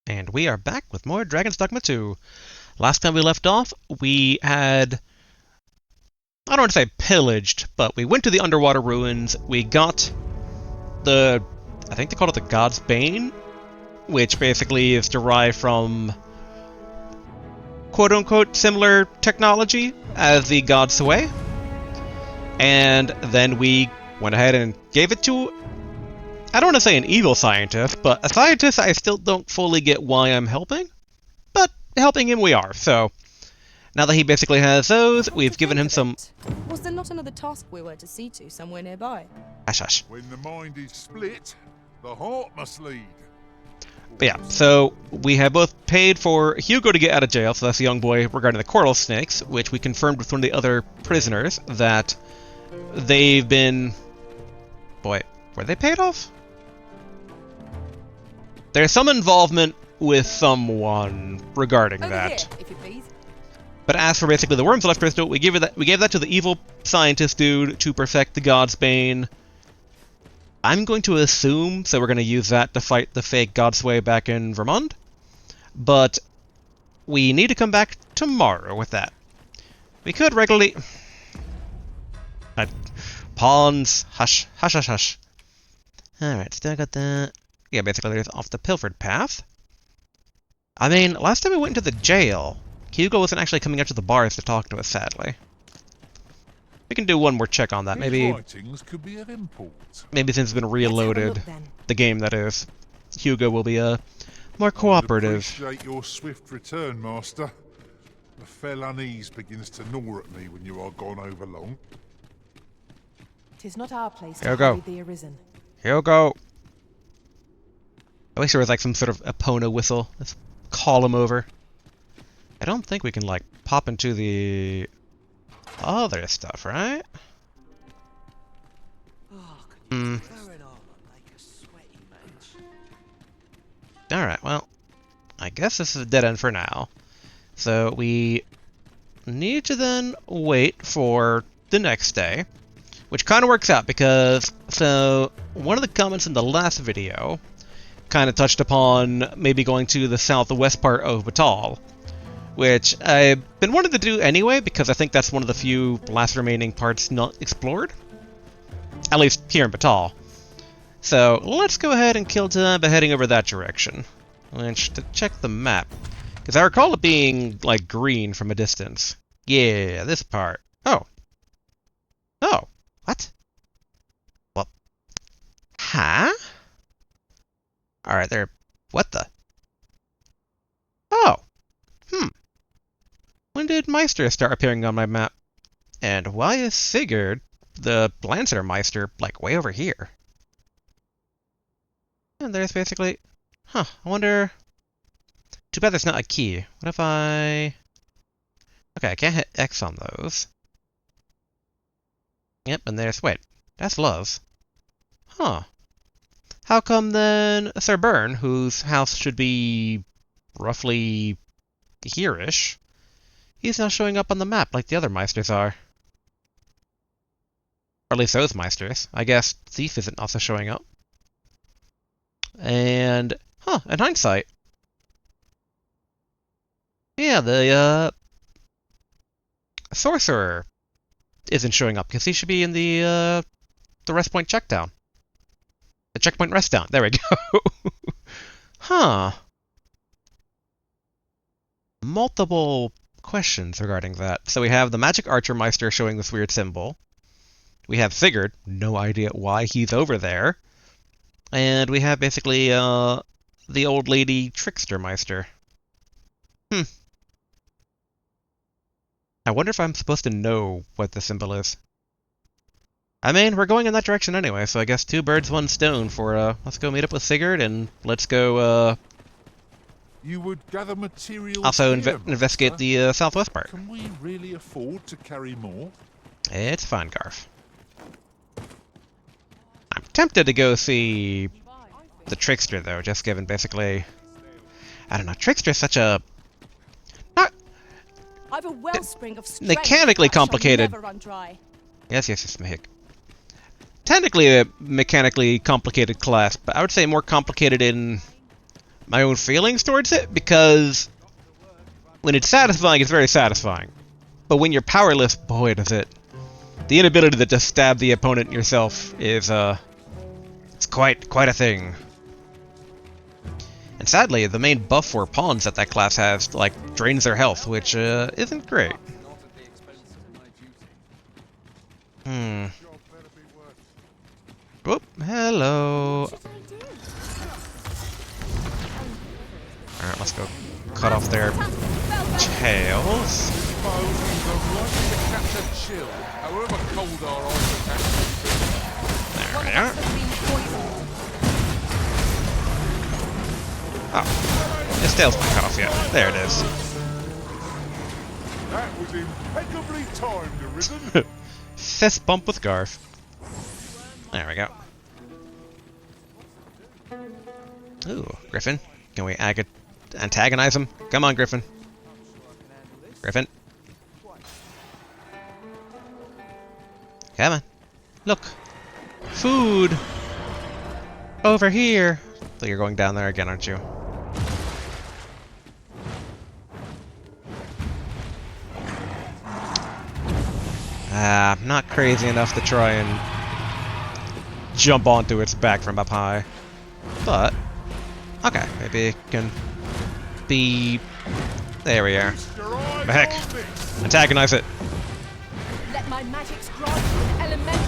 And we are back with more Dragon's Dogma 2. Last time we left off, we had... I don't want to say pillaged, but we went to the underwater ruins. We got the... I think they called it the Godsbane, which basically is derived from quote-unquote similar technology as the God's Way. And then we went ahead and gave it to... I don't want to say an evil scientist, but a scientist I still don't fully get why I'm helping. But helping him we are, so... Now that he basically has those, we've given him some... Was there not another task we were to see to somewhere nearby? Hush, hush. When the mind is split, the heart must lead. But yeah, so we have both paid for Hugo to get out of jail, so that's the young boy regarding the coral snakes, which we confirmed with one of the other prisoners that they've been... Boy, were they paid off? There's some involvement with someone regarding Over that. here, if you please. But as for basically the Worm's Left crystal, we gave that to the evil scientist dude to perfect the Godsbane. I'm going to assume, so we're going to use that to fight the fake Godsway back in Vermont. But we need to come back tomorrow with that. We could regularly... Pawns. Hush. Hush, hush, hush. Alright, still got that. Yeah, basically there's off the pilfered path. I mean, last time we went into the jail, Hugo wasn't actually coming up to the bars to talk to us, sadly. We can do one more check on that. Maybe Could be of import. Maybe since it's been reloaded, the game that is, Hugo will be more cooperative. Appreciate your swift return, Master. The fell unease begins to gnaw at me when you are gone over long. 'Tis not our place Here we to go. hurry the arisen. Hugo! I wish there was like some sort of Epona whistle. Let's call him over. I don't think we can like pop into the other stuff, right? Alright, well, I guess this is a dead end for now. So we need to then wait for the next day, which kind of works out because, so, one of the comments in the last video kind of touched upon maybe going to the southwest part of Battahl, which I've been wanting to do anyway because I think that's one of the few last remaining parts not explored, at least here in Battahl. So let's go ahead and kill time by heading over that direction. Which, to check the map, because I recall it being like green from a distance. Yeah, this part. Oh. Oh. What? Well. Huh? Alright, there. What the? Oh. When did Maisters start appearing on my map? And why is Sigurd the Meister like way over here? And there's basically... Huh, I wonder... Too bad there's not a key. What if I... Okay, I can't hit X on those. Yep, and there's... Wait, that's Love. Huh. How come then Sir Byrne, whose house should be roughly here-ish, he's not showing up on the map like the other Meisters are? Or at least those Meisters. I guess Thief isn't also showing up. And, in hindsight, yeah, the Sorcerer isn't showing up because he should be in the rest point checkdown. The checkpoint rest down. There we go. Huh. Multiple questions regarding that. So we have the Magic Archer Meister showing this weird symbol. We have Sigurd, no idea why he's over there. And we have basically the old lady Trickster Meister. I wonder if I'm supposed to know what the symbol is. I mean, we're going in that direction anyway, so I guess two birds, one stone for, let's go meet up with Sigurd and let's go, You would gather materials also here, investigate Master. the southwest part. Can we really afford to carry more? It's fine, Garf. I'm tempted to go see the Trickster, though, just given basically... I don't know, Trickster's such a... I've a wellspring of strength mechanically that shall complicated. never run dry. Yes, Mahik. Technically a mechanically complicated class, but I would say more complicated in my own feelings towards it, because when it's satisfying, it's very satisfying. But when you're powerless, boy, does it. The inability to just stab the opponent yourself is, it's quite a thing. And sadly, the main buff for pawns that class has, like, drains their health, which, isn't great. Whoop, hello. Alright, let's go cut off their tails. There we are. Oh, his tail's not cut off yet. There it is. That was impeccably timed, Arisen. Fist bump with Garth. There we go. Ooh, Griffin. Can we antagonize him? Come on, Griffin. Griffin. Come on. Look. Food. Over here. So you're going down there again, aren't you? I'm not crazy enough to try and jump onto its back from up high. But, okay, maybe it can be... There we are. The heck? Antagonize it. Let my magic strike an elemental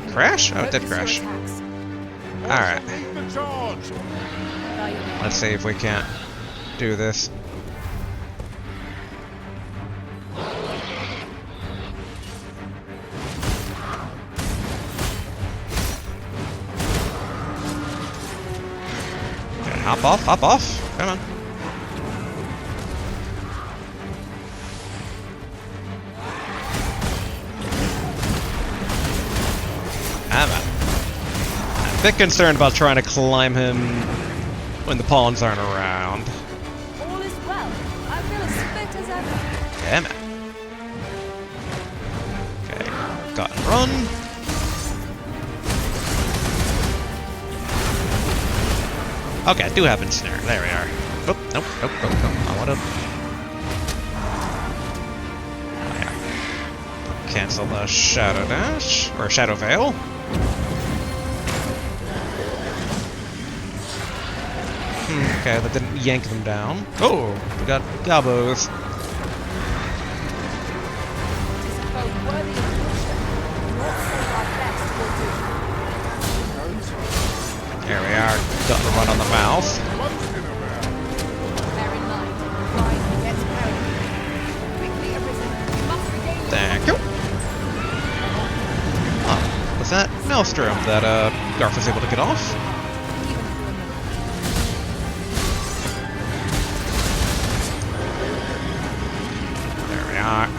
boon. Crash? Oh, it did crash. Alright. Let's see if we can't do this. Hop off, hop off. Come on. I'm a bit concerned about trying to climb him when the pawns aren't around. All is well. I feel as fit as ever. Damn it. Okay, got and run. Okay, I do have ensnare. There we are. Oop, nope, nope, nope, nope. I want to... Oh, yeah. Cancel the Shadow Dash, or Shadow Veil. Okay, that didn't yank them down. Oh, we got gobos. There we are. Got the run on the mouth. Thank you. Oh, was that Maelstrom that Garth was able to get off? There we are.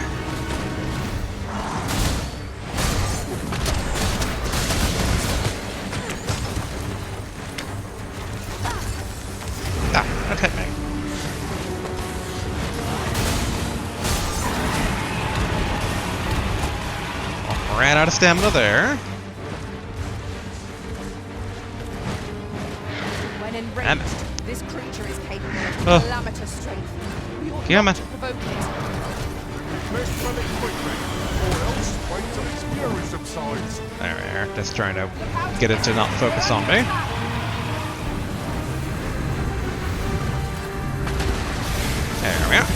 That hit me. Oh, ran out of stamina there. When enraged, this creature is capable of calamitous strength. We ought not to provoke it. Let's run it quickly, or else wait till its fury subsides. There we are. Just trying to get it to not focus on me. There we are.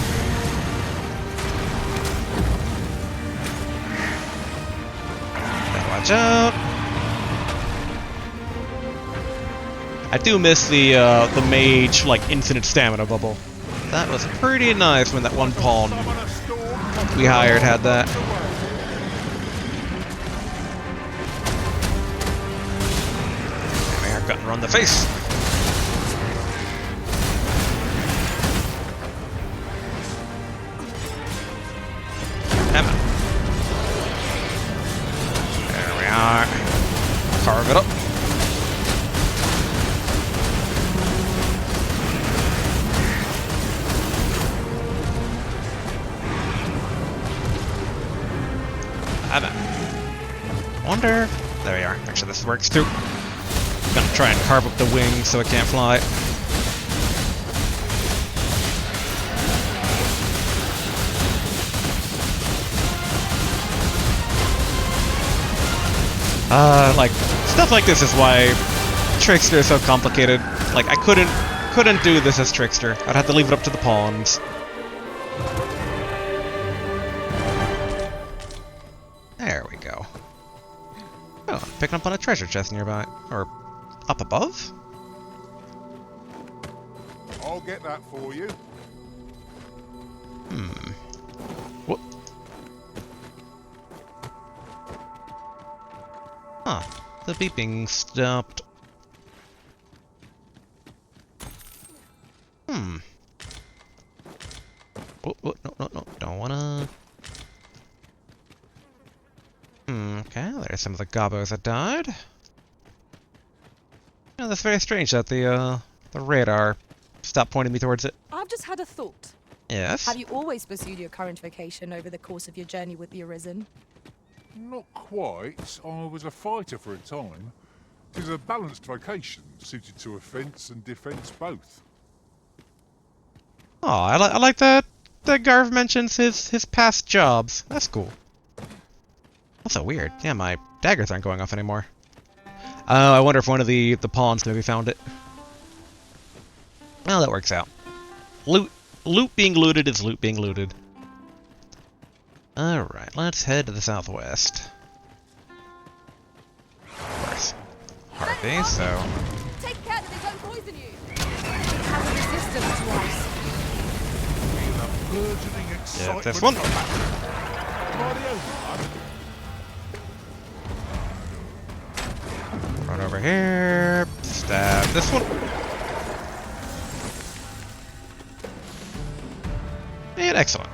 Better watch out. I do miss the mage like infinite stamina bubble. That was pretty nice when that one pawn we hired had that. There we are, cut and run the face. Emma. There we are. Carve it up. Emma. Wonder There we are. Actually, this works too. Gonna try and carve up the wings so it can't fly. Like, stuff like this is why Trickster is so complicated. Like, I couldn't do this as Trickster. I'd have to leave it up to the pawns. There we go. Oh, picking up on a treasure chest nearby. Or up above? I'll get that for you. What? Huh. The beeping stopped. Oh, no. Don't wanna... okay, there's some of the gobos that died. Yeah, that's very strange that the radar stopped pointing me towards it. I've just had a thought. Yes? Have you always pursued your current vocation over the course of your journey with the Arisen? Not quite. I was a fighter for a time. It is a balanced vocation, suited to offence and defence both. Oh, I like that Garv mentions his past jobs. That's cool. Also weird. Yeah, my daggers aren't going off anymore. Oh, I wonder if one of the pawns maybe found it. Well, that works out. Loot being looted is loot being looted. Alright, let's head to the southwest. Of course. Harvey, so... Take care that they don't poison you! Have a resistance to us. Burgeoning excitement. Yeah, this one. Run over here. Stab this one. And excellent.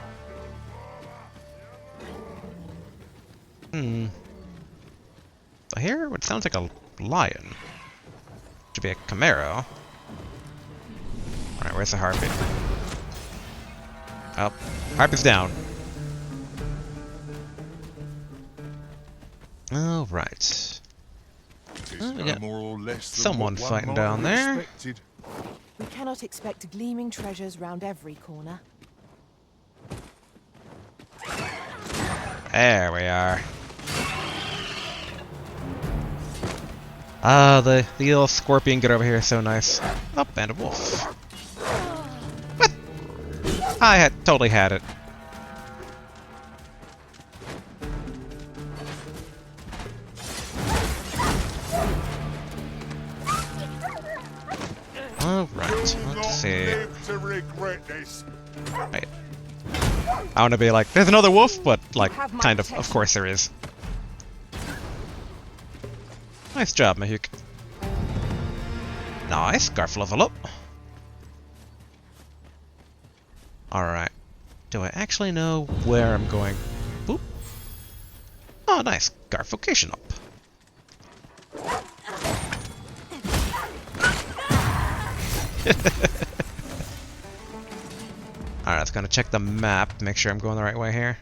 So here, it sounds like a lion. Should be a Camaro. Alright, where's the harpy? Oh, harpy's down. Alright. We got more or less someone fighting down there. Expected. We cannot expect gleaming treasures round every corner. There we are. Ah, the little scorpion get over here is so nice. Oh, and a wolf. What? I had totally had it. Alright, let's see. Wait. I want to be like, there's another wolf, but like, kind of course there is. Nice job, Mahuk. Nice, Garf level up. Alright. Do I actually know where I'm going? Boop. Oh, nice. Garf vocation up. Alright, let's gonna check the map, make sure I'm going the right way here.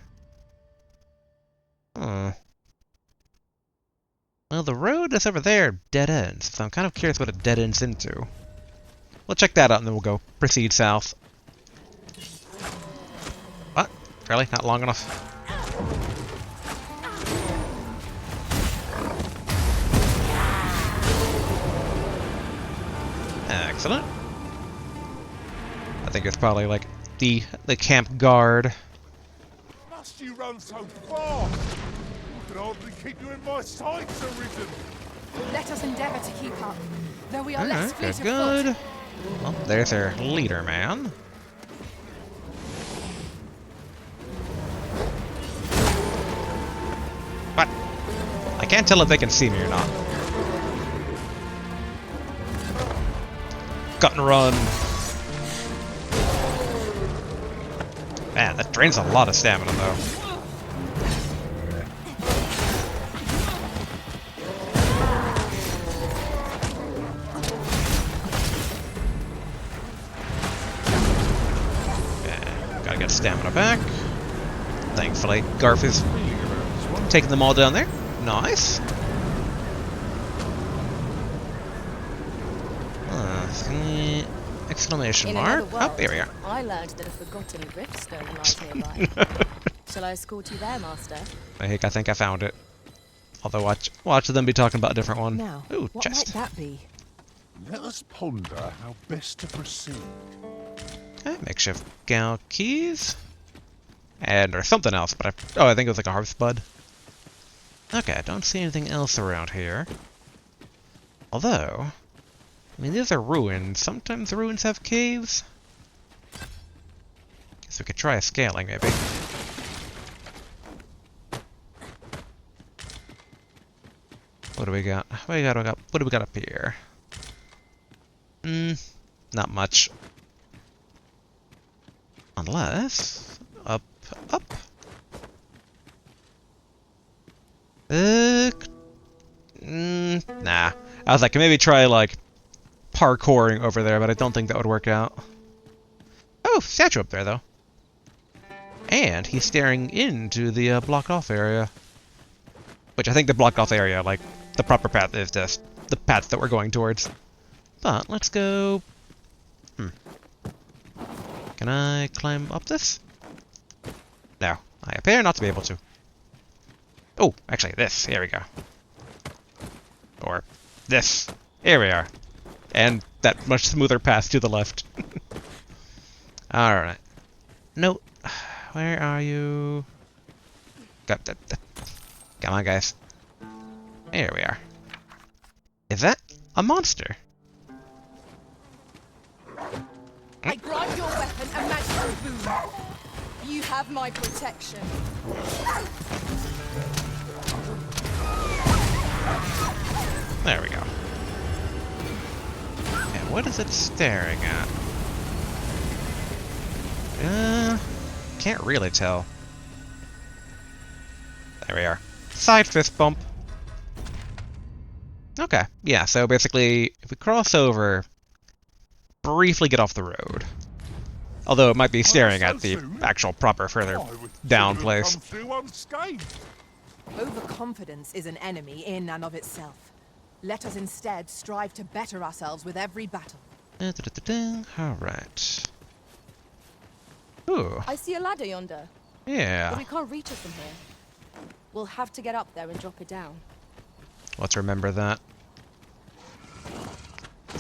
Well, the road that's over there dead ends, so I'm kind of curious what it dead ends into. We'll check that out and then we'll go proceed south. What? Really? Not long enough? Excellent. I think it's probably like the camp guard. Must you run so fast? I can hardly keep you in my sights, Arisen. Let us endeavour to keep up, though we are less fleet of Good. foot. Well, there's our leader man. What? I can't tell if they can see me or not. Cut and run. Man, that drains a lot of stamina, though. Yeah, gotta get stamina back. Thankfully, Garf is taking them all down there. Nice. Exclamation In mark. another Oh, world, here we are. I learned that a forgotten riftstone lies nearby. Shall I escort you there, Master? I think I found it. Although watch them be talking about a different one. Now, Ooh, what chest. might that be? Let us ponder how best to proceed. Okay, makeshift gal keys. And there's something else, but I think it was like a harvest bud. Okay, I don't see anything else around here. Although, I mean, these are ruins. Sometimes ruins have caves. Guess we could try scaling, maybe. What do we got? What do we got up here? Not much. Unless up. Nah. I was like, maybe try like parkouring over there, but I don't think that would work out. Oh, statue up there though. And he's staring into the blocked off area. Which I think the blocked off area, like, the proper path is just the path that we're going towards. But let's go... Can I climb up this? No. I appear not to be able to. Oh, actually, this. Here we go. Or this. Here we are. And that much smoother path to the left. Alright. No. Where are you? Come on, guys. Here we are. Is that a monster? I grant your weapon a magical boon. You have my protection. There we go. And what is it staring at? Can't really tell. There we are. Side fist bump. Okay, yeah, so basically, if we cross over, briefly get off the road. Although it might be staring at the actual proper further down place. Overconfidence is an enemy in and of itself. Let us instead strive to better ourselves with every battle. Alright. Ooh, I see a ladder yonder, but yeah. we can't reach it from here. We'll have to get up there and drop it down. Let's remember that.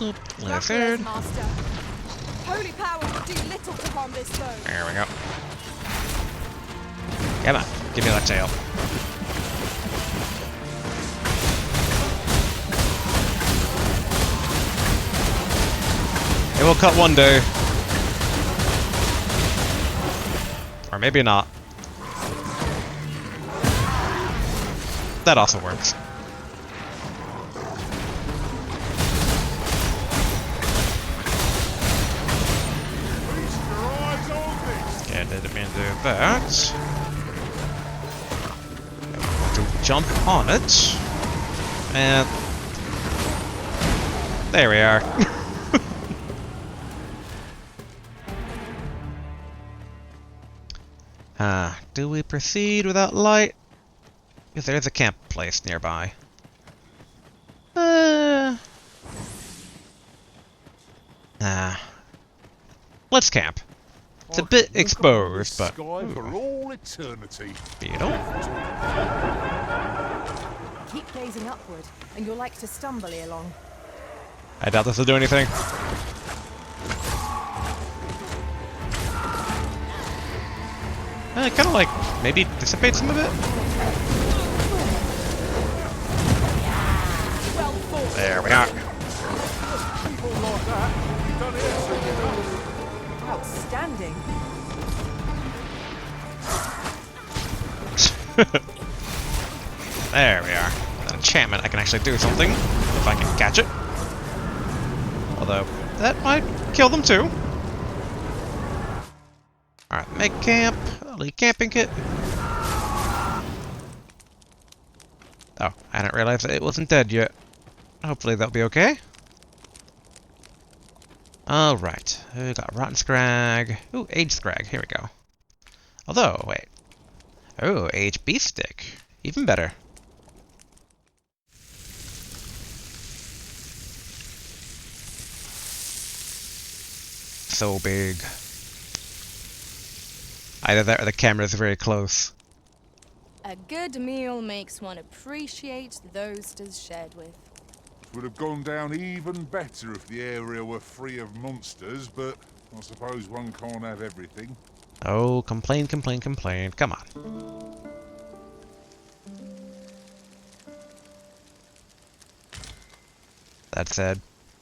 Oop, Grapplers, lizard. Master. Holy power will do little to harm this foe. There we go. Come on, give me that tail. It will cut one day. Or maybe not. That also works. Okay, didn't mean to do that. To jump on it. And there we are. Do we proceed without light? Because there is a camp place nearby. Let's camp. It's a bit exposed, but Sky for all eternity. beetle. Keep gazing upward, and you'll like to stumble along. I doubt this will do anything. Kind of like maybe dissipate some of it. There we are. People like that, you done it soon enough. Outstanding. There we are. With an enchantment, I can actually do something if I can catch it. Although that might kill them too. All right, make camp. Elite camping kit. Oh, I didn't realize that it wasn't dead yet. Hopefully that'll be okay. Alright, we got rotten scrag. Ooh, aged scrag, here we go. Although, wait. Oh, aged beef stick. Even better. so big. Either that or the camera's very close. A good meal makes one appreciate those 'tis shared with. It would have gone down even better if the area were free of monsters, but I suppose one can't have everything. Oh, complain, complain, complain. Come on. That said,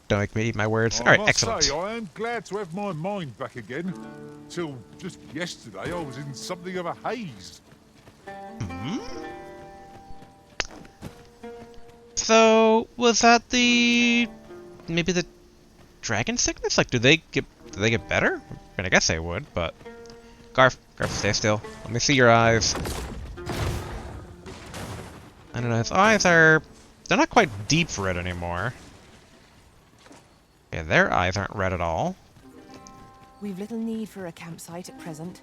don't make me eat my words. I Alright, must excellent. say, I am glad to have my mind back again. Till just yesterday, I was in something of a haze. So, was that maybe the dragon sickness? Like, do they get better? I mean, I guess they would, but Garf, stay still. Let me see your eyes. I don't know, his eyes they're not quite deep red anymore. Yeah, their eyes aren't red at all. We've little need for a campsite at present.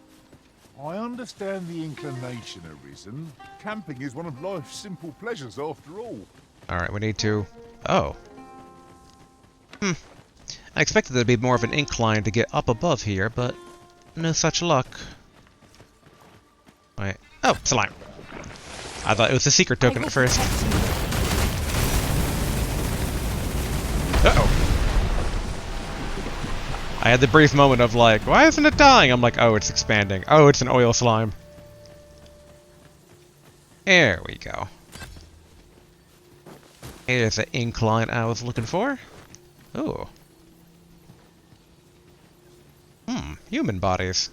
I understand the inclination arisen. Camping is one of life's simple pleasures after all. Alright, we need to... Oh. I expected there'd be more of an incline to get up above here, but no such luck. Wait. Oh, slime. I thought it was a secret token at first. Uh-oh. I had the brief moment of like, why isn't it dying? I'm like, oh, it's expanding. Oh, it's an oil slime. There we go. Here's the incline I was looking for. Ooh. Human bodies.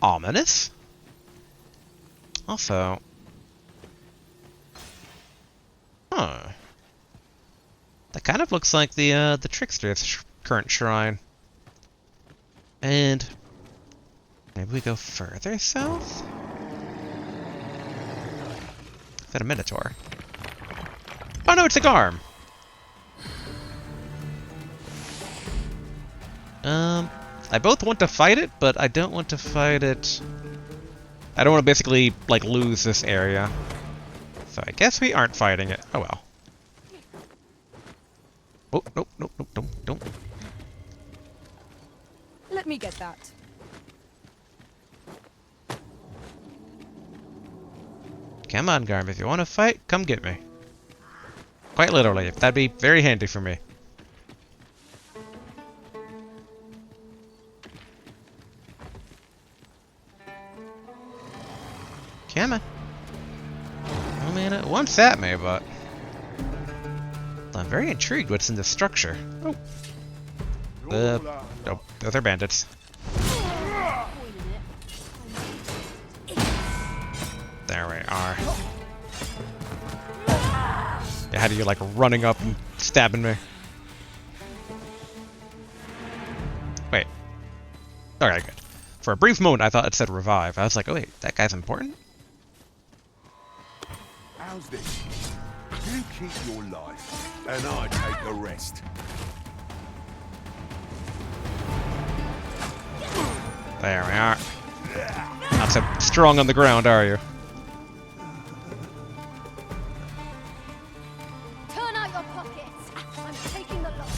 Ominous. Also. Huh. That kind of looks like the Trickster's current shrine. And maybe we go further south? Is that a Minotaur? Oh no, it's a Garm! I both want to fight it, but I don't want to fight it... I don't want to basically, like, lose this area. So I guess we aren't fighting it. Oh well. Oh, nope, nope, nope, don't. Let me get that. Come on, Garm, if you want to fight, come get me. Quite literally, that'd be very handy for me. Come on. I mean, it wants at me, but... I'm very intrigued what's in this structure. Oh. Nope, those are bandits. There we are. Yeah, how do you like running up and stabbing me? Wait. Alright, good. For a brief moment, I thought it said revive. I was like, oh wait, that guy's important? How's this? You keep your life, and I take the rest. There we are. Not so strong on the ground, are you? Turn out your pockets. I'm taking the lot.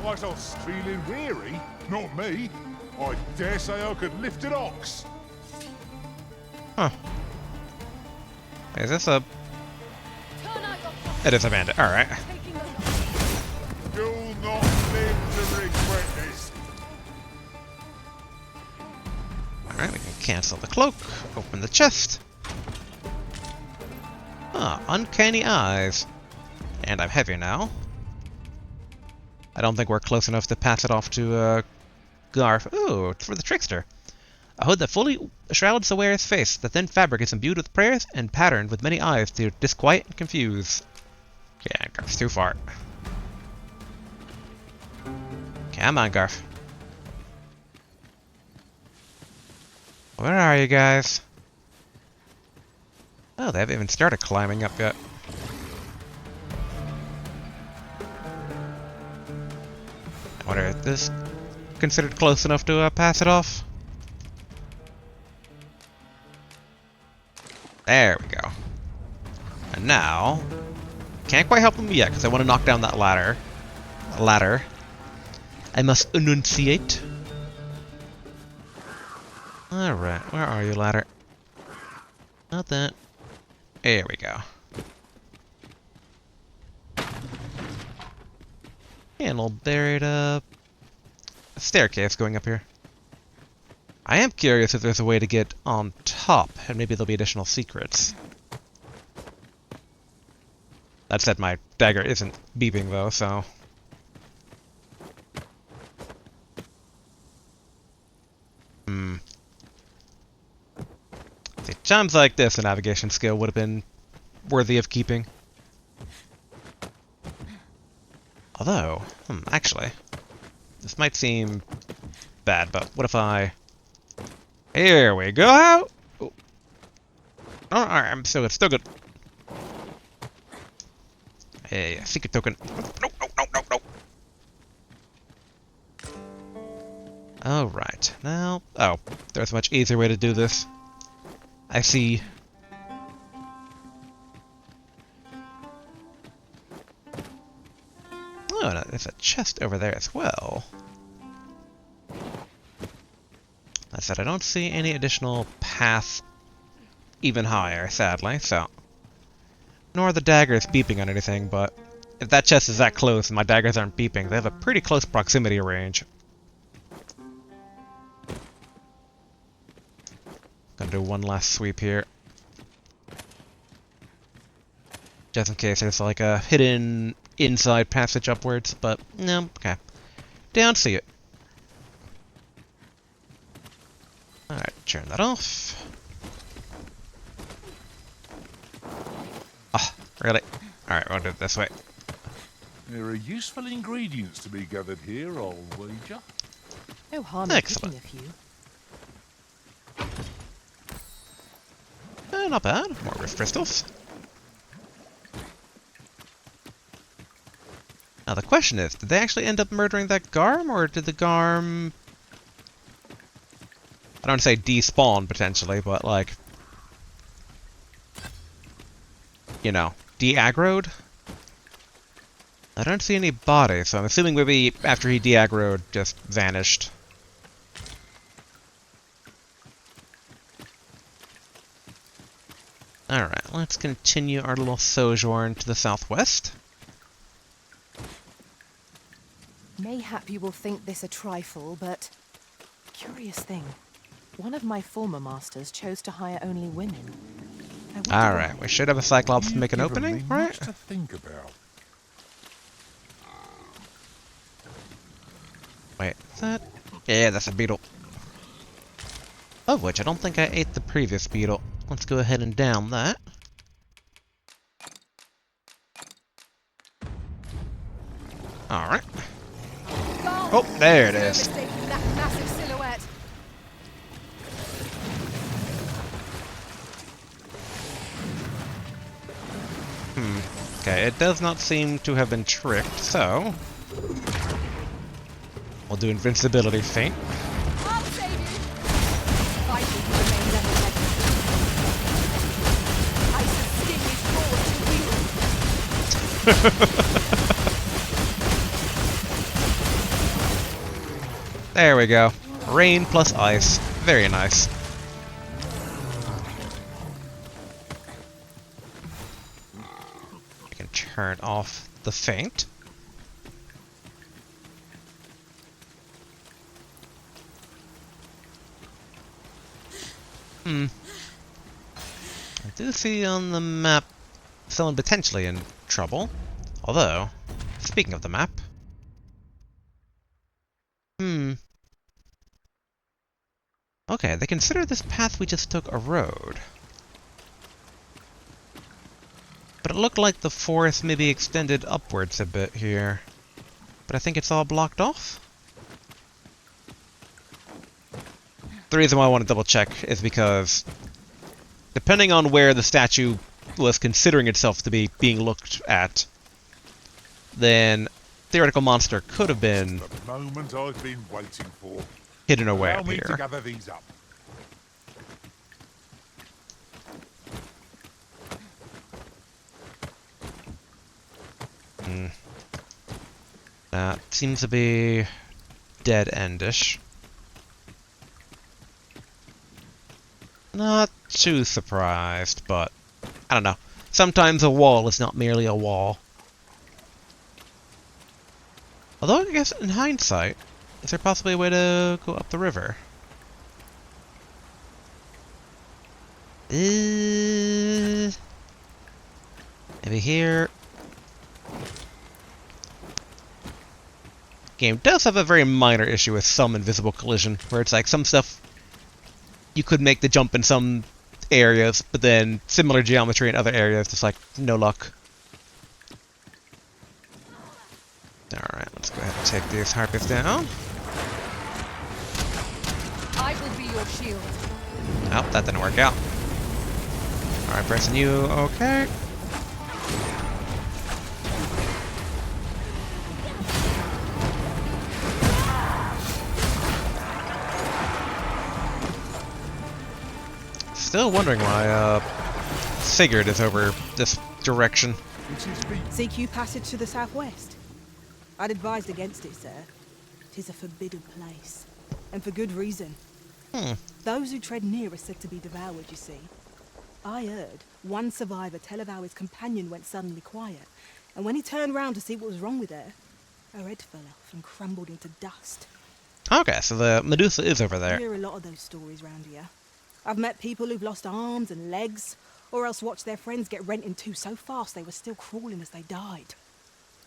Battahll's feeling weary? Not me. I dare say I could lift an ox. Huh. Is this a... Turn out your pockets. It is a bandit, alright. Taking the lot. You'll not live to regret this. Alright, we can cancel the cloak, open the chest. Ah, uncanny eyes. And I'm heavy now. I don't think we're close enough to pass it off to, Garf. Ooh, it's for the Trickster. A hood that fully shrouds the wearer's face. The thin fabric is imbued with prayers and patterned with many eyes to disquiet and confuse. Yeah, Garf's too far. Come on, Garf. Where are you guys? Oh, they haven't even started climbing up yet. I wonder if this is considered close enough to pass it off? There we go. And now, Can't quite help him yet, because I want to knock down that ladder. I must enunciate. Alright, where are you, ladder? Not that. There we go. Panel buried up. A staircase going up here. I am curious if there's a way to get on top, and maybe there'll be additional secrets. That said, my dagger isn't beeping though, so... See, times like this, a navigation skill would have been worthy of keeping. Although, actually, this might seem bad, but what if I... Here we go! Oh, alright, I'm still good. Hey, secret token. No. Alright, now... Oh, there's a much easier way to do this. I see. Oh, no, there's a chest over there as well. I said I don't see any additional path even higher, sadly, so... Nor the daggers beeping on anything, but if that chest is that close and my daggers aren't beeping, they have a pretty close proximity range. Gonna do one last sweep here. Just in case there's like a hidden inside passage upwards, but no, okay. Don't see it. Alright, turn that off. Ah, really? Alright, we'll do it this way. There are useful ingredients to be gathered here, I'll wager. No harm in picking a few. Not bad. More rift crystals. Now the question is, did they actually end up murdering that Garm, or did the Garm... I don't want to say despawn, potentially, but like... You know, de-aggroed? I don't see any bodies, so I'm assuming maybe after he de-aggroed, just vanished. Alright, let's continue our little sojourn to the southwest. Mayhap you will think this a trifle, but... Curious thing. One of my former masters chose to hire only women. Alright, we should have a Cyclops make an opening, right? Much to think about. Wait, is that... Yeah, that's a beetle. Of which I don't think I ate the previous beetle. Let's go ahead and down that. Alright. Oh, there it is. That massive silhouette. Okay, it does not seem to have been tricked, so... We'll do invincibility feint. I'll save you. Vital remains unaffected. Ice's skin is yours to wield. There we go. Rain plus ice. Very nice. You can turn off the feint. I do see on the map someone potentially in trouble. Although, speaking of the map... Okay, they consider this path we just took a road. But it looked like the forest maybe extended upwards a bit here. But I think it's all blocked off? The reason why I want to double check is because depending on where the statue was considering itself to be being looked at, then theoretical monster could have been The moment I've been waiting for. hidden away Allow up me to here. gather these up. That seems to be dead-endish. Not too surprised, but I don't know. Sometimes a wall is not merely a wall. Although, I guess in hindsight, is there possibly a way to go up the river? Maybe here. Game does have a very minor issue with some invisible collision, where it's like some stuff you could make the jump in some areas, but then similar geometry in other areas, just like no luck. Alright, let's go ahead and take these harpies down. I will be your shield. Oh, that didn't work out. Alright, pressing you, okay. Still wondering why, Sigurd is over this direction. CQ passage to the southwest. I'd advised against it, sir. 'Tis a forbidden place, and for good reason. Those who tread near are said to be devoured, you see. I heard one survivor tell of how his companion went suddenly quiet, and when he turned round to see what was wrong with her, her head fell off and crumbled into dust. Okay, so the Medusa is over I there. hear a lot of those stories round here. I've met people who've lost arms and legs, or else watched their friends get rent in two so fast they were still crawling as they died.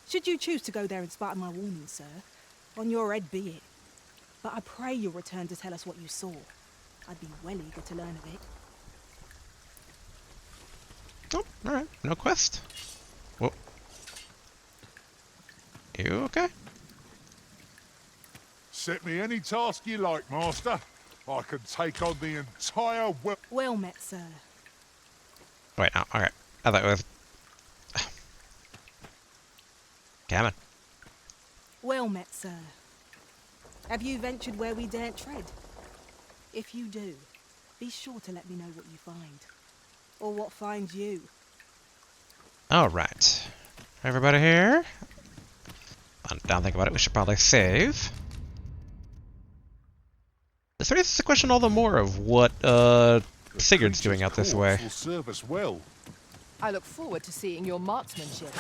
Should you choose to go there in spite of my warning, sir, on your head be it. But I pray you'll return to tell us what you saw. I'd be well eager to learn of it. Oh, alright, no quest. Whoa. You okay? Set me any task you like, Master. I can take on the entire world. Well met, sir. Wait, no, alright. I thought it was... Come on. Well met, sir. Have you ventured where we daren't tread? If you do, be sure to let me know what you find. Or what finds you. Alright. Everybody here? Don't think about it, we should probably save. This raises the question all the more of what, Sigurd's doing out this way. Will serve us well. I look forward to seeing your marksmanship.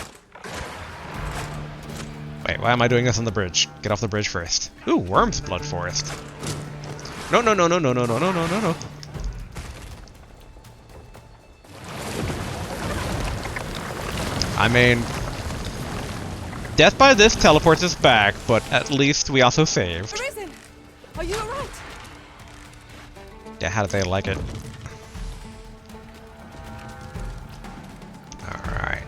Wait, why am I doing this on the bridge? Get off the bridge first. Ooh, Worm's Blood Forest. No, no, no, no, no, no, no, no, no, no, no. I mean... Death by this teleports us back, but at least we also saved. Arisen! Are you alright? Yeah, how do they like it? Alright.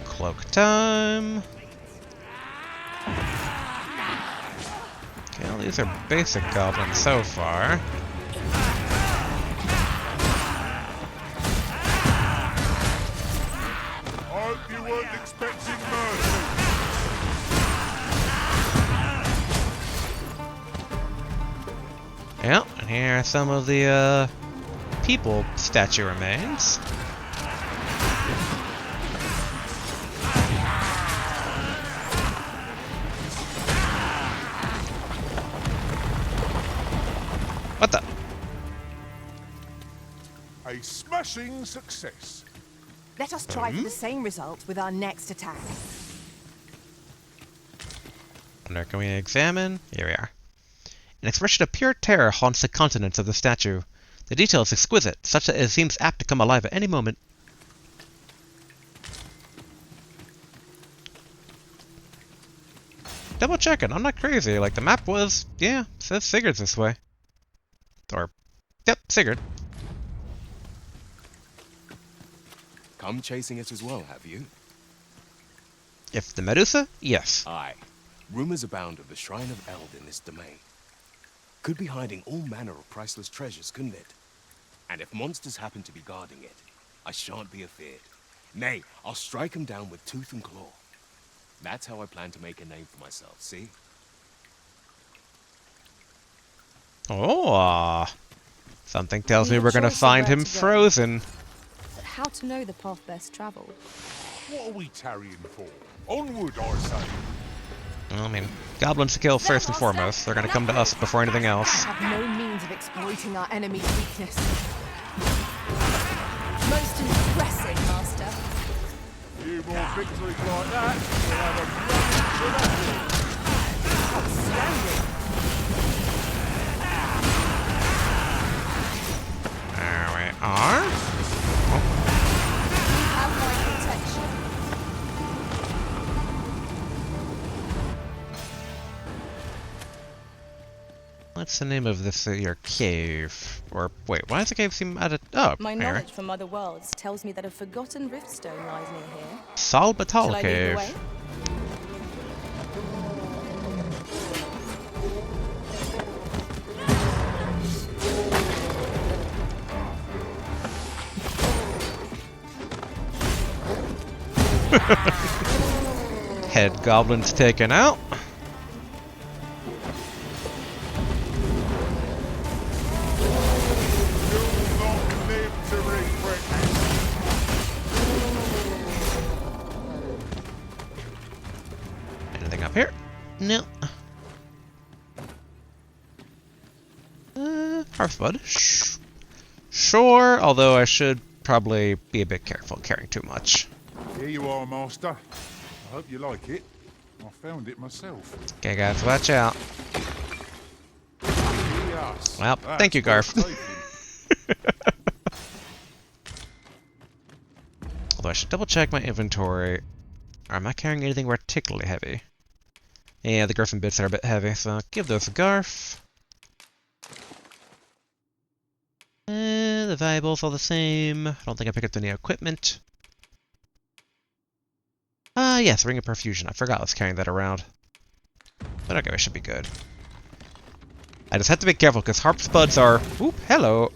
Cloak time. Okay, well, these are basic goblins so far. I hope you weren't expecting mercy. Yeah, and here are some of the, people statue remains. What the? A smashing success. Let us try for the same result with our next attack. Wonder, can we examine? Here we are. An expression of pure terror haunts the countenance of the statue. The detail is exquisite, such that it seems apt to come alive at any moment. Double checking, I'm not crazy. Like, the map was, yeah, says Sigurd's this way. Or, yep, Sigurd. Come chasing it as well, have you? If the Medusa? Yes. Aye. Rumors abound of the Shrine of Eld in this domain. Could be hiding all manner of priceless treasures, couldn't it? And if monsters happen to be guarding it, I shan't be afeared. Nay, I'll strike them down with tooth and claw. That's how I plan to make a name for myself, see? Oh, something tells me we're gonna find him frozen. But how to know the path best traveled? What are we tarrying for? Onward, I say. Well, I mean, goblins to kill first and foremost. They're gonna come to us before anything else. I have no means of exploiting our enemy's weakness. Most impressive, Master. A few more victories like that, we'll have a run to that. Outstanding. There we are. Have my protection. What's the name of this your cave? Or wait, why does the cave seem at a My here. knowledge from other worlds tells me that a forgotten riftstone lies near here. Battahl Shall I lead the cave. way? Head goblins taken out. You'll not live to regret it. Anything up here? No. Hearthbud. Sure, although I should probably be a bit careful carrying too much. Here you are, Master. I hope you like it. I found it myself. Okay, guys, watch out. Yes. Well, That's thank you, Garf. worth taking. Although I should double check my inventory. Or am I carrying anything particularly heavy? Yeah, the griffin bits are a bit heavy, so give those a Garf. The valuables all the same. I don't think I picked up any equipment. Yes, Ring of Perfusion. I forgot I was carrying that around. But okay, we should be good. I just have to be careful because harp buds are, oop, hello,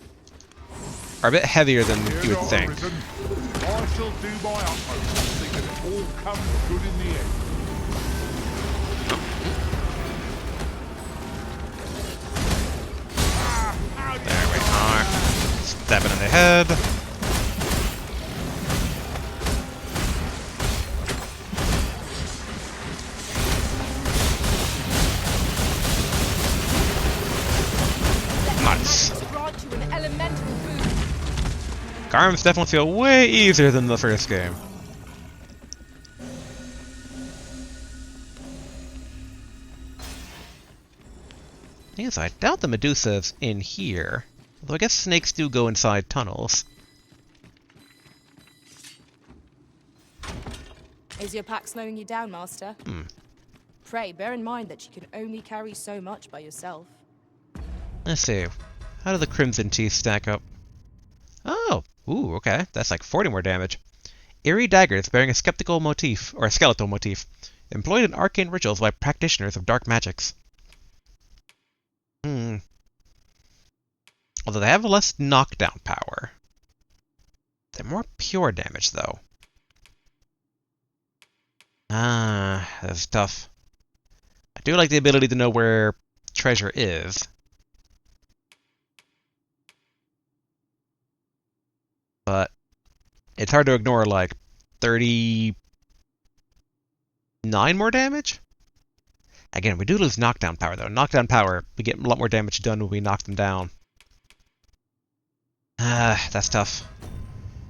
are a bit heavier than you would think. Arisen. I shall do my utmost to see that it all comes good in the end. There we are. Stabbing in the head. Nice. Grant you an elemental boon. Garms definitely feel way easier than the first game. Thing is, I doubt the Medusa's in here. Although I guess snakes do go inside tunnels. Is your pack slowing you down, Master? Pray, bear in mind that you can only carry so much by yourself. Let's see. How do the Crimson Teeth stack up? Oh! Ooh, okay. That's like 40 more damage. Eerie daggers bearing a skeptical motif, or a skeletal motif, employed in arcane rituals by practitioners of dark magics. Although they have less knockdown power. They're more pure damage, though. That's tough. I do like the ability to know where treasure is. But it's hard to ignore, like, 39 more damage? Again, we do lose knockdown power, though. Knockdown power, we get a lot more damage done when we knock them down. That's tough.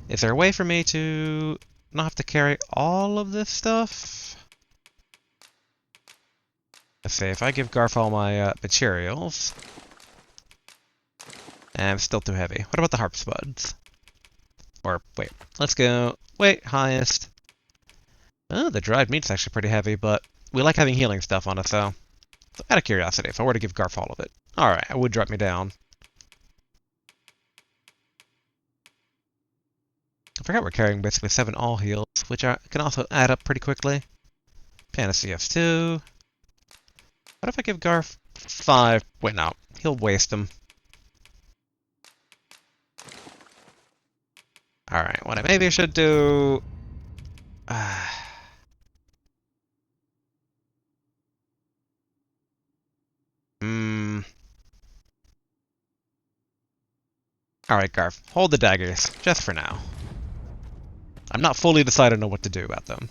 Is there a way for me to not have to carry all of this stuff? Let's see, if I give Garf all my materials... I'm still too heavy. What about the harp spuds? Or, wait, let's go... Wait, highest. Oh, the dried meat's actually pretty heavy, but we like having healing stuff on us, so out of curiosity, if I were to give Garf all of it. Alright, it would drop me down. I forgot we're carrying basically 7 all heals, which can also add up pretty quickly. Panacea 2. What if I give Garf 5? Wait, no. He'll waste them. Alright, what I maybe should do... Alright, Garf. Hold the daggers, just for now. I'm not fully decided on what to do about them.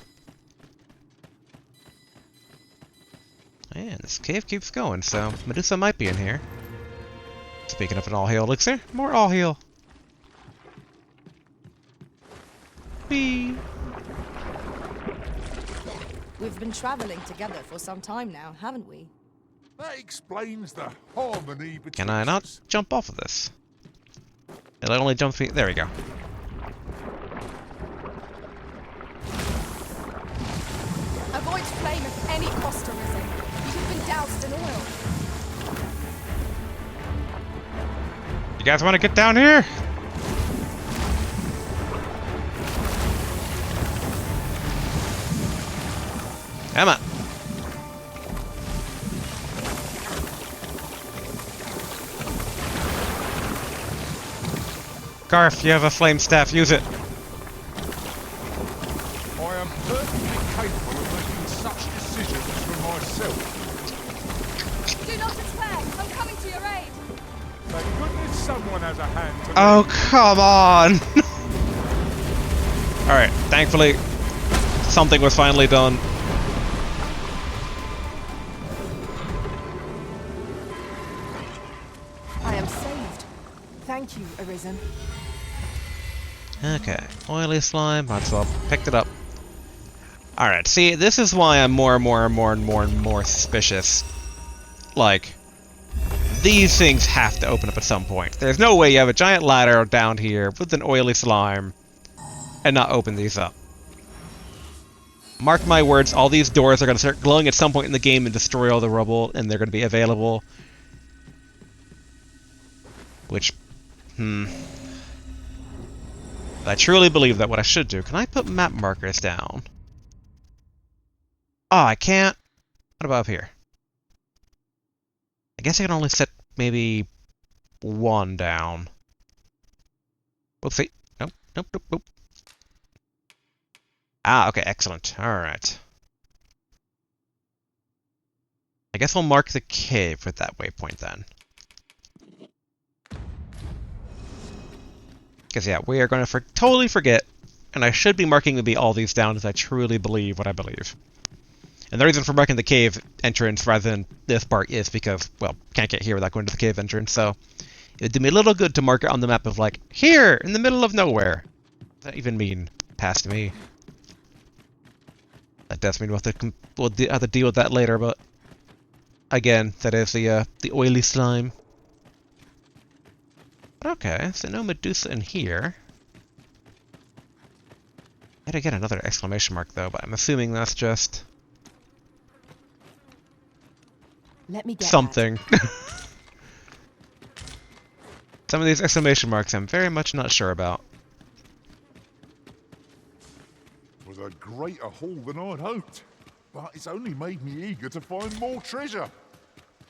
And this cave keeps going, so Medusa might be in here. Speaking of an all-heal elixir, more all-heal. Whee! We've been traveling together for some time now, haven't we? That explains the harmony between Can I not us. jump off of this? It only jumps me. There we go. Avoid flame at any cost, Arisen. You've been doused in oil. You guys want to get down here? Come on. Garth, you have a flame staff, use it. I am perfectly capable of making such decisions for myself. Do not despair. I'm coming to your aid. Thank goodness someone has a hand to Oh, lend. come on! Alright, thankfully, something was finally done. I am saved. Thank you, Arisen. Okay, oily slime, might as well picked it up. Alright, see, this is why I'm more and more suspicious. Like, these things have to open up at some point. There's no way you have a giant ladder down here with an oily slime and not open these up. Mark my words, all these doors are going to start glowing at some point in the game and destroy all the rubble, and they're going to be available. Which, I truly believe that what I should do. Can I put map markers down? Oh, I can't. What about up here? I guess I can only set maybe one down. Whoopsie. Nope, nope, nope, nope. Ah, okay, excellent. Alright. I guess I'll mark the cave with that waypoint then. Because, yeah, we are going to totally forget, and I should be marking maybe all these down as I truly believe what I believe. And the reason for marking the cave entrance rather than this part is because, well, can't get here without going to the cave entrance, so it would do me a little good to mark it on the map of, like, here, in the middle of nowhere. What does that even mean? Past me. That does mean we'll have to deal with that later, but again, that is the oily slime. But okay, so no Medusa in here. Yet again, another exclamation mark though, but I'm assuming that's just Let me get something. Some of these exclamation marks I'm very much not sure about. Was a greater haul than I'd hoped, but it's only made me eager to find more treasure.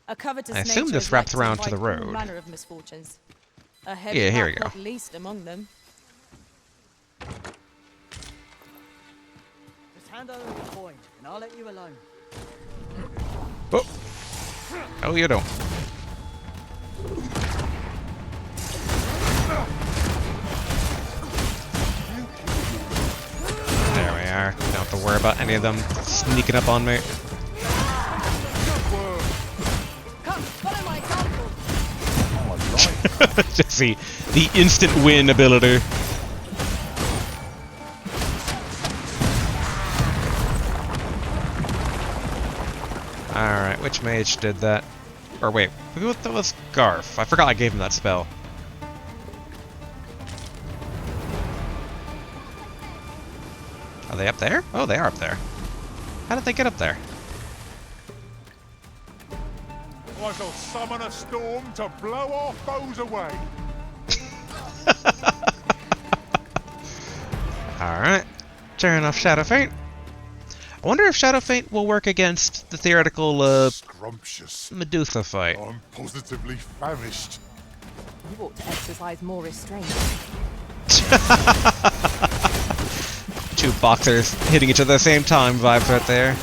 A covetous I assume nature this is wraps like around to invite the all road. manner of misfortunes. A heavy Yeah, here we hat go. not least among them. Just hand over the coin, and I'll let you alone. Oh, oh, you don't. There we are. Don't have to worry about any of them sneaking up on me. Come, follow my example. Just the instant win ability. Alright, which mage did that? Or wait, that was Garth. I forgot I gave him that spell. Are they up there? Oh, they are up there. How did they get up there? I shall summon a storm to blow our foes away. Alright. Turn off Shadow Feint. I wonder if Shadow Feint will work against the theoretical Scrumptious. Medusa fight. I'm positively famished. You ought to exercise more restraint. Two boxers hitting each other at the same time vibes right there.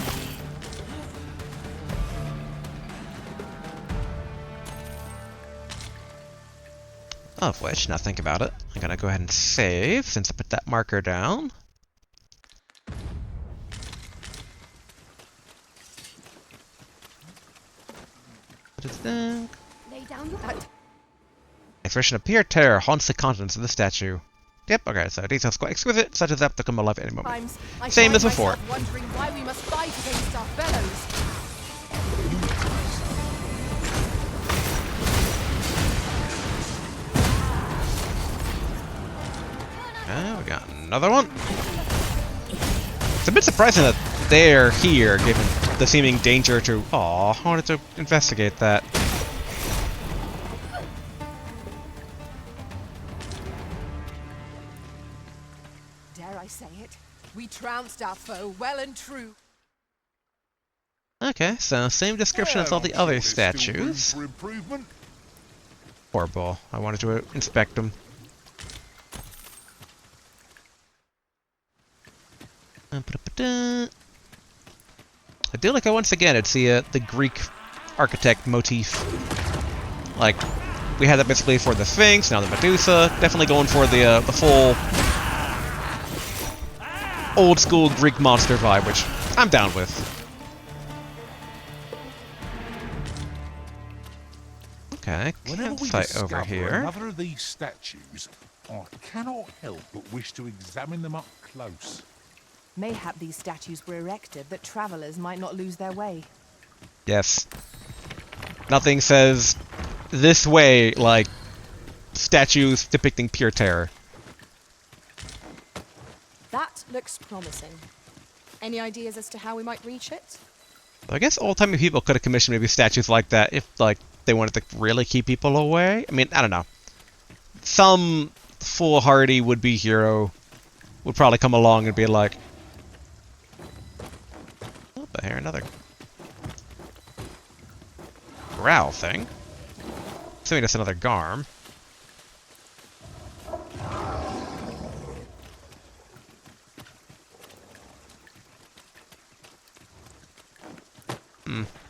Of which, now think about it, I'm gonna go ahead and save since I put that marker down. Dun. Lay down your back. Expression of pure terror haunts the countenance of the statue. Yep, okay, so details quite exquisite, such as that to come alive at any moment. Times, I Same find as before. myself wondering why we must fight against our fellows. We got another one. It's a bit surprising that they're here, given the seeming danger to... Aw, I wanted to investigate that. Dare I say it? We trounced our foe well and true. Okay, so same description as all the other statues. For improvement. Horrible. I wanted to inspect them. I do like how once again it's the Greek architect motif. Like, we had that basically for the Sphinx, now the Medusa. Definitely going for the full old school Greek monster vibe, which I'm down with. Okay, campsite over here. Another of these statues, I cannot help but wish to examine them up close. Mayhap these statues were erected that travelers might not lose their way. Yes. Nothing says this way like statues depicting pure terror. That looks promising. Any ideas as to how we might reach it? I guess old-timey people could have commissioned maybe statues like that if, like, they wanted to really keep people away. I mean, I don't know. Some foolhardy would-be hero would probably come along and be like, oh, but here, another growl thing. Assuming that's another Garm.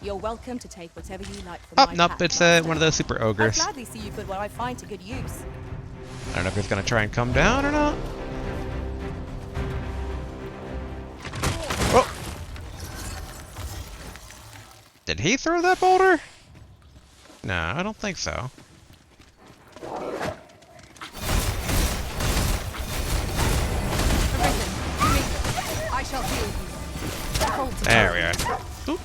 You're welcome to take whatever you like from Oh, my nope, pack, it's Master. one of those super I'll ogres. gladly see you put what I find to good use. I don't know if he's gonna try and come down or not. Oh! Did he throw that boulder? No, I don't think so. I shall heal you. Hold to There we are. Oop.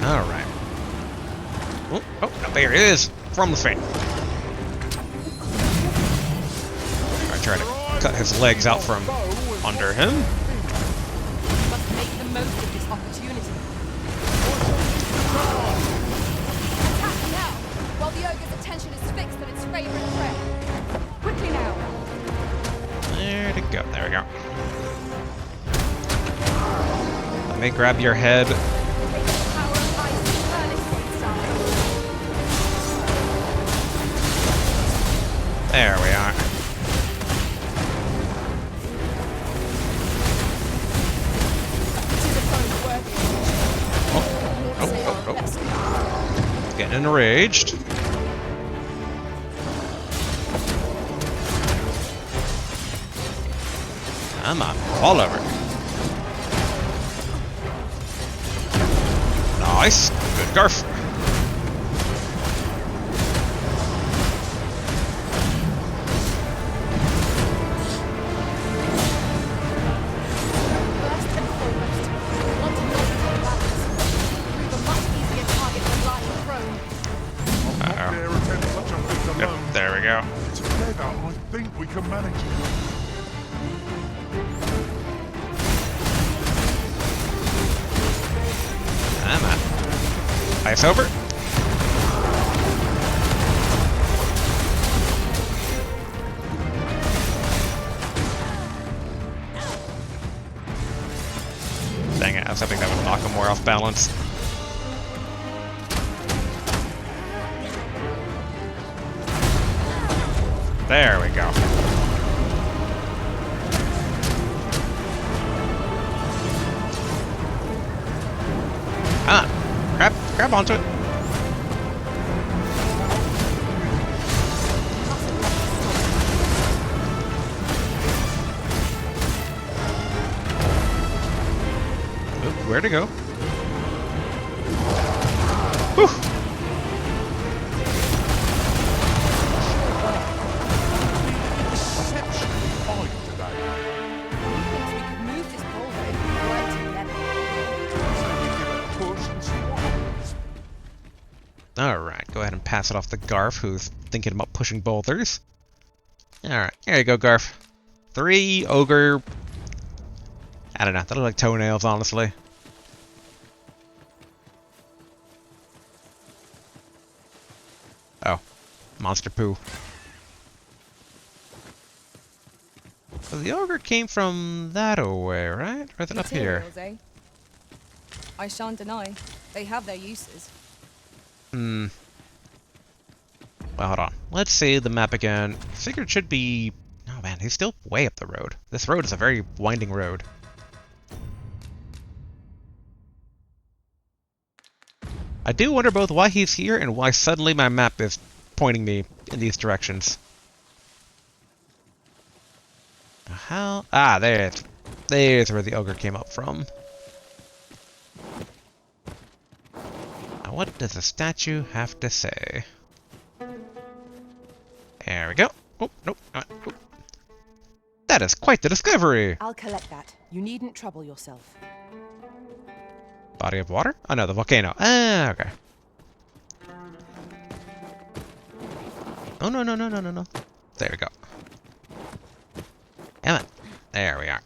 Alright. Oh, oh, no, there it is! From the fan. I try to cut his legs out from under him. We must make the most of this opportunity. Attack now, while the ogre's attention is fixed on its favorite prey. Quickly now. There to go. There we go. Let me grab your head. May the power of ice burn its inside. There we are. Oh. Getting enraged. Come on, all over. Nice. Good Garf. First and foremost, we want to knock down balance. Prove a much easier target than lying prone. Uh-oh. Dare attempt such a feat Yep, alone. there we go. Together, I think we can manage it. Come on. Ice over. Dang it, I was hoping that would knock him more off balance. There we go. Ah, grab onto it. Where'd it go? Whew. Exceptionally fine today. Thinks we could move this boulder if we work together. So we give it a push and see what happens. Alright, go ahead and pass it off to Garf, who's thinking about pushing boulders. Alright, here you go, Garf. 3 ogre... I don't know, they look like toenails, honestly. Oh, monster poo. So the ogre came from that away, right? Or is it up here? Materials, eh? I shan't deny. They have their uses. Well, hold on. Let's see the map again. Sigurd should be... Oh man, he's still way up the road. This road is a very winding road. I do wonder both why he's here and why suddenly my map is pointing me in these directions. How? Ah, there's where the ogre came up from. Now what does the statue have to say? There we go. Oh, nope. Oh. That is quite the discovery! I'll collect that. You needn't trouble yourself. Body of water? Oh no, the volcano. Ah, okay. Oh no, no, no, no, no, no. There we go. Damn it. There we are.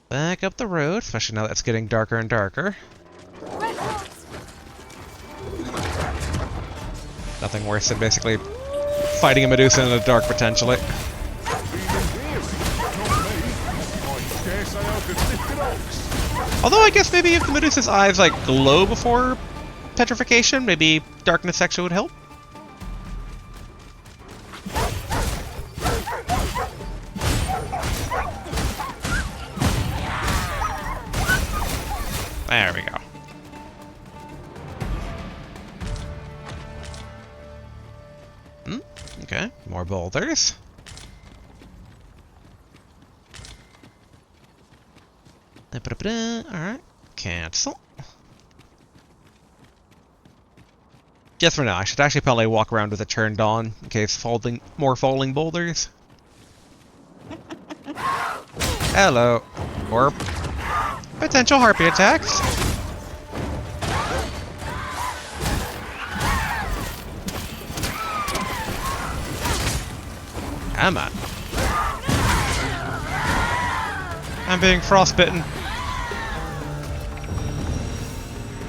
Back up the road, especially now that it's getting darker and darker. Red hearts! Nothing worse than basically fighting a Medusa in the dark, potentially. Although I guess maybe if the Medusa's eyes like glow before petrification, maybe darkness actually would help. There we go. Okay, more boulders. Alright, cancel. Just for now, I should actually probably walk around with it turned on in case more falling boulders. Hello. Or potential harpy attacks. Come on. I'm being frostbitten.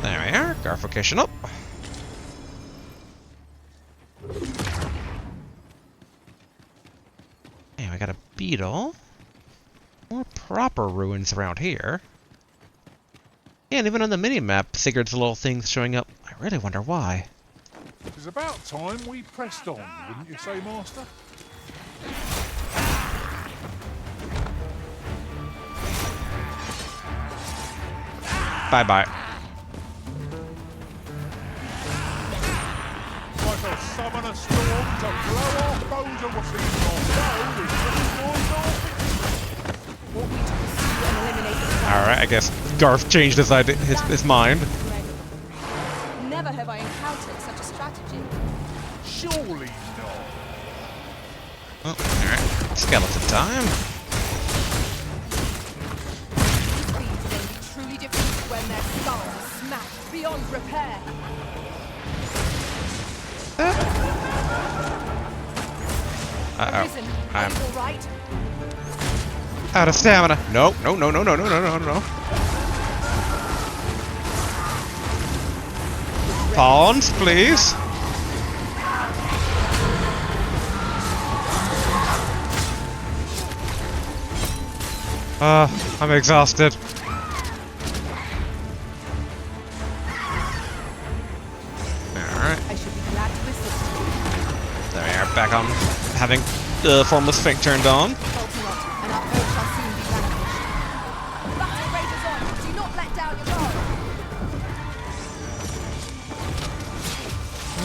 There we are. Garfication up. And we got a beetle. More proper ruins around here. Yeah, and even on the mini-map, Sigurd's little things showing up. I really wonder why. It's about time we pressed on, wouldn't you say, Master? Bye-bye. Like a summoner storm to blow our bones and what's in our bones is Want me to pursue and eliminate the threat? Alright, I guess Garf changed his mind. Never have I encountered such a strategy. surely not. Oh, alright. Skeleton time. These things will be truly defeated when their skulls are smashed beyond repair. Uh-oh. Arisen, I'm all right. out of stamina. No, no, no, no, no, no, no, no, no. Pawns, please. I'm exhausted. Alright. I should be glad to assist you. There we are, back on having the Formless Fink turned on. Fault not, and our foe shall soon be vanquished. Battle rages on. Do not let down your guard.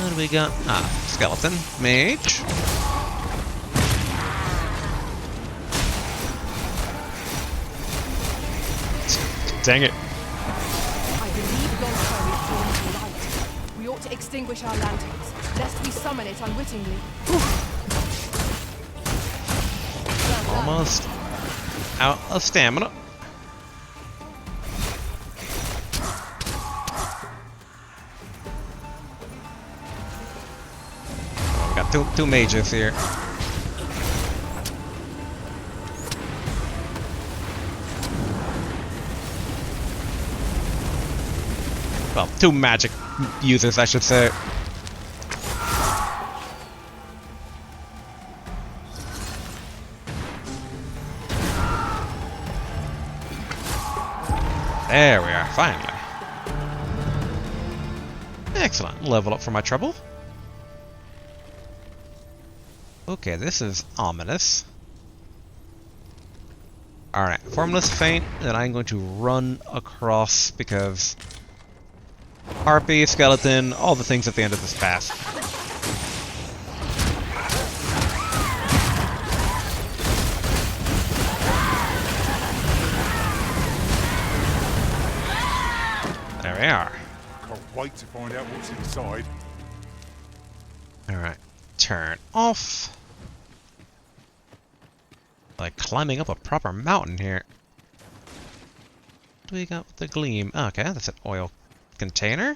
What do we got? Ah, skeleton. Mage. Dang it. to extinguish our lanterns, lest we summon it unwittingly. Almost out of stamina. We got two mages here. Well, two magic users, I should say. There we are, finally. Excellent. Level up for my trouble. Okay, this is ominous. Alright, formless feint that I'm going to run across because harpy, skeleton, all the things at the end of this pass. There we are. Can't wait to find out what's inside. Alright, turn off. Like climbing up a proper mountain here. What do we got with the gleam? Oh, okay, that's an oil container.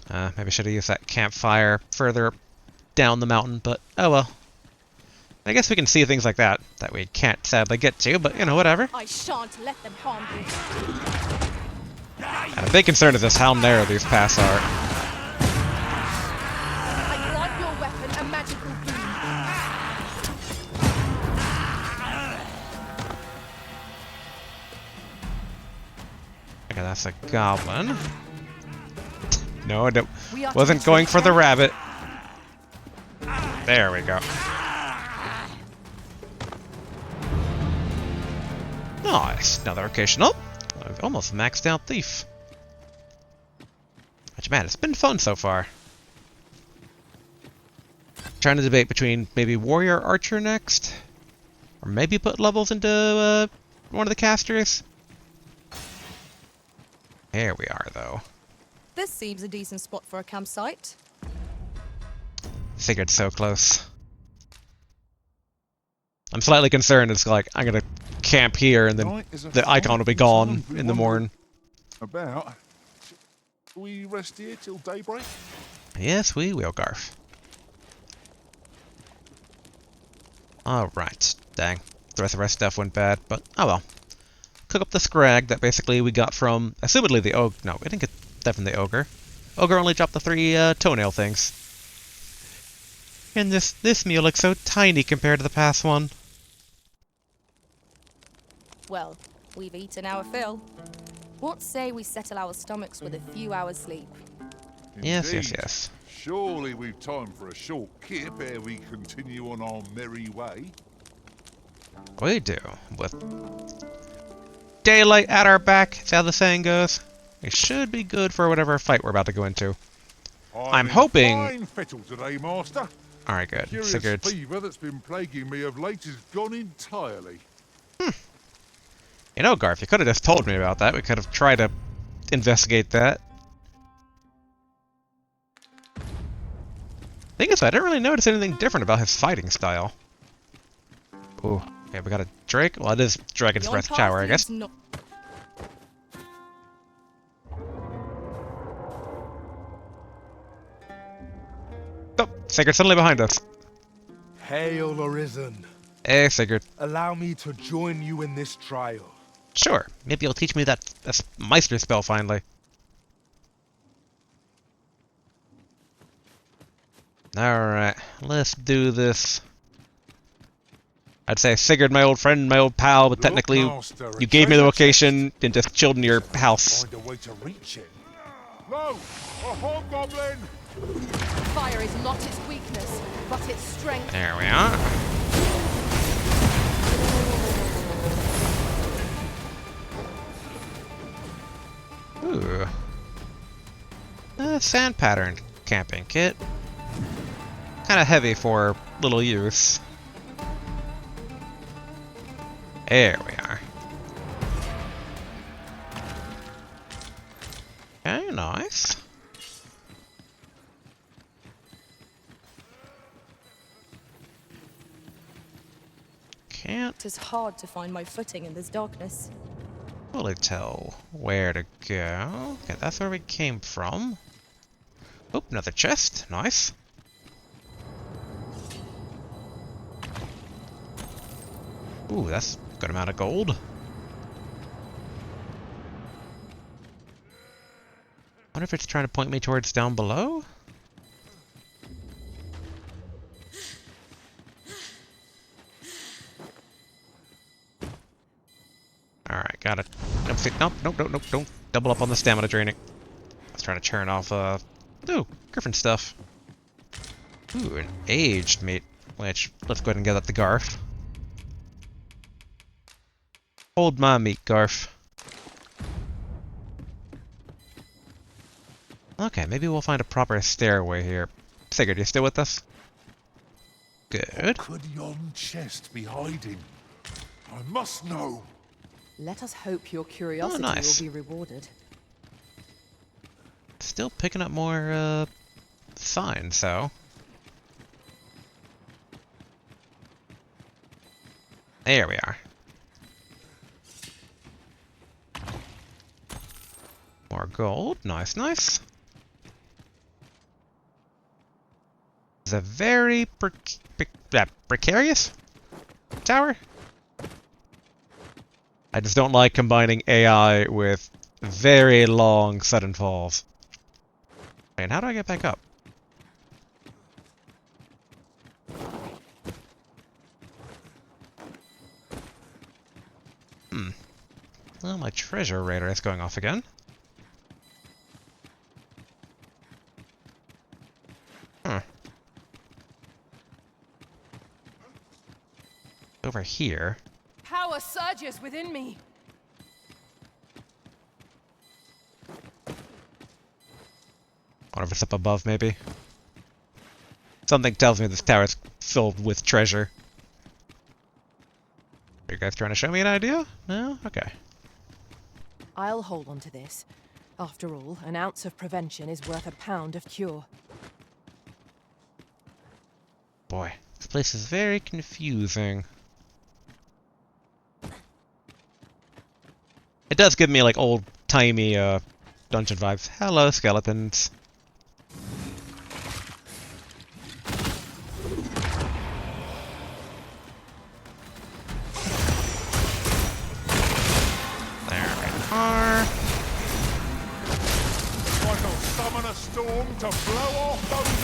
Maybe I should have used that campfire further down the mountain, but oh well. I guess we can see things like that we can't sadly get to, but you know, whatever. I shan't let them harm you. And a big concern is just how narrow these paths are. I grant your weapon a magical boon. Okay, that's a goblin. No, I wasn't going for the rabbit. There we go. Nice, another occasional. I've almost maxed out thief. Which, man, it's been fun so far. Trying to debate between maybe warrior archer next, or maybe put levels into one of the casters. There we are, though. This seems a decent spot for a campsite. Sigurd's so close. I'm slightly concerned. It's like I'm gonna camp here and then the icon will be gone in the morning. About. Shall we rest here till daybreak? Yes, we will, Garf. Alright. Dang. The rest of our stuff went bad, but oh well. Cook up the scrag that basically we got from, assumedly the ogre. No, I didn't get that from the ogre. Ogre only dropped the 3 toenail things. And this meal looks so tiny compared to the past one. Well, we've eaten our fill. What say we settle our stomachs with a few hours sleep? Yes, yes, Indeed. yes. Surely we've time for a short kip ere we continue on our merry way. We do. With daylight at our back, that's how the saying goes. We should be good for whatever fight we're about to go into. I'm hoping. Fine fettle today, Master. Alright, good. Curious Sigurd. fever that's been plaguing me of late is gone entirely. You know, Garth, you could have just told me about that. We could have tried to investigate that. Thing is, I didn't really notice anything different about his fighting style. Ooh, okay, we got a Drake. Well, it is Dragon's Yon Breath path Shower, I guess. leads no- Oh, Sigurd suddenly behind us. Hail Arisen. Hey, Sigurd. Allow me to join you in this trial. Sure, maybe you'll teach me that Meister spell finally. Alright, let's do this. I'd say Sigurd, my old friend, my old pal, but technically Master, a you gave me the treasure location and just chilled in your house. Find a way to reach it. No! A hobgoblin! Fire is not its weakness, but its strength. There we are. Ooh. Sand pattern camping kit. Kind of heavy for little use. There we are. nice. Can't It is hard to find my footing in this darkness. fully tell where to go. Okay, that's where we came from. Oop, another chest. Nice. Ooh, that's a good amount of gold. Wonder if it's trying to point me towards down below? Alright, got it. Nope, don't double up on the stamina draining. I was trying to turn off, ooh, griffin stuff. Ooh, an aged meat, which, let's go ahead and get at the Garf. Hold my meat, Garf. Okay, maybe we'll find a proper stairway here. Sigurd, you still with us? Good. Could yon chest be hiding? I must know. Let us hope your curiosity nice. will be rewarded. Still picking up more, signs, so. There we are. More gold. Nice, nice. It's a very precarious tower. I just don't like combining AI with very long sudden falls. And how do I get back up? Well, my treasure radar is going off again. Over here. Power surges within me. Wonder if it's up above, maybe. Something tells me this tower is filled with treasure. Are you guys trying to show me an idea? No? Okay. I'll hold on to this. After all, an ounce of prevention is worth a pound of cure. Boy, this place is very confusing. It does give me, like, old-timey, dungeon vibes. Hello, skeletons. There we are. I shall summon a storm to blow off those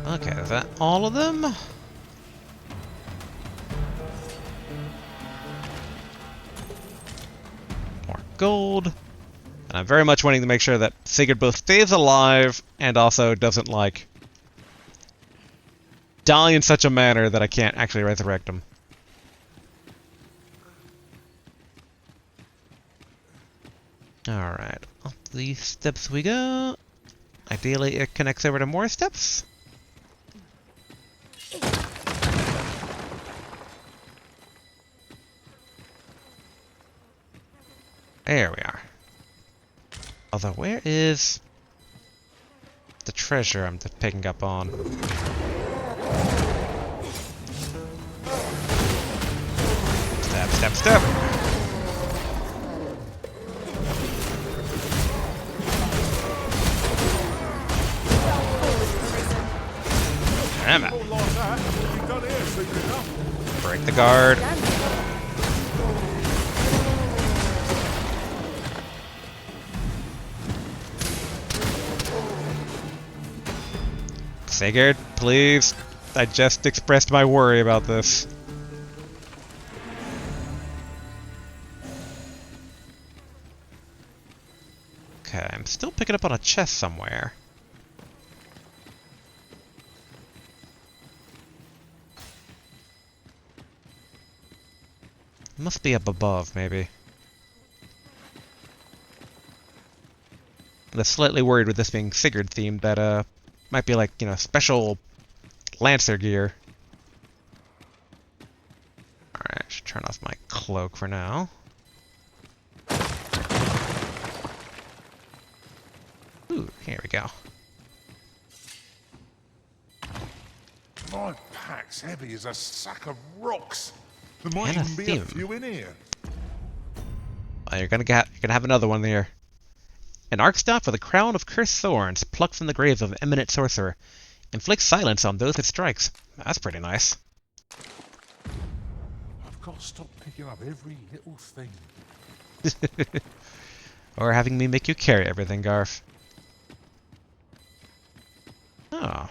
away. Okay, is that all of them? Gold, and I'm very much wanting to make sure that Sigurd both stays alive and also doesn't, like, die in such a manner that I can't actually resurrect him. Alright, up these steps we go. Ideally, it connects over to more steps. There we are. Although, where is the treasure I'm picking up on? Step, step, step! Damn it! Break the guard. Sigurd, please. I just expressed my worry about this. Okay, I'm still picking up on a chest somewhere. Must be up above, maybe. I'm slightly worried with this being Sigurd themed that, might be like, you know, special Lancer gear. Alright, I should turn off my cloak for now. Ooh, here we go. My pack's heavy as a sack of rocks. There might And a even be a theme. few in here. Oh, you're gonna have another one here. An arc staff with a crown of cursed thorns, plucked from the grave of an eminent sorcerer, inflicts silence on those it strikes. That's pretty nice. I've got to stop picking up every little thing. Or having me make you carry everything, Garf. Oh.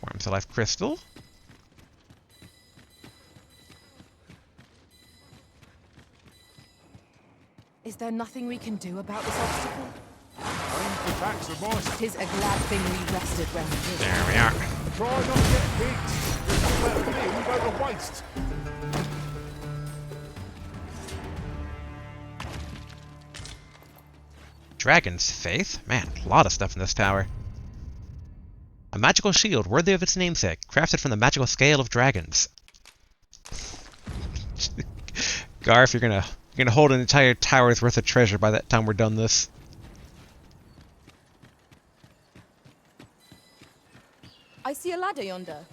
Worms to life crystal. Is there nothing we can do about this obstacle? Aim for backs of mice. 'Tis a glad thing we rested when we did. There we are. Try not to get hit. There's not that thing go to waste. Dragon's Faith? Man, a lot of stuff in this tower. A magical shield worthy of its namesake, crafted from the magical scale of dragons. Garf, you're gonna hold an entire tower's worth of treasure by that time we're done this. I see a ladder yonder,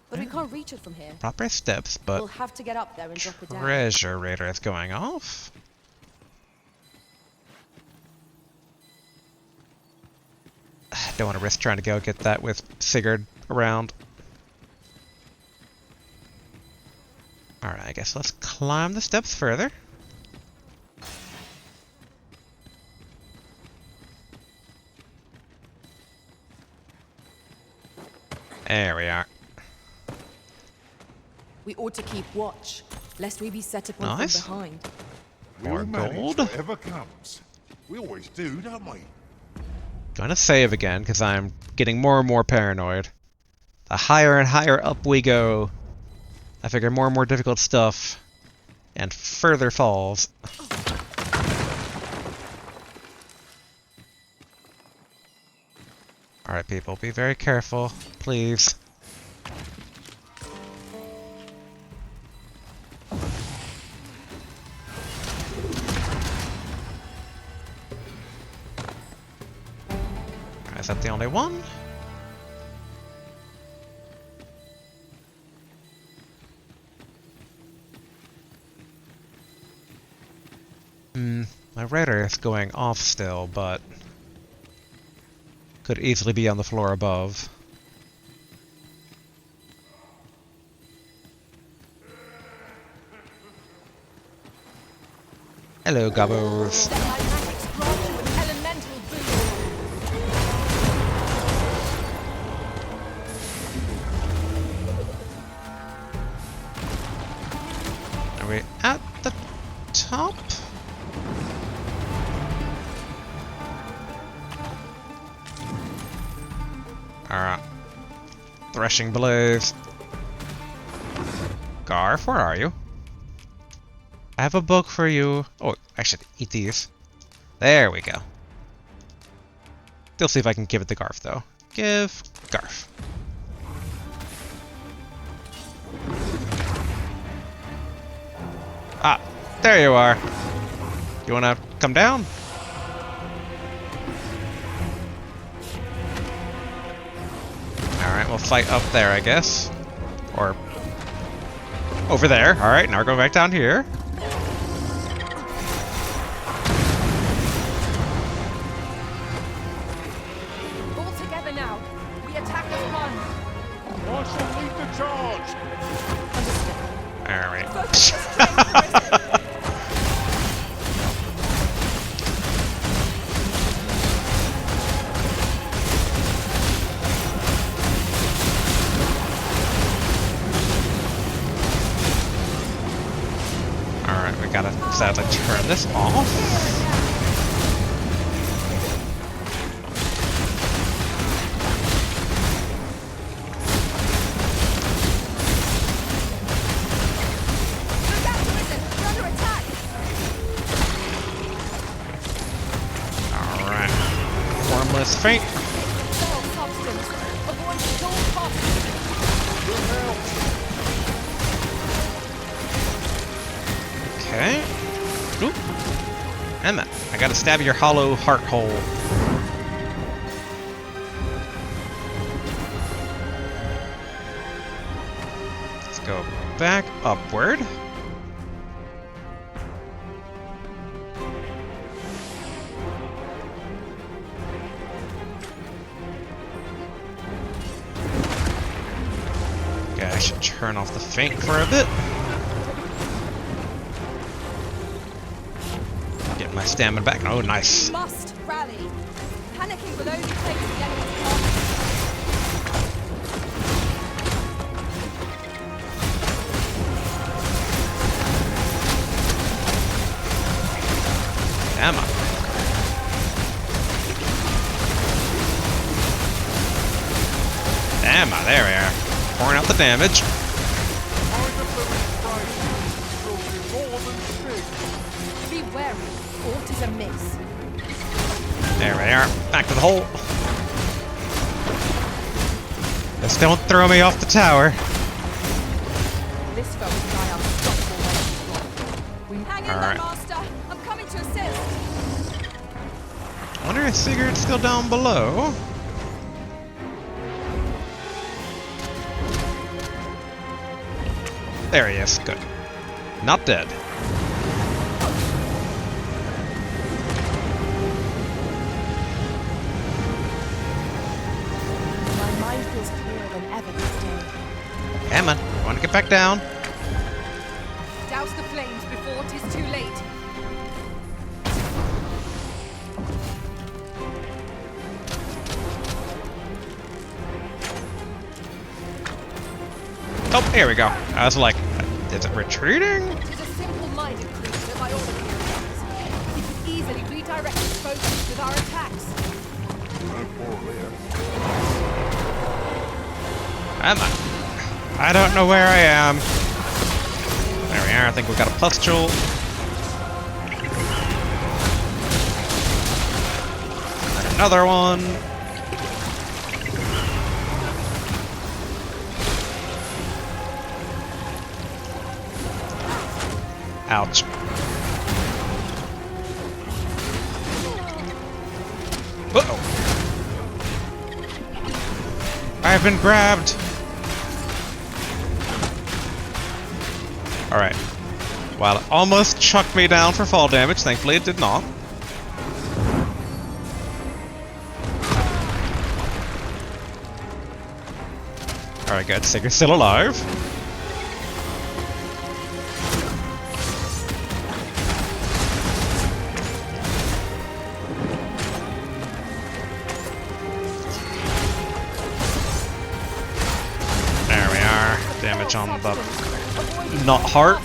but we can't reach it from here. Proper steps, but We'll have to get up there and drop it down. treasure raider is going off. Don't want to risk trying to go get that with Sigurd around. Alright, I guess let's climb the steps further. There we are. We ought to keep watch, lest we be set upon Nice. from behind. More We'll manage gold. whatever comes. We always do, don't we? Gonna save again, because I'm getting more and more paranoid. The higher and higher up we go, I figure more and more difficult stuff, and further falls. Alright people, be very careful, please. Is that the only one? My radar is going off still, but could easily be on the floor above. Hello, Gabbos. Let my magics grant you an elemental boost. Are we at the top? Alright. Threshing blows. Garf, where are you? I have a book for you. Oh, I should eat these. There we go. Still see if I can give it to Garf, though. Give Garf. Ah, there you are. You wanna come down? Alright, we'll fight up there, I guess. Or over there. Alright, now we're going back down here. All together now. We attack as one. I shall lead the charge. Alright. Focus your strength, Chris. Alright, we gotta sadly turn this off. Look out, Risen. We're under attack. Alright. Formless Feint. Foul substance. Avoid at all costs. Okay. Oop. Emma, I gotta stab your hollow heart hole. Let's go back upward. Okay, I should turn off the feint for a bit. Get my stamina back. Oh, nice. You must rally. Panicking will only take the enemy's army. Emma. Emma, there we are. Pouring out the damage. Be wary. Aught is amiss. There we are. Back to the hole. Just don't throw me off the tower. This foe is nigh unstoppable. Hang in Alright. there, Master. I'm coming to assist. I wonder if Sigurd's still down below. There he is. Good. Not dead. My mind feels clearer than ever this day. Come on. I want to get back down. Douse the flames before it is too late. Oh, here we go. I was like, is it retreating? It is a simple-minded creature by all appearances. He could easily redirect its focus with our attacks. No quarrel here. Emma. I don't know where I am. There we are. I think we've got a pustule. And another one. Ouch. Uh-oh. I've been grabbed. Alright. Well, it almost chucked me down for fall damage. Thankfully, it did not. Alright, good. Sigurd's still alive. There we are. Damage on the not heart.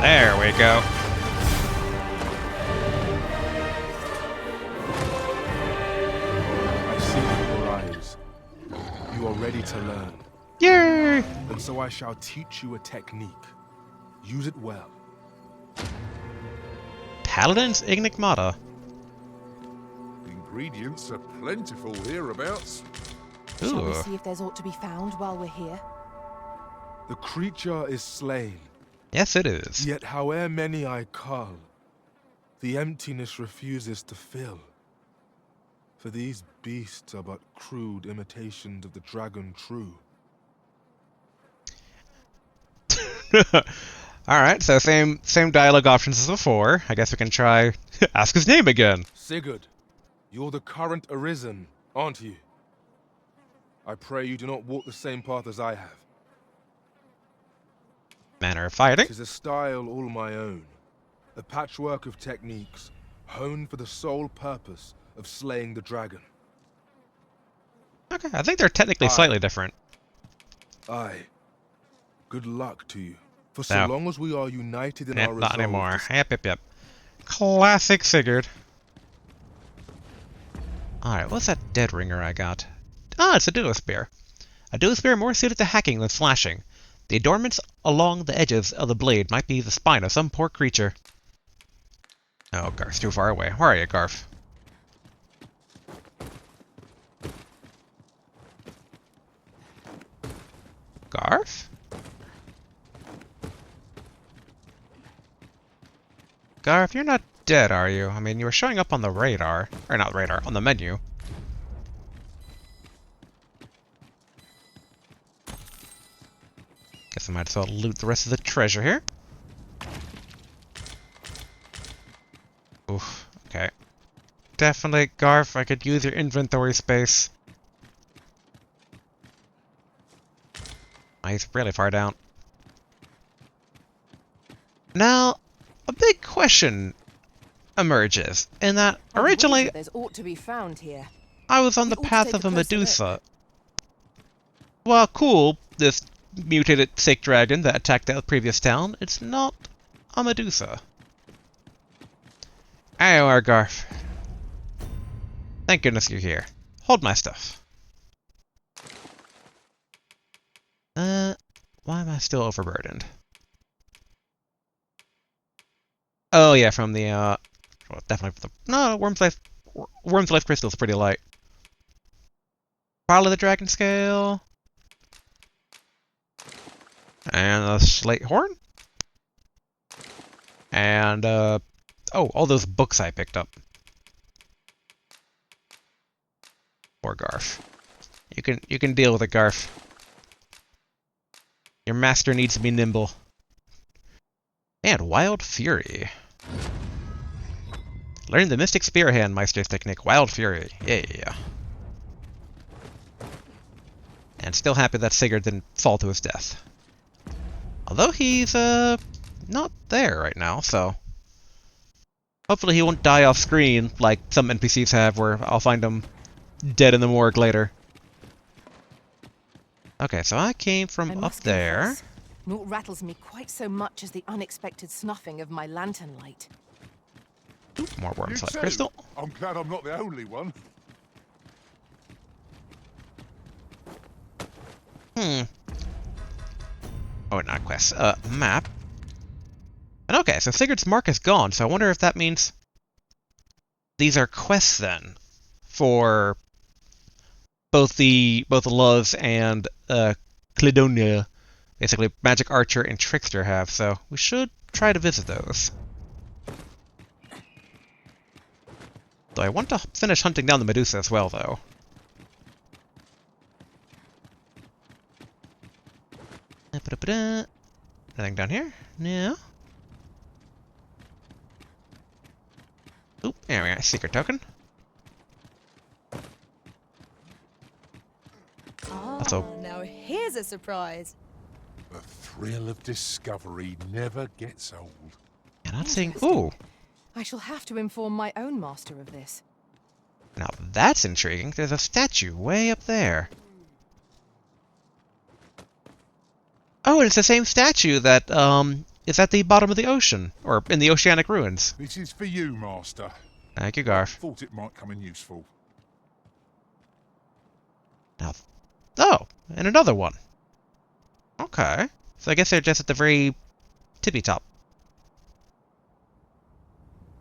There we go. I see in your eyes. You are ready to learn. Yay! And so I shall teach you a technique. Use it well. Paladin's Enigmata. Ingredients are plentiful hereabouts. Shall we Ooh. see if there's aught to be found while we're here? The creature is slain. Yes, it is. Yet howe'er many I cull, the emptiness refuses to fill. For these beasts are but crude imitations of the dragon true. Alright, so same dialogue options as before. I guess we can try ask his name again. Sigurd, you're the current arisen, aren't you? I pray you do not walk the same path as I have. Manner of fighting. Tis a style all my own, a patchwork of techniques, honed for the sole purpose of slaying the dragon. Okay, I think they're technically slightly different. Aye. Good luck to you. For so No. long as we are united in Yep, our not resolve anymore. to Yep. Classic Sigurd. Alright, what's that dead ringer I got? Ah, it's a duo spear. A duo spear more suited to hacking than slashing. The adornments along the edges of the blade might be the spine of some poor creature. Oh, Garth's too far away. Where are you, Garth? Garth? Garth, you're not dead, are you? I mean, you were showing up on the radar. Or not radar, on the menu. Guess I might as well loot the rest of the treasure here. Oof, okay. Definitely, Garth, I could use your inventory space. Oh, he's really far down. Now, a big question emerges, in that originally There's ought to be found here. I was on the We ought to path take of a a closer Medusa. Well, cool, this mutated sick dragon that attacked the previous town, it's not a Medusa. There you are, Garth. Thank goodness you're here. Hold my stuff. Why am I still overburdened? Oh yeah, from the, well, definitely from the, no, Worm's Life Crystal's pretty light. Pile of the Dragon Scale. And a Slate Horn. And, oh, all those books I picked up. Poor Garth. You can deal with it, Garth. Your master needs to be nimble. And Wild Fury. Learn the Mystic Spearhand-Maister technique, Wild Fury. Yeah. And still happy that Sigurd didn't fall to his death. Although he's, not there right now, so... Hopefully he won't die off screen like some NPCs have, where I'll find him dead in the morgue later. Okay, so I came from up there. Confess, naught rattles me quite so much as the unexpected snuffing of my lantern light. More You Worm's Life too? Crystal. I'm glad I'm not the only one. Oh, not quest. Map. And okay, so Sigurd's mark is gone, so I wonder if that means these are quests then for both Luz and Cladonia, basically Magic Archer and Trickster have, so we should try to visit those. Though I want to finish hunting down the Medusa as well, though. Anything down here? No. Oop, there we go. Secret token. That's a... Now here's a surprise. The thrill of discovery never gets old. And I'm seeing... Ooh! I shall have to inform my own master of this. Now that's intriguing. There's a statue way up there. Oh, and it's the same statue that, is at the bottom of the ocean, or in the oceanic ruins. This is for you, Master. Thank you, Garth. Thought it might come in useful. Now, oh, and another one. Okay. So I guess they're just at the very tippy top.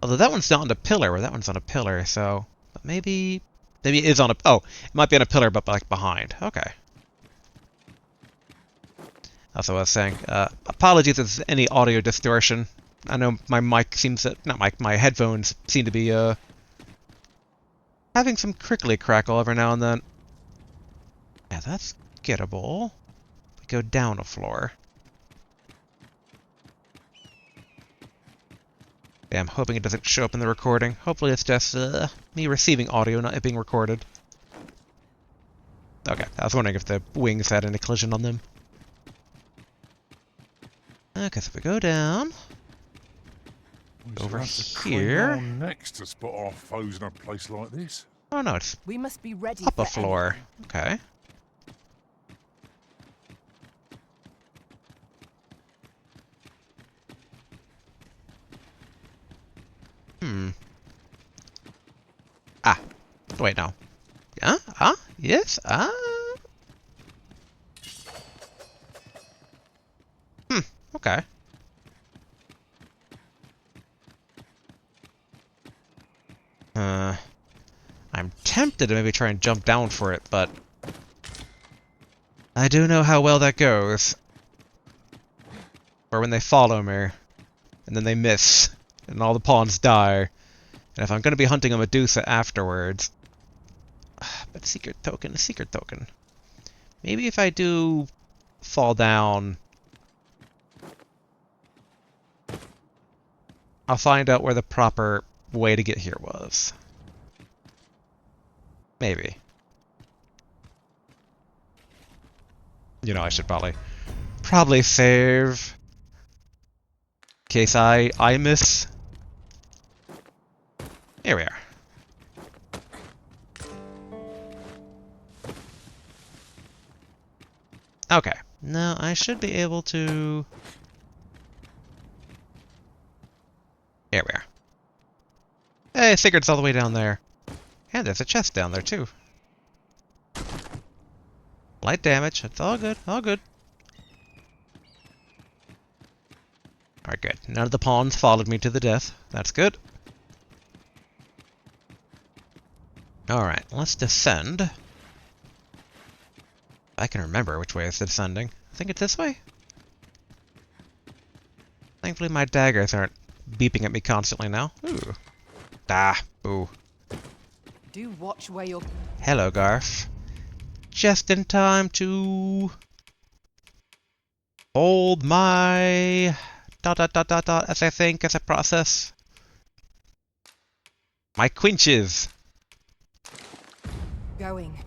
Although that one's not on a pillar, or that one's on a pillar, so... But maybe it is on a... Oh, it might be on a pillar, but like behind. Okay. That's what I was saying. Apologies if there's any audio distortion. I know my mic seems to... Not my headphones seem to be, having some crickly crackle every now and then. Yeah, that's gettable. We go down a floor. Yeah, I'm hoping it doesn't show up in the recording. Hopefully it's just, me receiving audio, not it being recorded. Okay, I was wondering if the wings had any collision on them. Okay, so we go down. Over here. Next to spot our foes in a place like this. Oh no, it's We must be ready up a for floor. anything. Okay. Ah. Wait, no. Yeah? Ah? Yes? Ah? Okay. I'm tempted to maybe try and jump down for it, but I do know how well that goes. Or when they follow me, and then they miss, and all the pawns die. And if I'm going to be hunting a Medusa afterwards... But secret token, secret token. Maybe if I do fall down... I'll find out where the proper way to get here was. Maybe. You know, I should probably save in case I miss. Here we are. Okay. Now I should be able to. Here we are. Hey, Sigurd's all the way down there. And there's a chest down there, too. Light damage. It's all good. All good. Alright, good. None of the pawns followed me to the death. That's good. Alright, let's descend. If I can remember which way it's descending. I think it's this way? Thankfully my daggers aren't beeping at me constantly now. Ooh. Ah, boo. Do watch where you're... Hello, Garf. Just in time to... hold my... as I think, as I process. My quinches. going.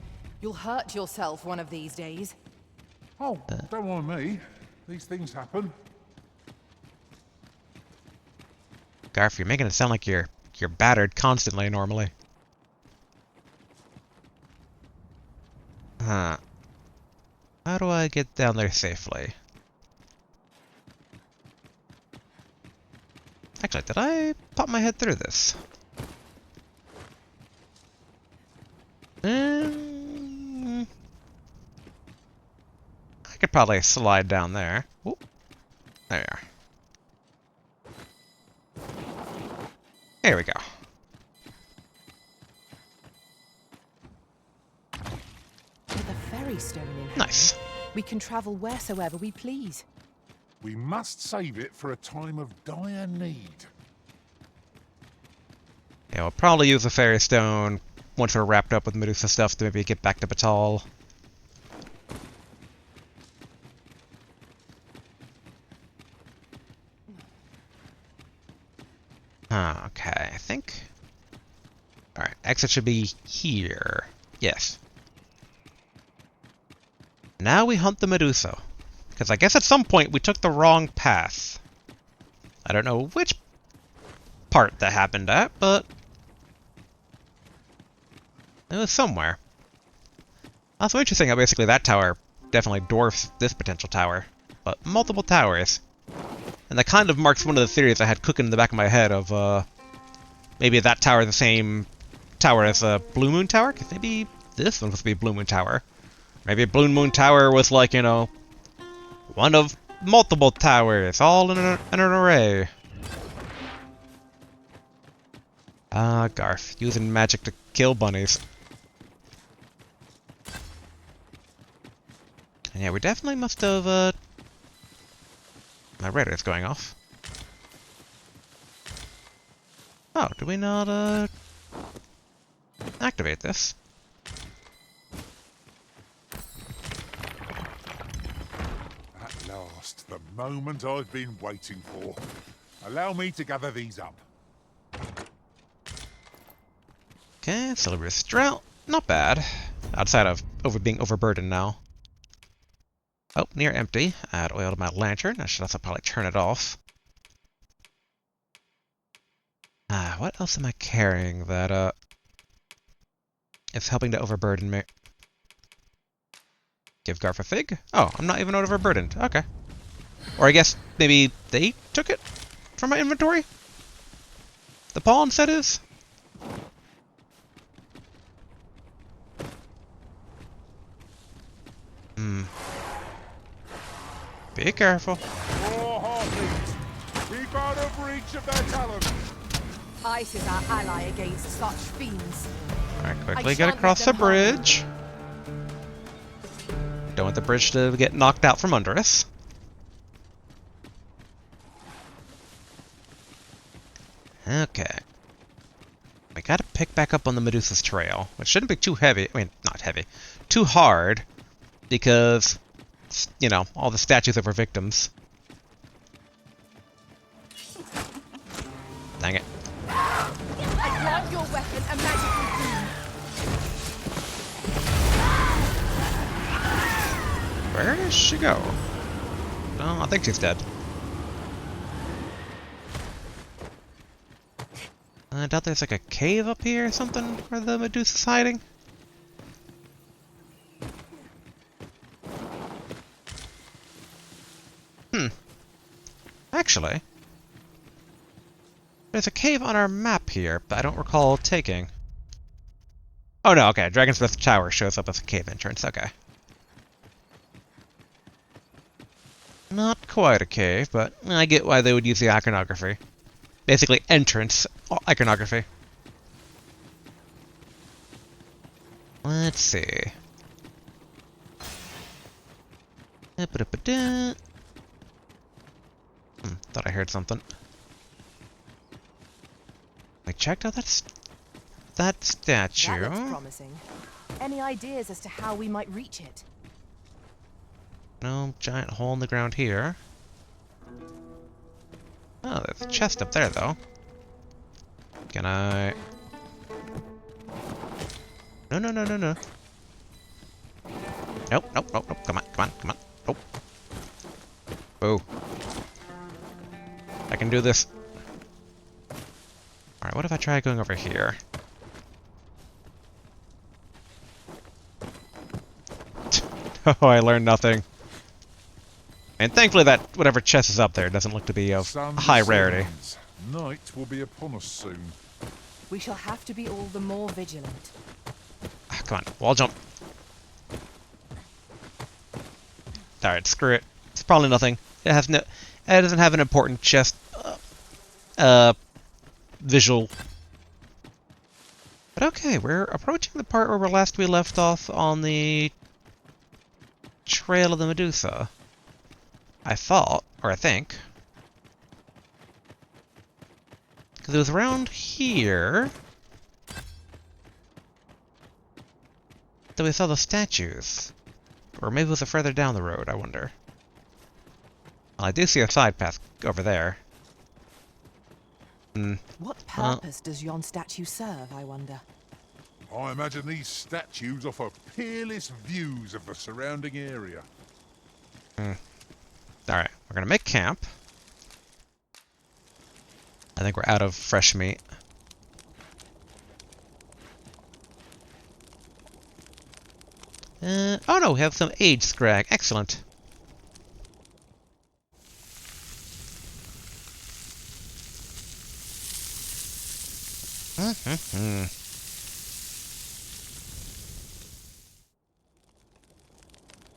You'll hurt yourself one of these days. Oh, don't mind me. These things happen. Garf, you're making it sound like you're battered constantly normally. Huh. How do I get down there safely? Actually, did I pop my head through this? I could probably slide down there. Ooh. There you are. Here we go. With a ferry stone in hand, Nice. we can travel wheresoever we please. We must save it for a time of dire need. Yeah, we'll probably use the fairy stone once we're wrapped up with Medusa stuff to maybe get back to Battahl. Okay, I think... Alright, exit should be here. Yes. Now we hunt the Medusa. Because I guess at some point we took the wrong path. I don't know which part that happened at, but... it was somewhere. Also interesting how basically that tower definitely dwarfs this potential tower. But multiple towers. And that kind of marks one of the theories I had cooking in the back of my head of, maybe that tower is the same tower as Blue Moon Tower? Because maybe this one was to be Blue Moon Tower. Maybe Blue Moon Tower was like, you know, one of multiple towers, all in an array. Ah, Garf, using magic to kill bunnies. And yeah, we definitely must have, my radar's going off. Oh, do we not, activate this? At last, the moment I've been waiting for. Allow me to gather these up. Okay, Celebrous Drought. Not bad. Outside of being overburdened now. Oh, near empty. Add oil to my lantern. I should also probably turn it off. What else am I carrying that, is helping to overburden me? Give Garf a fig? Oh, I'm not even overburdened. Okay. Or I guess maybe they took it from my inventory? The pawn set is? Hmm. Be careful. For Halflings. Keep out of reach of their talons. Ice is our ally against such fiends. Alright, I quickly get shan't across the let them harm you. bridge. Don't want the bridge to get knocked out from under us. Okay. We gotta pick back up on the Medusa's trail, which shouldn't be too heavy. I mean, not heavy. Too hard, because, you know, all the statues of her victims. Dang it. I grant your weapon a magical boon. Where does she go? No, I think she's dead. I doubt there's like a cave up here or something where the Medusa's hiding. Actually, there's a cave on our map here, but I don't recall taking. Oh no, okay, Dragonsmith Tower shows up as a cave entrance, okay. Not quite a cave, but I get why they would use the iconography. Basically, entrance iconography. Let's see. Thought I heard something. I checked out that statue. That looks promising. Any ideas as to how we might reach it? No giant hole in the ground here. Oh, there's a chest up there, though. Can I... No. Nope. Come on. Nope. Boo. I can do this. Alright, what if I try going over here? Oh, I learned nothing. And thankfully that whatever chest is up there doesn't look to be of high rarity. Night will be upon us soon. We shall have to be all the more vigilant. Ah, come on, wall jump. Alright, screw it. It's probably nothing. It has no... It doesn't have an important chest... visual. But okay, we're approaching the part where we left off on the... Trail of the Medusa. I thought, or I think. Because it was around here that we saw the statues. Or maybe it was further down the road, I wonder. Well, I do see a side path over there. What purpose does yon statue serve, I wonder? I imagine these statues offer peerless views of the surrounding area. Alright, we're gonna make camp. I think we're out of fresh meat. Oh no, we have some aged scrag. Excellent.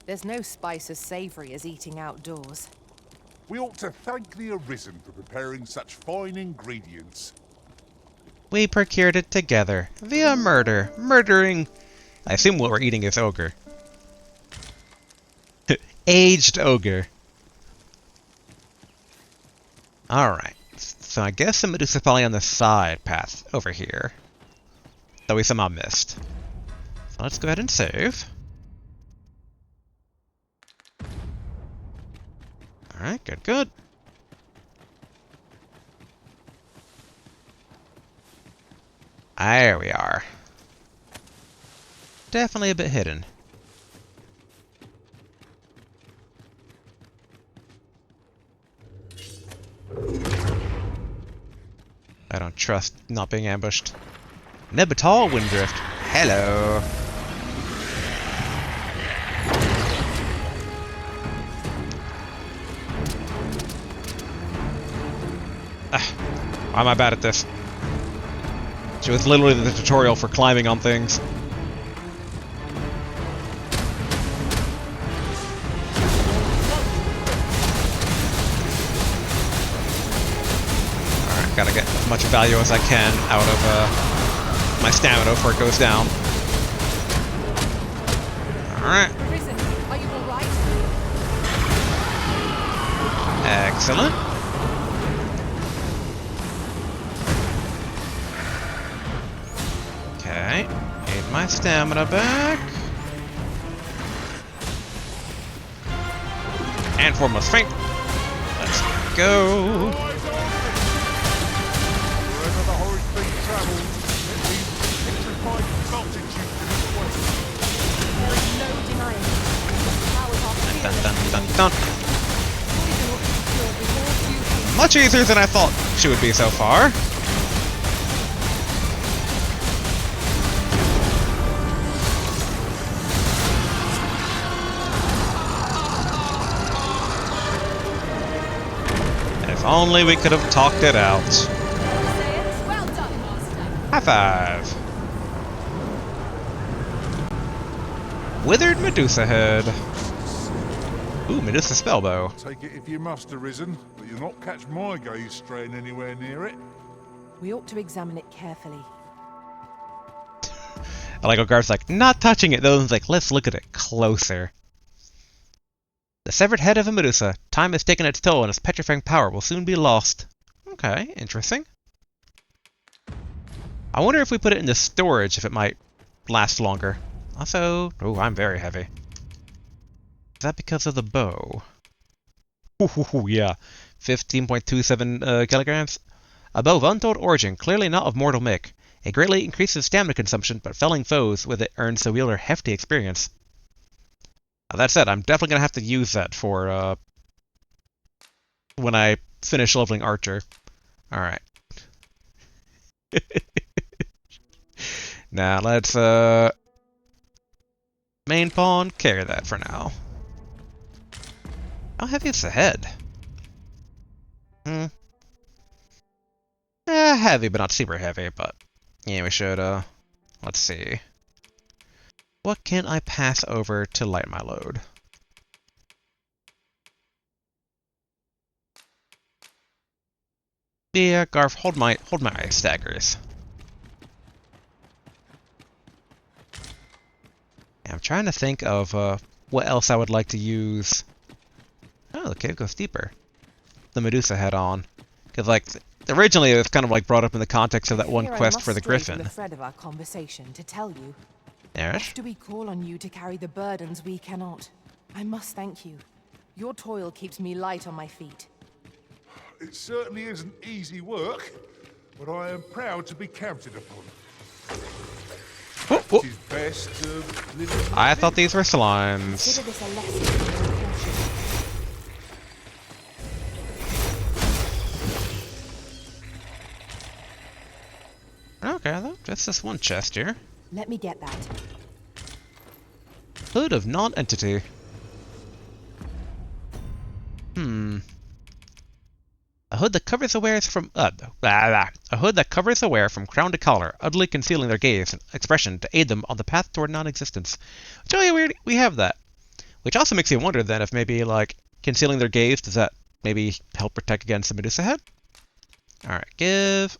There's no spice as savory as eating outdoors. We ought to thank the Arisen for preparing such fine ingredients. We procured it together, via murder. Murdering... I assume what we're eating is ogre. Aged ogre. Alright. So I guess the Medusa's probably on the side path over here. That we somehow missed. So let's go ahead and save. Alright, good. There we are. Definitely a bit hidden. I don't trust not being ambushed. Battahl Windrift. Hello. Why am I bad at this? She was literally the tutorial for climbing on things. Gotta get as much value as I can out of my stamina before it goes down. Alright. Prison, are you alright? Excellent. Okay. Need my stamina back. And formless strength. Let's go. Wherever the horrid thing travels, it leaves petrified multitude to its way. There is no denying it. The powers are Dun, fearless. dun, dun, dun. Poison will be cured before you can. Much easier than I thought she would be so far. If only we could have talked it out. Say it. Well done, Master. High five. Withered Medusa head. Ooh, Medusa spellbow. Take it if you must have risen, but you'll not catch my gaze straying anywhere near it. We ought to examine it carefully. I like how Garth's like, not touching it. The other one's like, let's look at it closer. The severed head of a Medusa. Time has taken its toll and its petrifying power will soon be lost. Okay, interesting. I wonder if we put it into storage if it might last longer. Also, oh, I'm very heavy. Is that because of the bow? Ooh, yeah. 15.27 kilograms. A bow of untold origin, clearly not of mortal make. It greatly increases stamina consumption, but felling foes with it earns the wielder hefty experience. That said, I'm definitely going to have to use that for when I finish leveling Archer. Alright. Now let's main pawn, carry that for now. How heavy is the head? Heavy, but not super heavy, but yeah, we should let's see. What can I pass over to light my load? Yeah, Garth, hold my ice daggers. Yeah, I'm trying to think of what else I would like to use. Oh, the cave goes deeper. The Medusa head on, because like originally it was kind of like brought up in the context of that one Fear I quest must for the stray from Griffin. the thread of our conversation to tell you. Yes. Do we call on you to carry the burdens we cannot? I must thank you. Your toil keeps me light on my feet. It certainly isn't easy work, but I am proud to be counted upon. Oh, oh. It is best to live in I thought these were slimes. Consider this a lesson in caution. Okay, though, just this one chest here. Let me get that. Hood of non-entity. A hood that covers the wearers from a hood that covers the wearer from crown to collar, utterly concealing their gaze and expression to aid them on the path toward non-existence. Which really weird. We have that. Which also makes me wonder then if maybe like concealing their gaze, does that maybe help protect against the Medusa head? All right, give.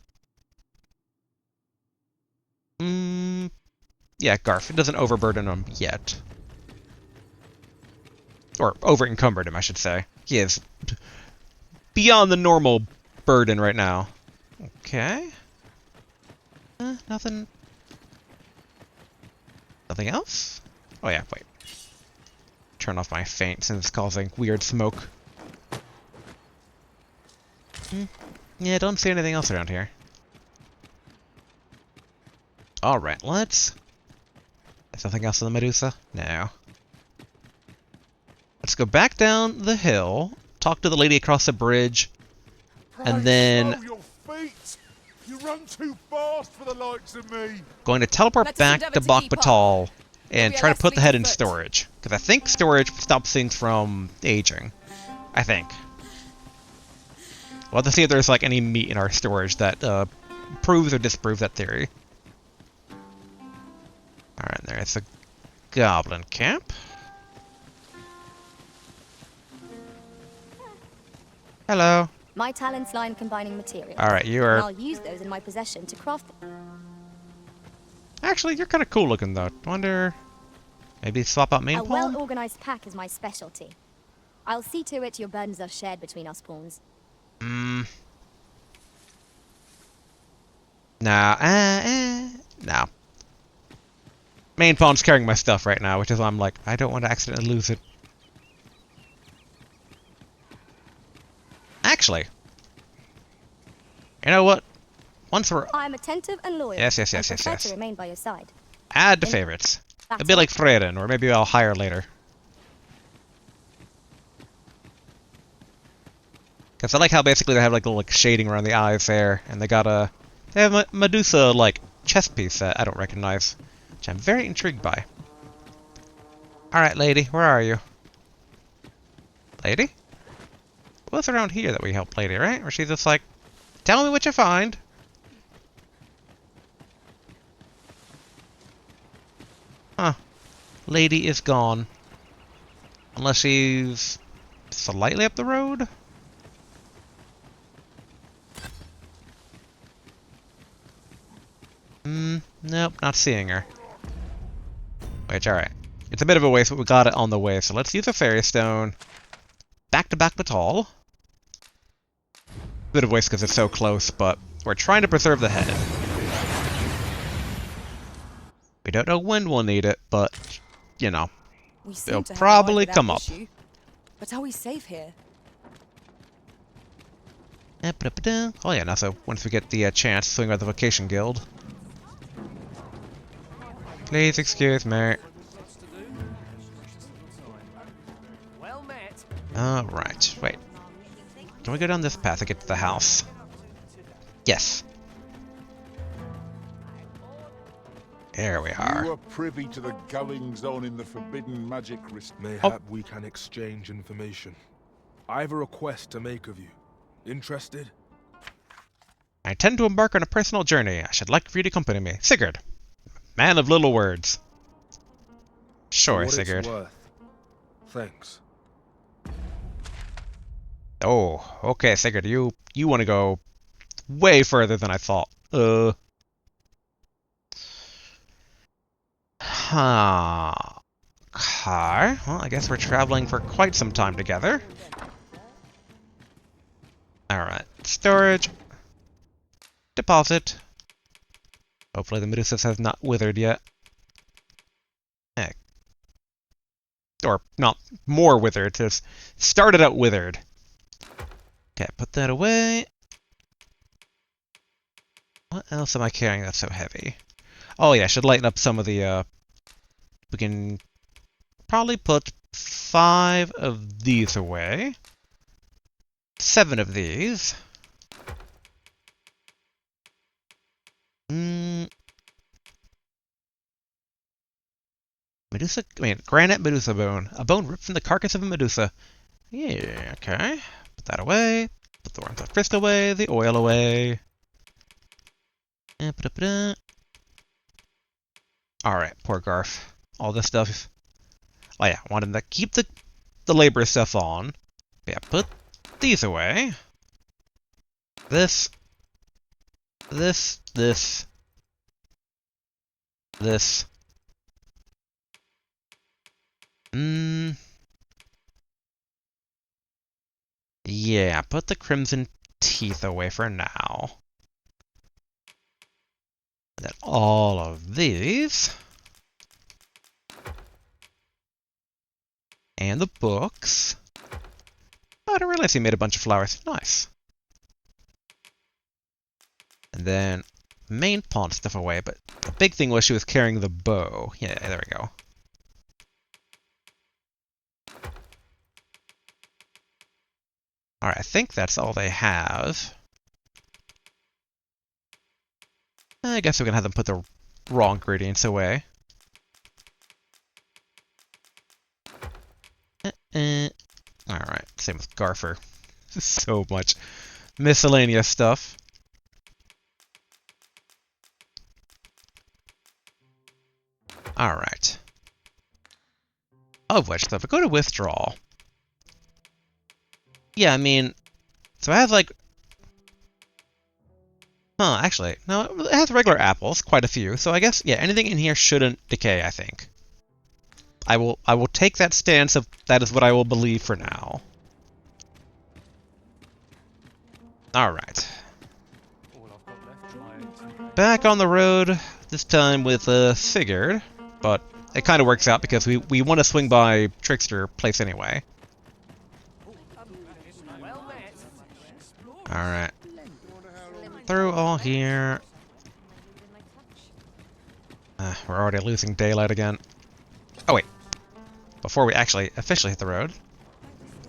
Yeah, Garth. It doesn't overburden him yet. Or over-encumbered him, I should say. He is beyond the normal burden right now. Okay. Nothing. Nothing else? Oh yeah, wait. Turn off my feint since it's causing weird smoke. Yeah, don't see anything else around here. Alright, let's... There's nothing else in the Medusa? No. Let's go back down the hill, talk to the lady across the bridge, and then... Slow your feet! You run too fast for the likes of me! Going to teleport Let us back endeavour to to keep Battahl and We are try to less put the head in fleet-of-foot. storage. Because I think storage stops things from aging. I think. We'll have to see if there's like any meat in our storage that proves or disproves that theory. Alright, there's a goblin camp. Hello. My talents lie in combining materials. Alright, you And are... I'll use those in my possession to craft them. Actually, you're kind of cool looking, though. Wonder... Maybe swap out main A palm? well-organized pack is my specialty. I'll see to it your burdens are shared between us pawns. Nah, no. Main palm's carrying my stuff right now, which is why I'm like, I don't want to accidentally lose it. Actually, you know what? Once we're... I'm attentive and loyal. Yes. And prefer to remain by your side. Add to favorites. A bit like Freyren, or maybe I'll hire later. Because I like how basically they have like little like shading around the eyes there, and they got a... They have a Medusa like chest piece that I don't recognize, which I'm very intrigued by. Alright, lady, where are you? Lady? What's around here that we help lady, right? Or she's just like, tell me what you find. Huh. Lady is gone. Unless she's slightly up the road? Nope, not seeing her. Which, alright. It's a bit of a waste, but we got it on the way, so let's use a fairy stone. Back-to-back Battahl. Bit of waste because it's so close, but we're trying to preserve the head. We don't know when we'll need it, but, you know, it'll probably come up. But are we safe here? Oh yeah, now so once we get the chance to swing out the Vocation Guild. Please excuse me. Alright, wait. Can we go down this path to get to the house? Yes. There we are. You are privy to the goings-on in the forbidden magic risk. Mayhap we can exchange information. I have a request to make of you. Interested? I intend to embark on a personal journey. I should like for you to accompany me. Sigurd. Man of little words. Sure, Sigurd. It's worth. Thanks. Oh, okay, Sigurd. You want to go way further than I thought. Huh. Okay. Well, I guess we're traveling for quite some time together. Alright. Storage. Deposit. Hopefully the Medusa has not withered yet. Heck. Or, not more withered. It started out withered. Okay, put that away. What else am I carrying that's so heavy? Oh yeah, I should lighten up some of the, we can probably put 5 of these away. 7 of these. Medusa, granite Medusa bone. A bone ripped from the carcass of a Medusa. Yeah, okay. Put that away. Put the Worm's crystal away. The oil away. Alright, poor Garf. All this stuff. Oh yeah, I wanted to keep the labor stuff on. Yeah, put these away. This. Yeah, put the crimson teeth away for now. And then all of these. And the books. Oh, I didn't realize he made a bunch of flowers. Nice. And then main pawn stuff away, but the big thing was she was carrying the bow. Yeah, there we go. Alright, I think that's all they have. I guess we're gonna have them put the raw ingredients away. Alright, same with Garfer. So much miscellaneous stuff. Alright. Of which, though, if we go to withdrawal... Yeah, I mean, So it has like... Huh, actually, no, it has regular apples, quite a few, so I guess, yeah, anything in here shouldn't decay, I think. I will take that stance of that is what I will believe for now. Alright. Back on the road, this time with Sigurd, but it kind of works out because we want to swing by Trickster place anyway. Alright. Through all here. We're already losing daylight again. Oh wait. Before we actually officially hit the road,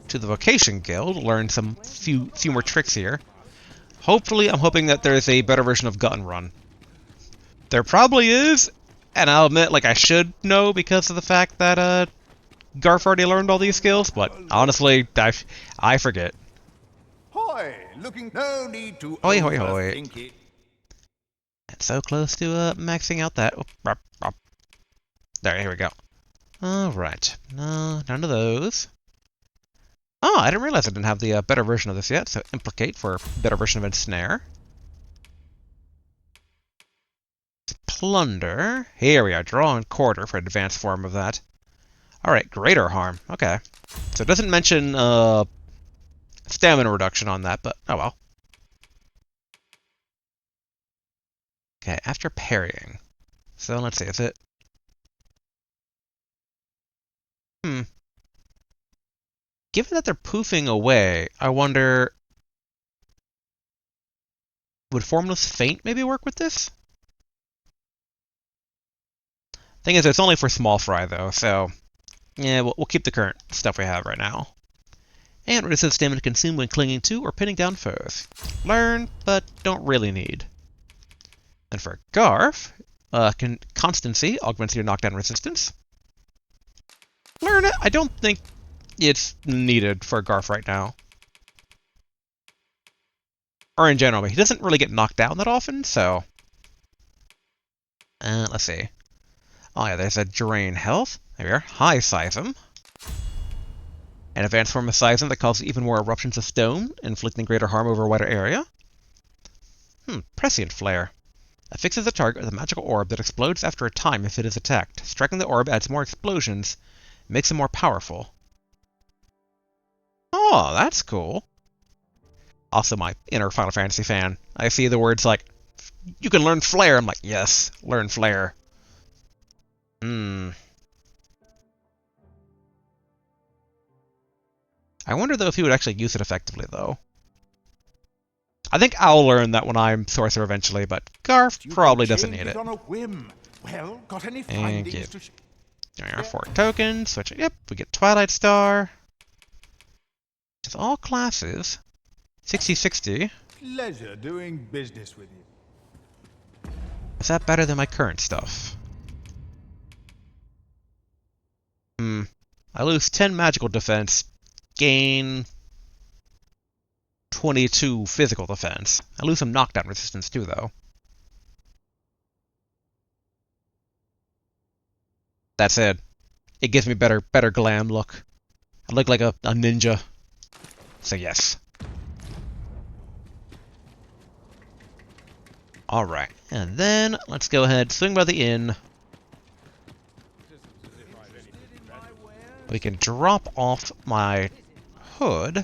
to the Vocation Guild, learn some few more tricks here. Hopefully, I'm hoping that there's a better version of Gut and Run. There probably is, and I'll admit, like, I should know because of the fact that Garf already learned all these skills, but honestly, I forget. Hoy, looking no need to Hoy, hoy, hoy. overthink it. And so close to maxing out that. There, here we go. Alright. No, none of those. Oh, I didn't realize I didn't have the better version of this yet, so implicate for better version of Ensnare. Plunder. Here we are, draw and quarter for advanced form of that. Alright, greater harm. Okay. So it doesn't mention stamina reduction on that, but oh well. Okay, after parrying. So let's see, is it... Given that they're poofing away, I wonder... Would Formless Feint maybe work with this? Thing is, it's only for small fry, though, so... Yeah, we'll keep the current stuff we have right now. And reduces stamina consumed when clinging to or pinning down foes. Learn, but don't really need. And for Garf, Constancy augments your knockdown resistance. Learn it. I don't think it's needed for Garf right now. Or in general, he doesn't really get knocked down that often, so... let's see. Oh yeah, there's a Drain Health. There we are. High Seism. An advanced form of Seism that causes even more eruptions of stone, inflicting greater harm over a wider area. Prescient Flare. Affixes the target with a magical orb that explodes after a time if it is attacked. Striking the orb adds more explosions, makes it more powerful. Oh, that's cool. Also my inner Final Fantasy fan. I see the words like, you can learn Flare. I'm like, yes, learn Flare. I wonder, though, if he would actually use it effectively, though. I think I'll learn that when I'm Sorcerer eventually, but Garf probably doesn't need it. On a whim. Well, got any Thank you. findings to There we are, 4 tokens. Switch it. Yep, we get Twilight Star. It's all classes. 60-60. Pleasure doing business with you. Is that better than my current stuff? I lose 10 magical defense, gain 22 physical defense. I lose some knockdown resistance too, though. That's it. It gives me better glam look. I look like a ninja. So yes. Alright, and then let's go ahead, swing by the inn. We can drop off my hood.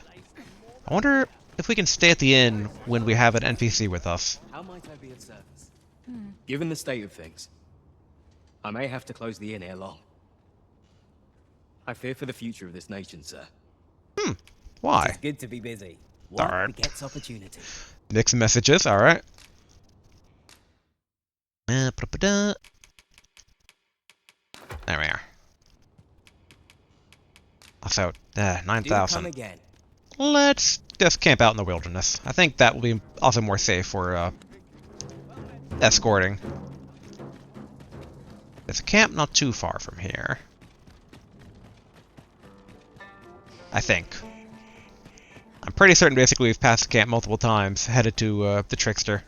I wonder if we can stay at the inn when we have an NPC with us. How might I be of service? Given the state of things, I may have to close the inn ere long. I fear for the future of this nation, sir. Why? It's good to be busy. One Darn. begets opportunity. Mixed messages, alright. There we are. So, Do come 9,000. again. Let's just camp out in the wilderness. I think that will be also more safe for escorting. There's a camp not too far from here. I think. I'm pretty certain basically we've passed the camp multiple times, headed to the Trickster.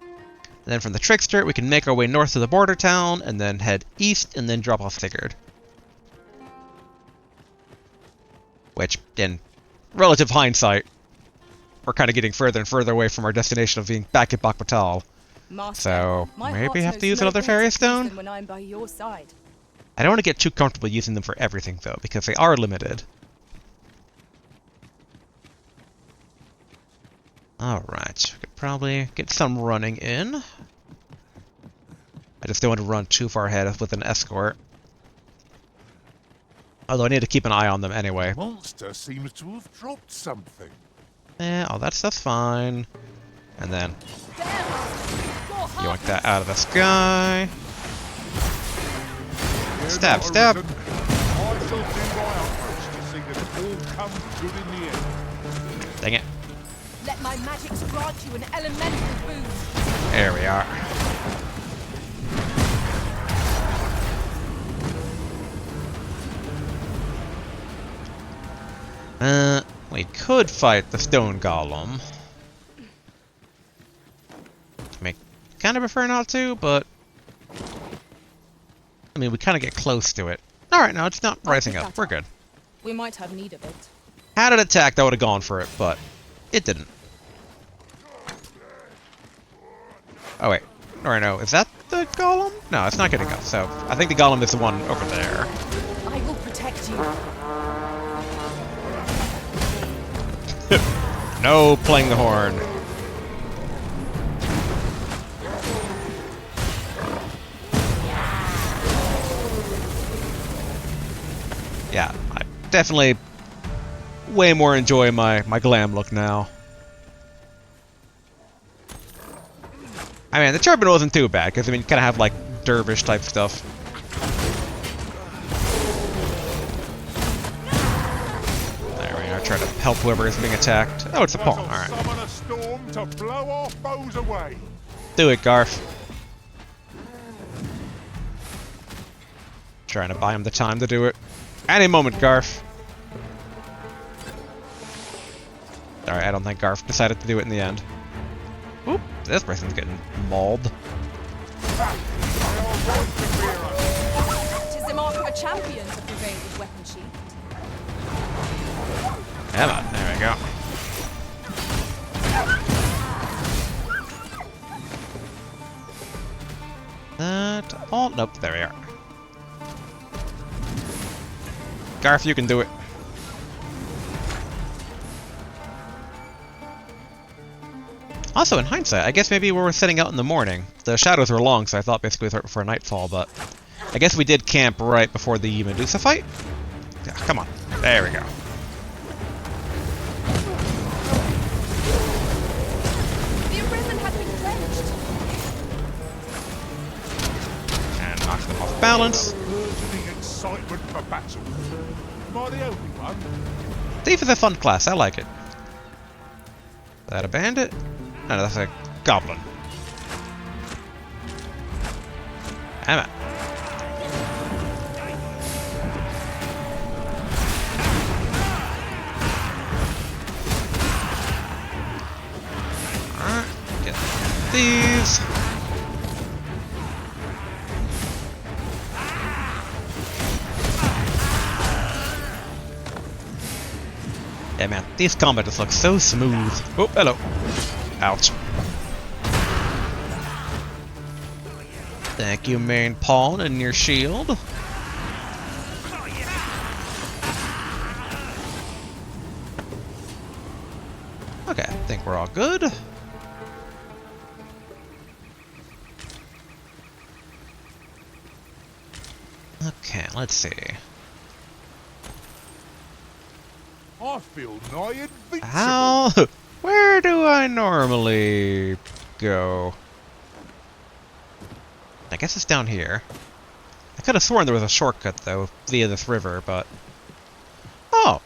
And then from the Trickster, we can make our way north to the border town, and then head east, and then drop off Sigurd. Which, in relative hindsight, we're kind of getting further and further away from our destination of being back at Battahl. Master, So, my maybe heart's have no to use small another thing fairy to peace stone? than when I'm by your side. I don't want to get too comfortable using them for everything, though, because they are limited. Alright, we could probably get some running in. I just don't want to run too far ahead with an escort. Although I need to keep an eye on them anyway. Monster seems to have dropped something. Yeah, all that stuff's fine. And then yoink that out of the sky. Stab, stab. I shall do my utmost to see that it all comes good in the end. Dang it. Let my magics grant you an elemental boon. There we are. We could fight the stone golem. I mean, kind of prefer not to, but I mean, we kind of get close to it. Alright, no, it's not rising up. We're good. We might have need of it. Had it attacked, I would have gone for it, but it didn't. Oh, wait. Or no, is that the golem? No, it's not getting up, so I think the golem is the one over there. I will protect you. No playing the horn. Yeah, I definitely way more enjoy my glam look now. I mean, the turban wasn't too bad, because I mean, you kind of have like dervish type stuff. There we are, try to help whoever is being attacked. Oh, it's a pawn, alright. Summon a storm to blow our foes away. Do it, Garf. Trying to buy him the time to do it. Any moment, Garf. Alright, I don't think Garf decided to do it in the end. Oop, this person's getting mauled. Tis the mark of a champion to prevail with weapon sheath. Come on, there we go. That all nope, there we are. Garf, you can do it. Also, in hindsight, I guess maybe we were setting out in the morning. The shadows were long, so I thought basically it was right before nightfall, but I guess we did camp right before the Medusa fight. Yeah, come on. There we go. The arisen has been clenched. And knock them off balance. Burgeoning excitement for battle. Am I the only one? Thief is a fun class, I like it. Is that a bandit? No, that's a goblin. Damn it. Alright, get these. Yeah, man, these combat just look so smooth. Oh, hello. Ouch. Thank you, main pawn, and your shield. Okay, I think we're all good. Okay, let's see. I feel nigh invincible. How? Where do I normally go? I guess it's down here. I could have sworn there was a shortcut, though, via this river, but... Oh!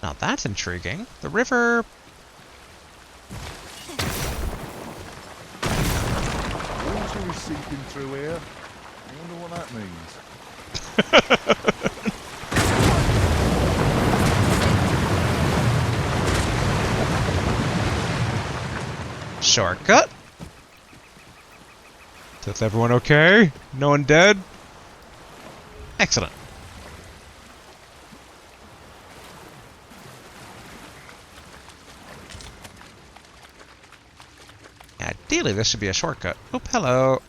Now that's intriguing. The river... Water is seeping through here. I wonder what that means. Shortcut? Is everyone okay? No one dead? Excellent. Ideally, this should be a shortcut. Oop, hello.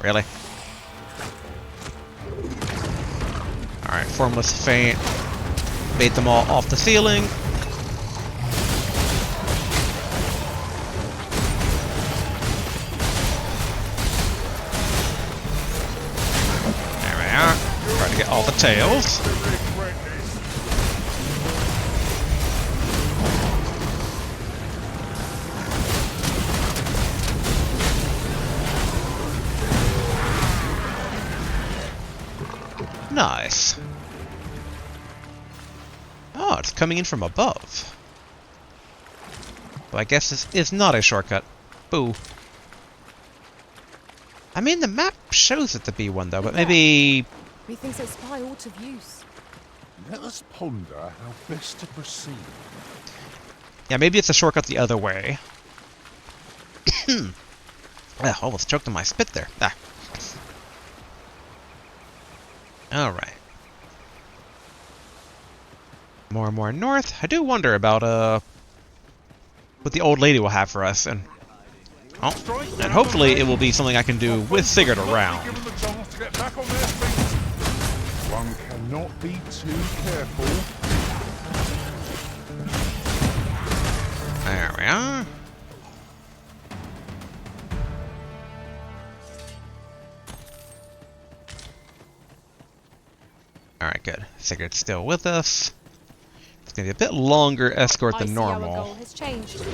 Really? Alright, Formless Feint. Bait them all off the ceiling. There we are. Trying to get all the tails. Nice. Oh, it's coming in from above. Well, I guess this is not a shortcut. Boo. I mean, the map shows it to be one, though, but maybe... Methinks its spy out of use. Let us ponder how best to proceed. Yeah, maybe it's a shortcut the other way. Ah, almost choked on my spit there. Ah. Alright. More and more north. I do wonder about, what the old lady will have for us, and... Oh, and hopefully it will be something I can do with Sigurd around. One cannot be too careful. There we are. Alright, good. Sigurd's still with us. It's gonna be a bit longer escort than normal. Our goal has changed.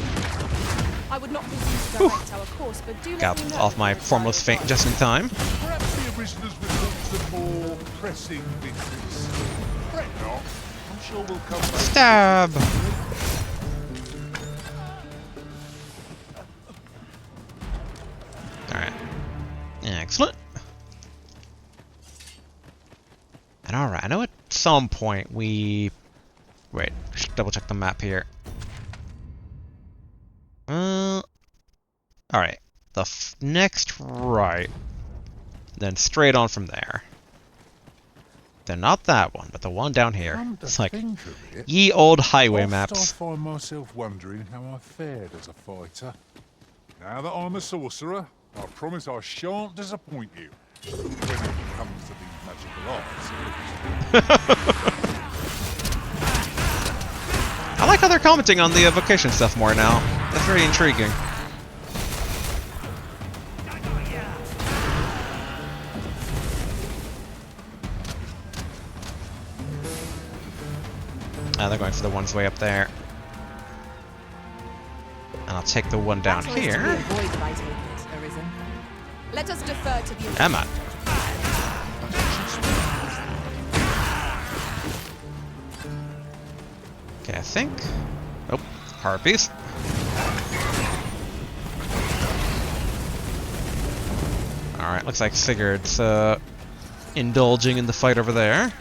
I would not presume to direct our course, but do Got let me know off my Formless Feint just in time. Perhaps the originals with some more pressing business. Fret not. I'm sure we'll come back. Stab! Alright. Excellent. And alright, I know at some point we... Wait, should double check the map here. Alright. The next right. Then straight on from there. Then not that one, but the one down here. It's like, ye old highway maps. I find myself wondering how I fared as a fighter. Now that I'm a sorcerer, I promise I shan't disappoint you. When it comes to these magical arts. I like how they're commenting on the vocation stuff more now. That's very intriguing. They're going for the ones way up there. And I'll take the one down here. Let us defer to the... Come on. Okay, I think... Oh, harpies. Alright, looks like Sigurd's indulging in the fight over there.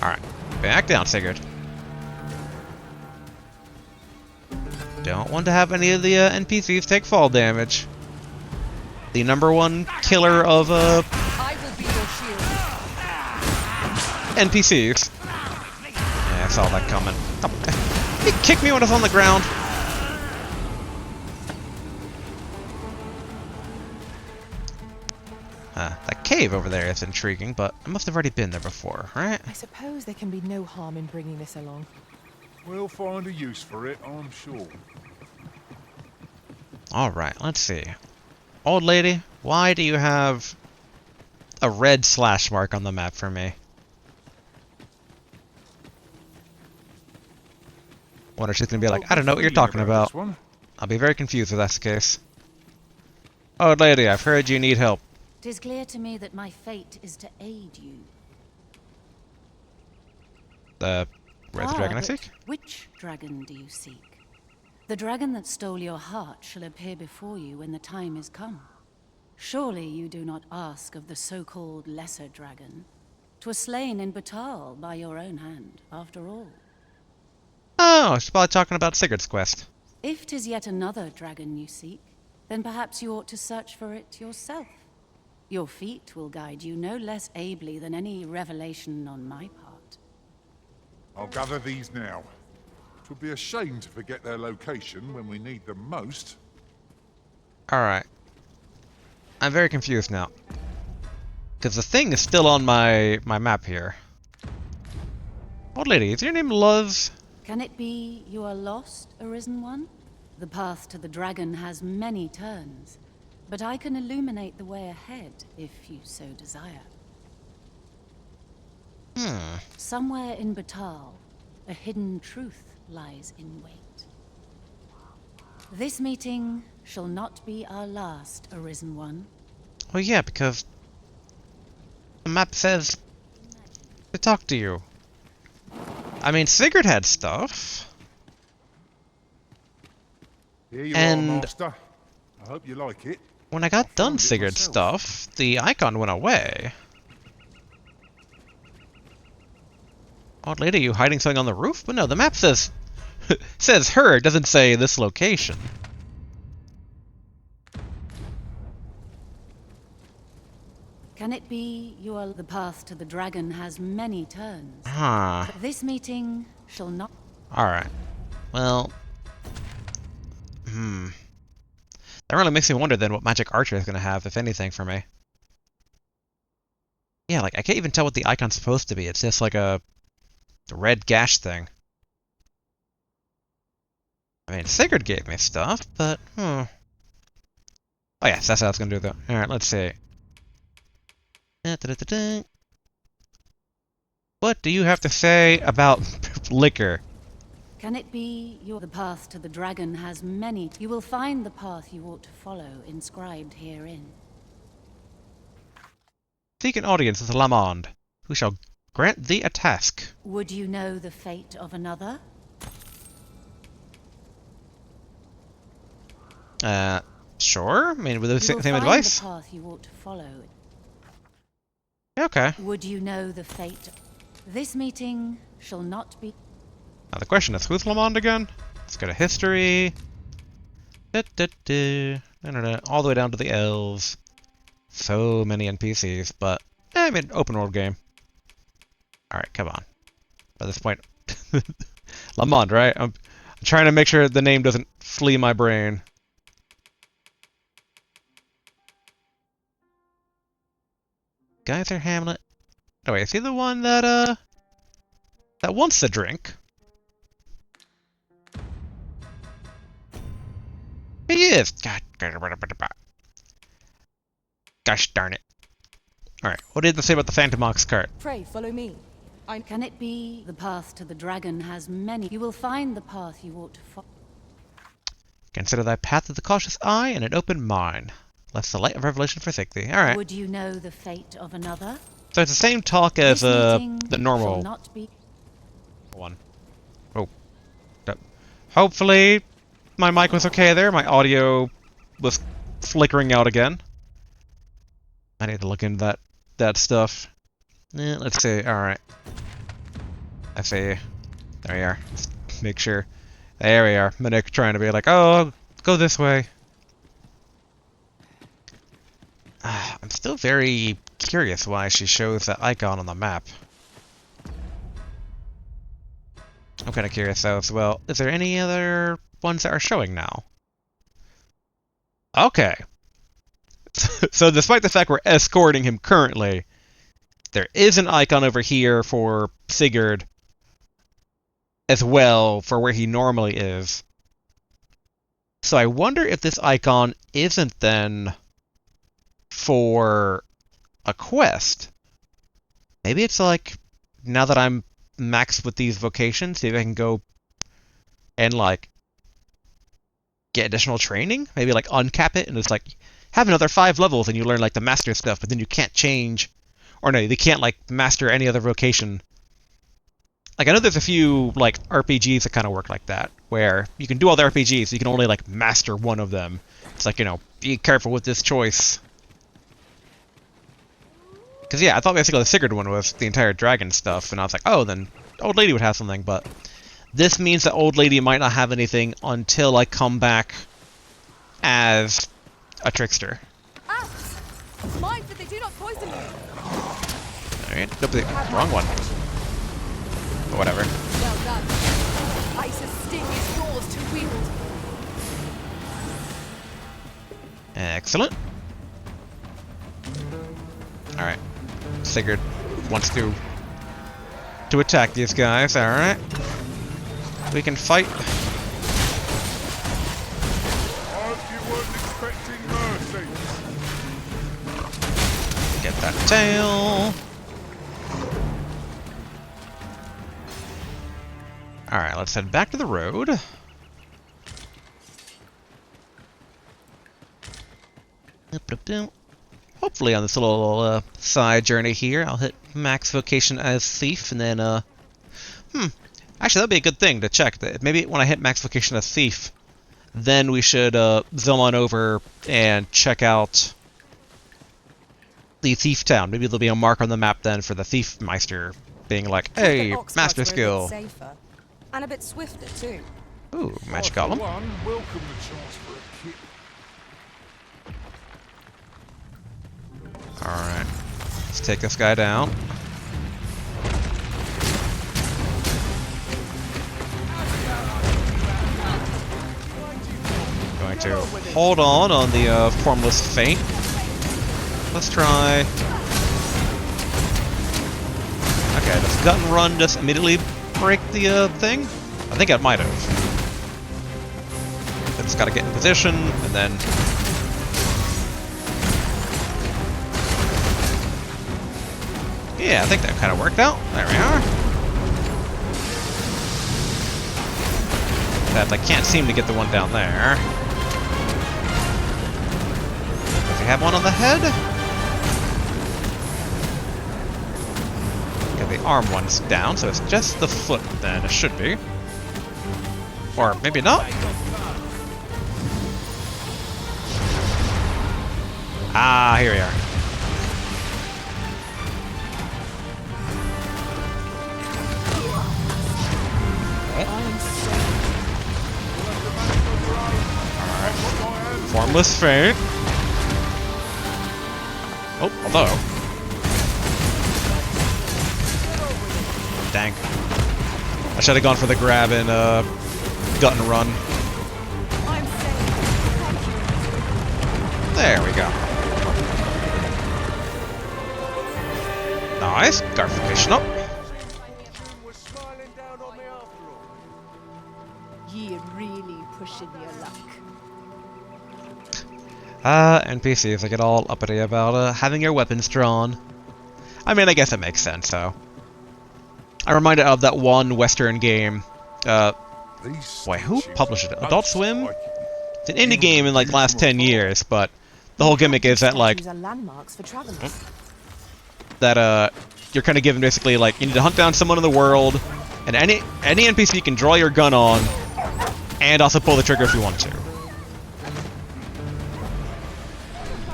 Alright, back down, Sigurd. Don't want to have any of the NPCs take fall damage. The #1 killer of I will be your shield. NPCs. Yeah, I saw that coming. Oh, he kicked me when I was on the ground. That cave over there is intriguing, but I must have already been there before, right? I suppose there can be no harm in bringing this along. We'll find a use for it, I'm sure. Alright, let's see. Old lady, why do you have a red slash mark on the map for me? Wonder if she's gonna be like, I don't know what you're talking about. I'll be very confused if that's the case. Old lady, I've heard you need help. 'Tis clear to me that my fate is to aid you. Where's the dragon I but seek? Which dragon do you seek? The dragon that stole your heart shall appear before you when the time is come. Surely you do not ask of the so-called lesser dragon. 'Twas slain in Battahl by your own hand, after all. Oh, she's probably talking about Sigurd's quest. If 'tis yet another dragon you seek, then perhaps you ought to search for it yourself. Your feet will guide you no less ably than any revelation on my part. I'll gather these now. 'Twould be a shame to forget their location when we need them most. Alright. I'm very confused now. Because the thing is still on my map here. Old lady, is your name Luz? Can it be you are lost, Arisen One? The path to the dragon has many turns, but I can illuminate the way ahead if you so desire. Somewhere in Battahl, a hidden truth lies in wait. This meeting shall not be our last, Arisen One. Well, yeah, because the map says to talk to you. I mean, Sigurd had stuff. Here you And are, Master. I hope you like it. when I got I done found it Sigurd's myself. stuff, the icon went away. Old lady, you hiding something on the roof? But no, the map says says her, it doesn't say this location. Can it be you are the path to the dragon has many turns? Huh. But this meeting shall not. Alright. Well. That really makes me wonder then what magic archer is going to have, if anything, for me. Yeah, like, I can't even tell what the icon's supposed to be. It's just like a red gash thing. I mean, Sigurd gave me stuff, but, Oh yes, that's what I was going to do, though. Alright, let's see. Da-da-da-da-da. What do you have to say about liquor? Can it be the path to the dragon has many? You will find the path you ought to follow inscribed herein. Seek an audience with Lamond, who shall grant thee a task. Would you know the fate of another? Sure. I mean, with the You same will find advice? the path you ought to follow. Yeah, okay. Would you know the fate? This meeting shall not be. Now the question is, who's Lamond again? Let's go to history. All the way down to the elves. So many NPCs, but I mean, open world game. Alright, come on. By this point, Lamond, right? I'm trying to make sure the name doesn't flee my brain. Geyser Hamlet. Oh wait, is he the one that wants the drink? He is! Gosh darn it. Alright, what did it say about the Phantom Ox cart? Pray, follow me. Can it be the path to the dragon has many? You will find the path you ought to follow. Consider thy path with a cautious eye and an open mind, lest the light of revelation forsake thee. Alright. Would you know the fate of another? So it's the same talk as This the meeting normal shall not be. one. Oh. Hopefully my mic was okay there. My audio was flickering out again. I need to look into that stuff. Let's see. Alright. I see. There we are. Let's make sure. There we are. Minik trying to be like, oh, go this way. I'm still very curious why she shows that icon on the map. I'm kind of curious though as well. Is there any other ones that are showing now? Okay. So despite the fact we're escorting him currently, there is an icon over here for Sigurd as well for where he normally is. So I wonder if this icon isn't then for a quest. Maybe it's like, now that I'm maxed with these vocations, maybe I can go and like get additional training? Maybe like uncap it and it's like, have another 5 levels and you learn like the master stuff, but then you can't change, or no, they can't like master any other vocation. Like I know there's a few like RPGs that kind of work like that, where you can do all the RPGs, you can only like master one of them. It's like, you know, be careful with this choice. Because yeah, I thought basically the Sigurd one was the entire dragon stuff, and I was like, oh, then Old Lady would have something, but this means that Old Lady might not have anything until I come back as a trickster. Ah! Mind that they do not poison you. Alright, nope, the wrong one. But whatever. Well done. Ice's sting is yours to wield. Excellent. Alright. Sigurd wants to attack these guys, alright. We can fight. You weren't expecting mercy. Get that tail. Alright, let's head back to the road. Hopefully on this little side journey here, I'll hit max vocation as thief, and then, actually, that'd be a good thing to check. Maybe when I hit max vocation as thief, then we should zoom on over and check out the thief town. Maybe there'll be a mark on the map then for the thief Meister being like, hey, master skill. Safer. And a bit swifter, too. Ooh, magic I, for golem. one, welcome the chance for a kick. Alright. Let's take this guy down. Going to hold on the formless feint. Let's try. Okay, does gut and run just immediately break the thing? I think it might have. It's got to get in position, and then. Yeah, I think that kind of worked out. There we are. Except I can't seem to get the one down there. Does he have one on the head? Okay, the arm one's down, so it's just the foot then. It should be. Or maybe not. Ah, here we are. Formless feint. Oh, hello. Dang. I should have gone for the grab and gut and run. There we go. Nice. Garfication up. Ye really pushing your luck. NPCs, they get all uppity about having your weapons drawn. I mean, I guess it makes sense, though. I'm reminded of that one Western game. Wait, who published it? Adult Swim? It's an indie game in, like, the last 10 years, but the whole gimmick is that, like, that, you're kind of given, basically, like, you need to hunt down someone in the world, and any NPC you can draw your gun on, and also pull the trigger if you want to.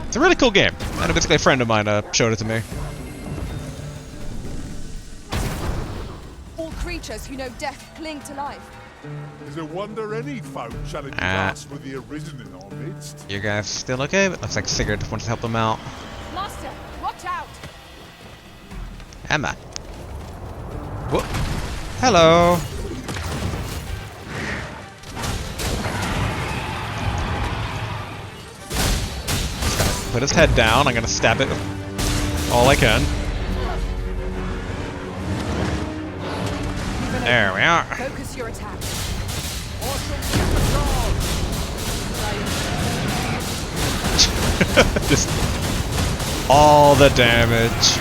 It's a really cool game, and basically a friend of mine showed it to me. All creatures who know death cling to life. Is it wonder any folk challenging us with the arisen in our midst? You guys still okay? But looks like Sigurd wants to help them out. Master, watch out! Emma. Whoop. Hello. Put his head down. I'm gonna stab it all I can. There we are. Focus your attack. Just all the damage.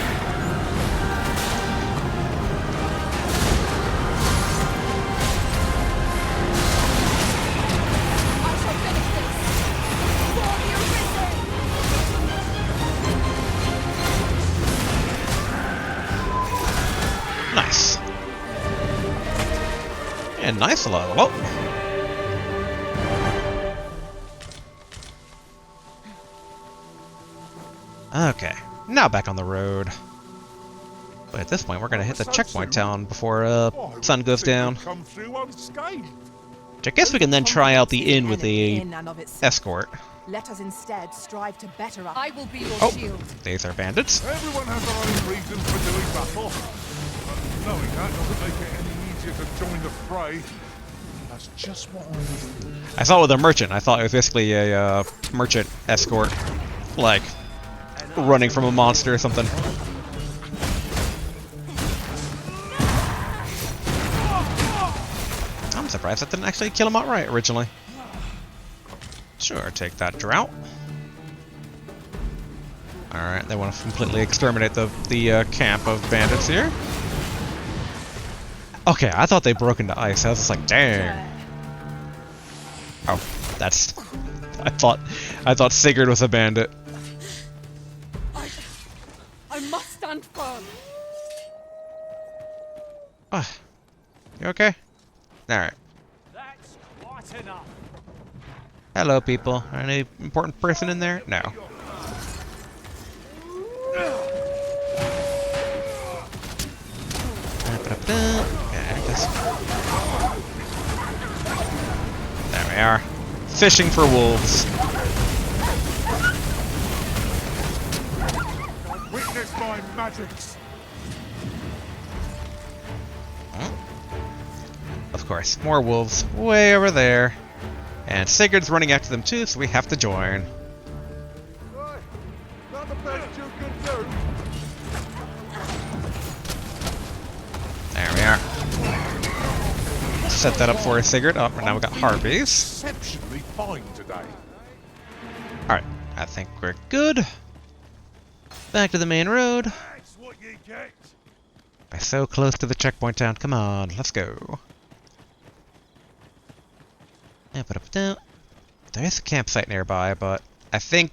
Nice. And nice level up. Okay, now back on the road. But at this point, we're gonna hit the checkpoint town before sun goes down. Come through unscathed. Which I guess we can then try out the inn with the escort. Let us instead strive to better our... I will be your Oh, shield. these are bandits. Everyone has their own reasons for doing battle. But knowing that doesn't make it any easier to join the fray. That's just what I was thinking. I saw it with a merchant. I thought it was basically a merchant escort, like running from a monster or something. I'm surprised that didn't actually kill him outright originally. Sure, take that drought. Alright, they want to completely exterminate the camp of bandits here. Okay, I thought they broke into ice. I was just like, dang. Oh, that's... I thought Sigurd was a bandit. I must stand firm. Ah, you okay? Alright. That's quite enough. Hello, people. Any important person in there? No. There we are. Fishing for wolves. Witness my magics. Of course, more wolves way over there. And Sigurd's running after them too, so we have to join. Right. Not the best you can do. There we are. Set that up for us, Sigurd. Oh, and now we got harpies. Exceptionally fine today. Alright, I think we're good. Back to the main road. That's what you get. We're so close to the checkpoint town. Come on, let's go. There is a campsite nearby, but I think...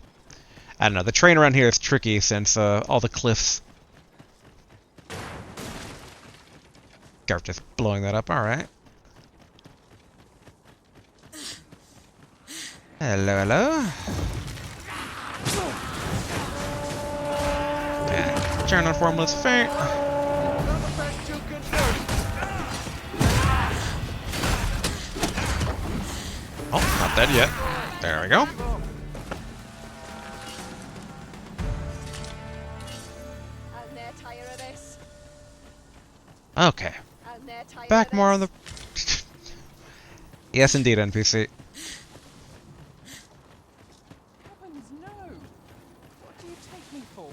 I don't know, the terrain around here is tricky since all the cliffs... Garth just blowing that up, alright. Hello, hello. Yeah, turn on formless faint. Oh, not dead yet. There we go. Okay. Back more on the... Yes, indeed, NPC. Heavens, no. What do you take me for?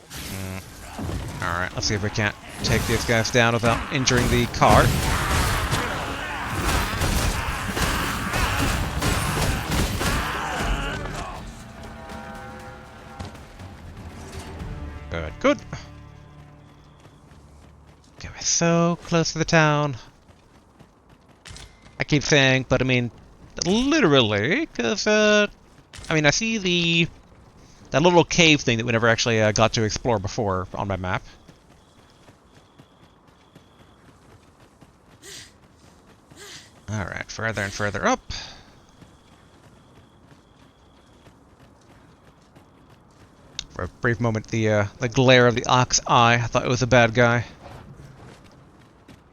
Alright, let's see if we can't take these guys down without injuring the cart. Good, good. Okay, we're so close to the town. I keep saying, but I mean, literally, because, I mean, I see that little cave thing that we never actually got to explore before on my map. Alright, further and further up. For a brief moment, the glare of the ox eye, I thought it was a bad guy.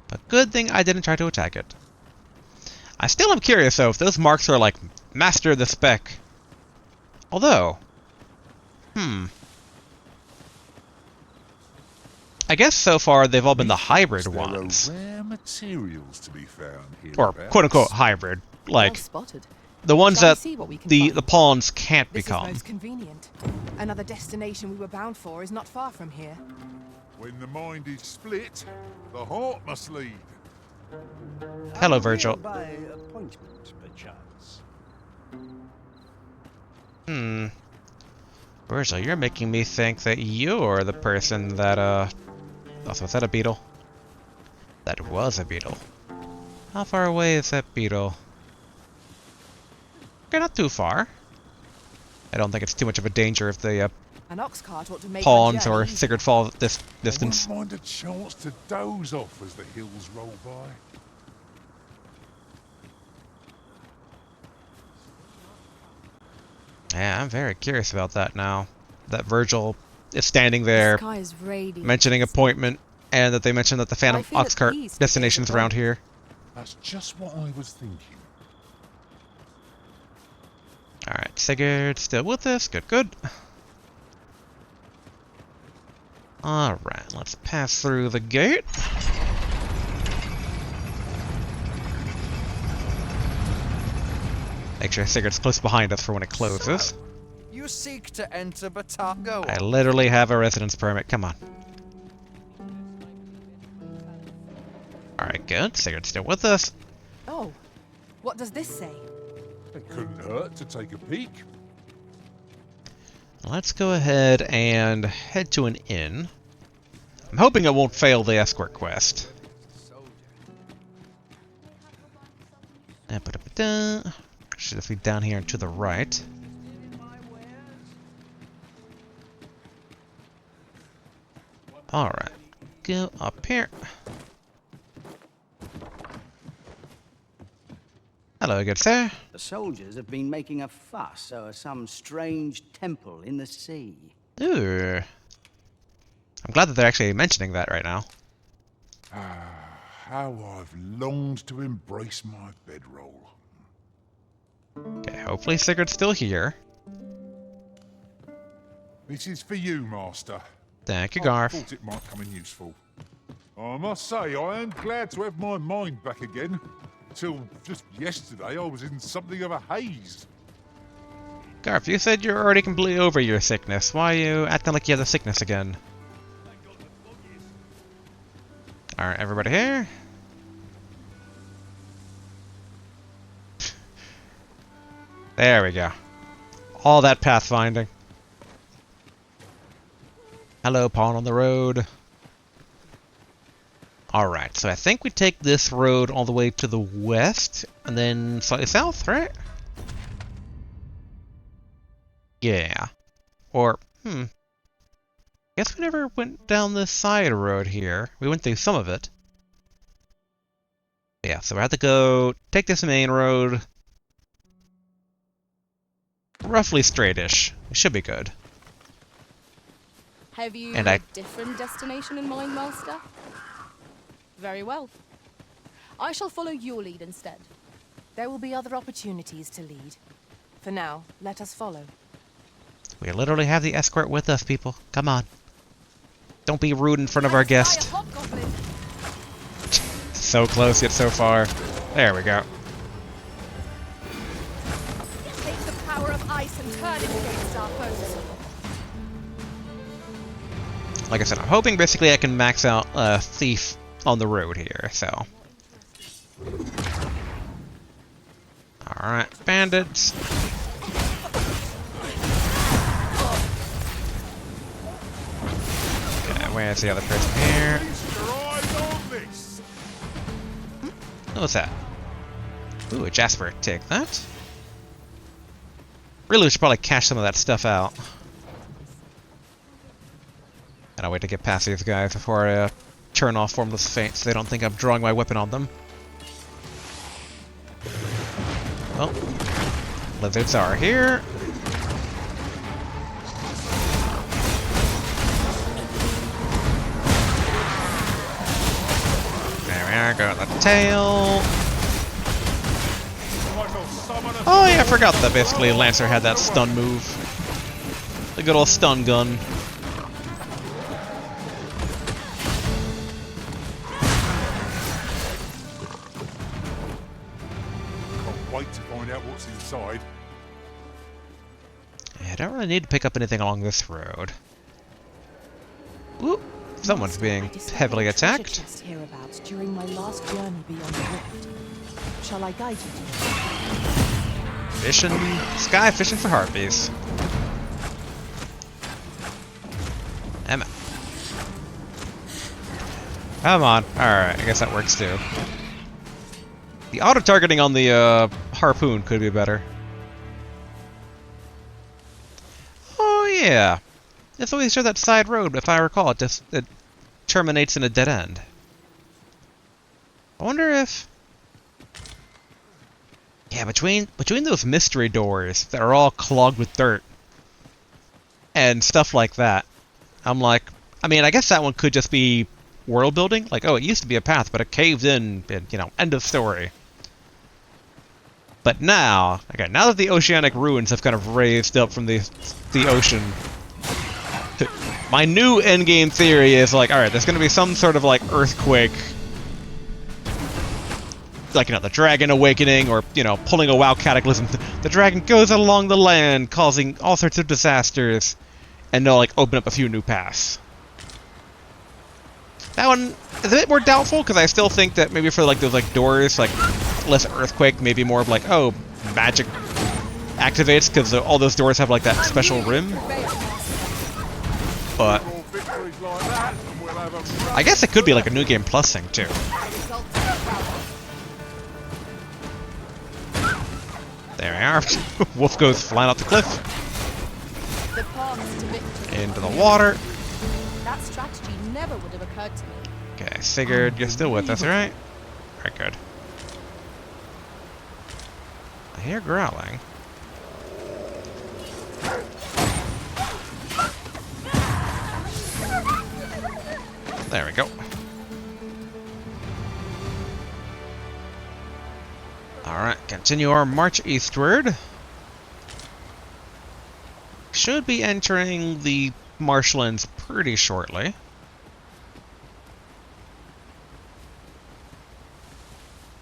But good thing I didn't try to attack it. I still am curious, though, if those marks are like Master the Spec. Although... I guess so far they've all been the hybrid ones. There are rare materials to be found here. Or quote-unquote hybrid. Like, Well spotted. the ones Shall we that see what we can the find? pawns can't This become. is most convenient. Another destination we were bound for is not far from here. When the mind is split, the heart must lead. Hello, Virgil. By appointment, perchance. Virgil, you're making me think that you're the person that, Also, was that a beetle? That was a beetle. How far away is that beetle? Okay, not too far. I don't think it's too much of a danger if the An ox cart ought to make pawns our or journey Sigurd fall this distance. I wouldn't mind a chance to doze off as the hills roll by. Yeah, I'm very curious about that now. That Virgil is standing there The sky is radiant. mentioning appointment, and that they mentioned that the Phantom I feel at Ox Cart peace with destination's this around here. That's just what I was thinking. Alright, Sigurd still with us. Good, good. Alright, let's pass through the gate. Make sure Sigurd's close behind us for when it closes. So, you seek to enter Battahl? Go I on. literally have a residence permit. Come on. Alright, good. Sigurd's still with us. Oh, what does this say? It couldn't hurt to take a peek. Let's go ahead and head to an inn. I'm hoping I won't fail the escort quest. Should be down here and to the right. Alright, go up here. Hello, good sir. The soldiers have been making a fuss over some strange temple in the sea. Ooh. I'm glad that they're actually mentioning that right now. How I've longed to embrace my bedroll. Okay, hopefully Sigurd's still here. This is for you, Master. Thank you, I Garth. thought it might come in useful. I must say, I am glad to have my mind back again. Till just yesterday, I was in something of a haze. Garth, you said you're already completely over your sickness. Why are you acting like you have the sickness again? Alright, everybody here? There we go. All that pathfinding. Hello, pawn on the road. Alright, so I think we take this road all the way to the west, and then slightly south, right? Yeah. Or, guess we never went down this side road here. We went through some of it. Yeah, so we have to go take this main road. Roughly straightish. It should be good. Have you And a different destination in mind, Master? Very well. I shall follow your lead instead. There will be other opportunities to lead. For now, let us follow. We literally have the escort with us, people. Come on. Don't be rude in front of our guest. So close yet so far. There we go. Take the power of ice and turn it against our foes. Like I said, I'm hoping basically I can max out Thief on the road here, so. Alright, bandits. Okay, where's the other person here? What's that? Ooh, a Jasper. Take that. Really, we should probably cash some of that stuff out. Gotta wait to get past these guys before I turn off Formless Feint so they don't think I'm drawing my weapon on them. Well, lizards are here. There we are, got the tail. Oh yeah, I forgot that basically Lancer had that stun move. The good old stun gun. Wait to find out what's inside. Yeah, I don't really need to pick up anything along this road. Ooh, someone's being heavily attacked. Chest hereabouts during my last journey beyond the rift. Shall I guide you to it? Fishing, sky fishing for harpies. Emma. Come on. Alright, I guess that works too. The auto-targeting on the harpoon could be better. Oh yeah. It's always sure that side road, if I recall, it terminates in a dead end. I wonder if... Yeah, between those mystery doors that are all clogged with dirt and stuff like that, I'm like, I mean, I guess that one could just be world building. Like, oh, it used to be a path, but it caved in, and, you know, end of story. But now, okay, now that the oceanic ruins have kind of raised up from the ocean, my new endgame theory is like, alright, there's gonna be some sort of like earthquake, like, you know, the dragon awakening, or, you know, pulling a WoW cataclysm The dragon goes along the land, causing all sorts of disasters, and they'll like open up a few new paths. That one is a bit more doubtful because I still think that maybe for like those like doors, like less earthquake, maybe more of like, oh, magic activates because all those doors have like that special rim. But I guess it could be like a new game plus thing too. There we are. Wolf goes flying off the cliff. Into the water. That strategy never would have occurred to me. Okay, Sigurd, you're still with us, right? Very good. I hear growling. There we go. Alright, continue our march eastward. Should be entering the marshlands pretty shortly.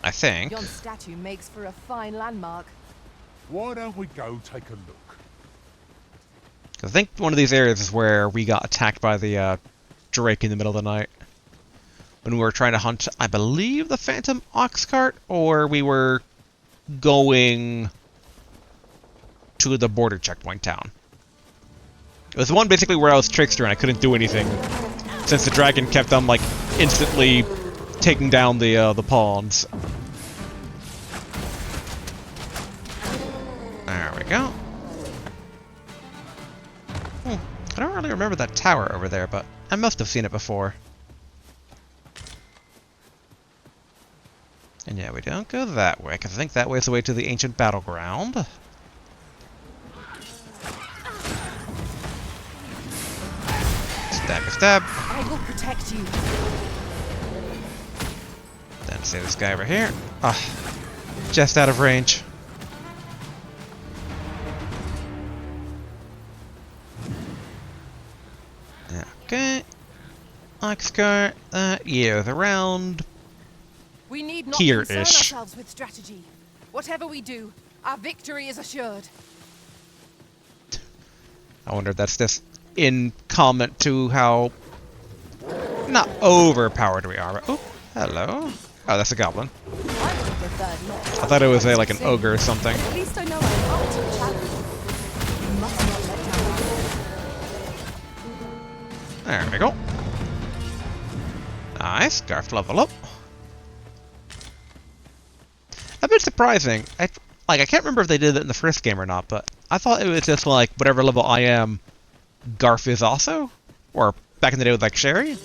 I think. Yon statue makes for a fine landmark. Why don't we go take a look? I think one of these areas is where we got attacked by the Drake in the middle of the night. When we were trying to hunt, I believe, the Phantom Ox Cart, or we were going to the border checkpoint town. It was the one basically where I was Trickster and I couldn't do anything, since the dragon kept on like instantly taking down the pawns. There we go. I don't really remember that tower over there, but I must have seen it before. And yeah, we don't go that way, because I think that way is the way to the ancient battleground. Stab, stab. I will protect you. Then see this guy over here. Ah, just out of range. Okay. Oxcart, yeah, around We need not here-ish. concern ourselves with strategy. Whatever we do, our victory is assured. I wonder if that's just in comment to how not overpowered we are. But, oh, hello. Oh, that's a goblin. I thought it was like an ogre or something. At least I know I'm up to the challenge. You must not let down. There we go. Nice. Scarf level up. A bit surprising. I can't remember if they did it in the first game or not, but I thought it was just like whatever level I am, Garf is also? Or back in the day with like Sherry?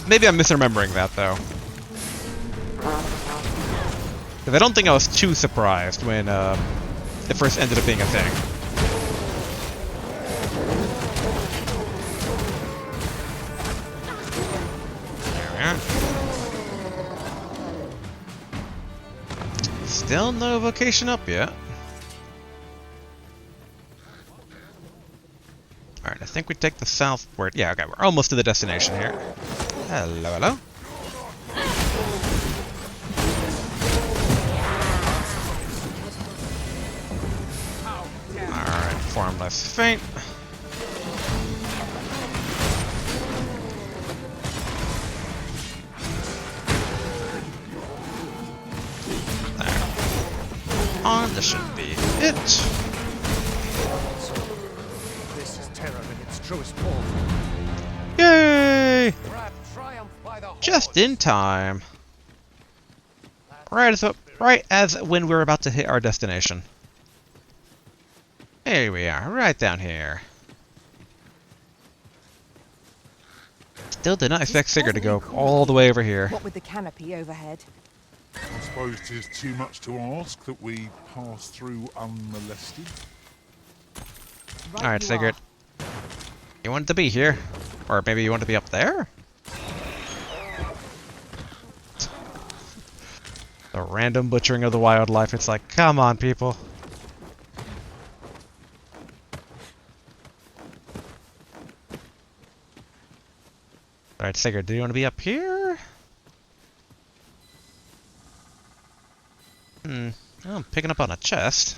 Maybe I'm misremembering that though. Because I don't think I was too surprised when it first ended up being a thing. There we are. Still no vocation up yet. Alright, I think we take the southward. Yeah, okay, we're almost to the destination here. Hello, hello. Alright, formless feint. There. On, this should be it. This is terror in its truest form. Yay! Just in time. Right as when we're about to hit our destination. Here we are, right down here. Still did not expect Sigurd to go all the way over here. What with the canopy overhead? I suppose 'tis too much to ask that we pass through unmolested. Alright, Sigurd. You wanted to be here. Or maybe you want to be up there? The random butchering of the wildlife. It's like, come on, people. Alright, Sigurd, do you want to be up here? Oh, I'm picking up on a chest.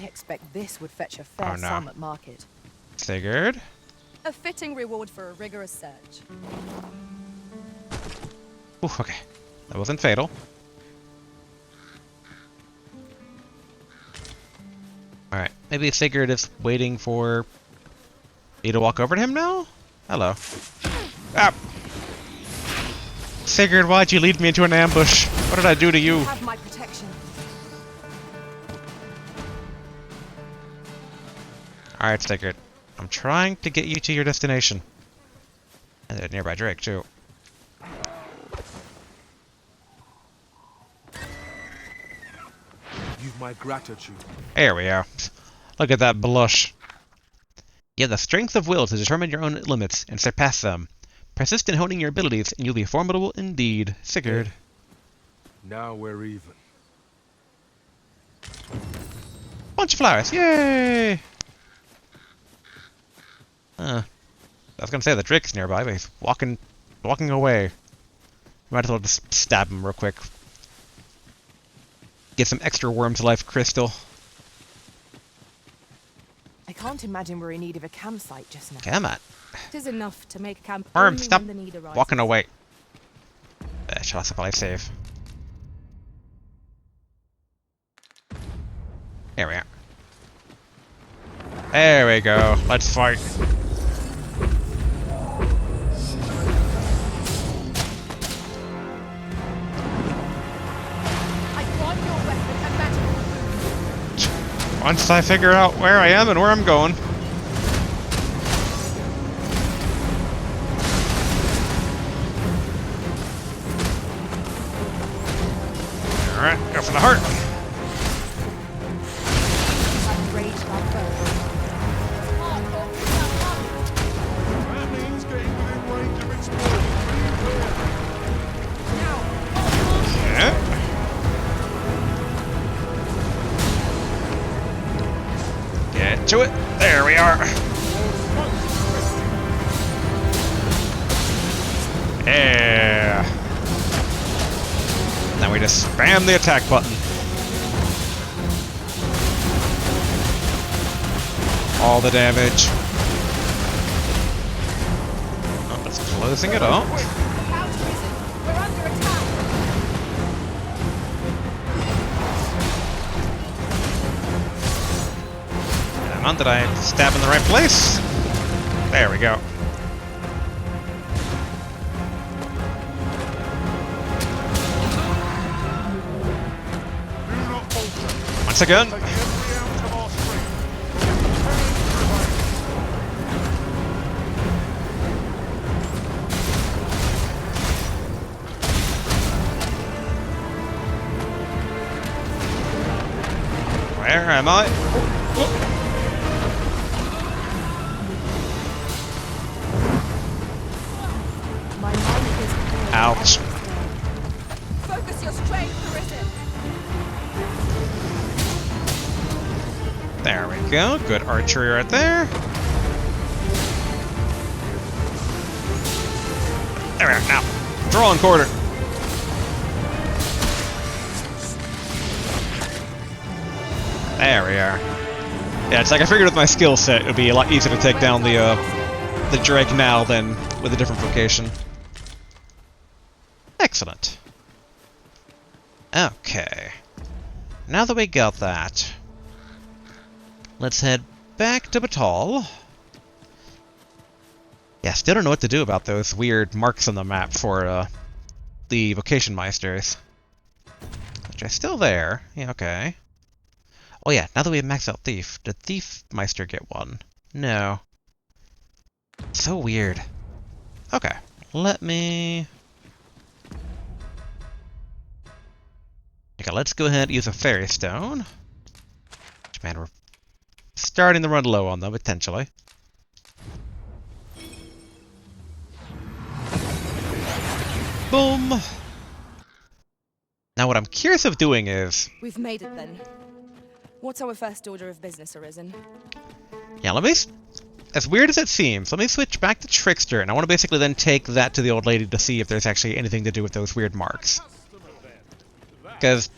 I expect this would fetch a fair sum at market. Sigurd? A fitting reward for a rigorous search. Ooh, okay. That wasn't fatal. Alright, maybe Sigurd is waiting for me to walk over to him now? Hello. Ah! Sigurd, why'd you lead me into an ambush? What did I do to you? You have my protection. Alright, Sigurd. I'm trying to get you to your destination. And there's a nearby Drake, too. You've my gratitude. There we are. Look at that blush. You have the strength of will to determine your own limits and surpass them. Persist in honing your abilities, and you'll be formidable indeed. Sigurd. Now we're even. Bunch of flowers. Yay! I was gonna say the Drake's nearby, but he's walking away. Might as well just stab him real quick. Get some extra worm's life crystal. I can't imagine we're in need of a campsite just now. Come on. It is enough to make camp Worm, only stop when the need arises. walking away. Shall I supply save? There we are. There we go. Let's fight. Once I figure out where I am and where I'm going. Alright, go for the heart. That means getting within range of its ball. Yeah. Get to it. There we are. Yeah. Now we just spam the attack button. All the damage. Oh, it's closing it up. We're under attack. Come on, did I stab in the right place? There we go. Once again. Where am I? Ouch. Focus your strength, Arisen. There we go. Good archery right there. There we are. Now, draw and quarter. There we are. Yeah, it's like I figured with my skill set, it would be a lot easier to take down the Drake now than with a different vocation. Excellent. Okay. Now that we got that, let's head back to Battahl. Yeah, still don't know what to do about those weird marks on the map for the vocation Maisters. Which are still there. Yeah, okay. Oh yeah, now that we have maxed out Thief, did Thief Meister get one? No. So weird. Okay, let me... Okay, let's go ahead and use a Fairy Stone. Man, we're starting to run low on them, potentially. Boom! Now what I'm curious of doing is... We've made it then. What's our first order of business, Arisen? Yeah, let me... As weird as it seems, let me switch back to Trickster, and I want to basically then take that to the old lady to see if there's actually anything to do with those weird marks. Because...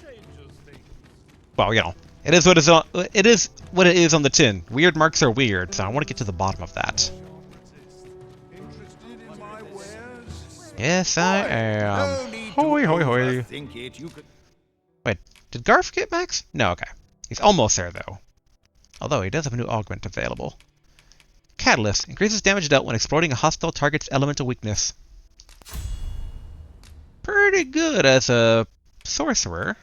Well, you know, It is what is on. It is what it is on the tin. Weird marks are weird, so I want to get to the bottom of that. Yes, I am. Hoi, hoi, hoi. Wait, did Garf get max? No, okay. He's almost there, though. Although he does have a new augment available. Catalyst. Increases damage dealt when exploiting a hostile target's elemental weakness. Pretty good as a sorcerer.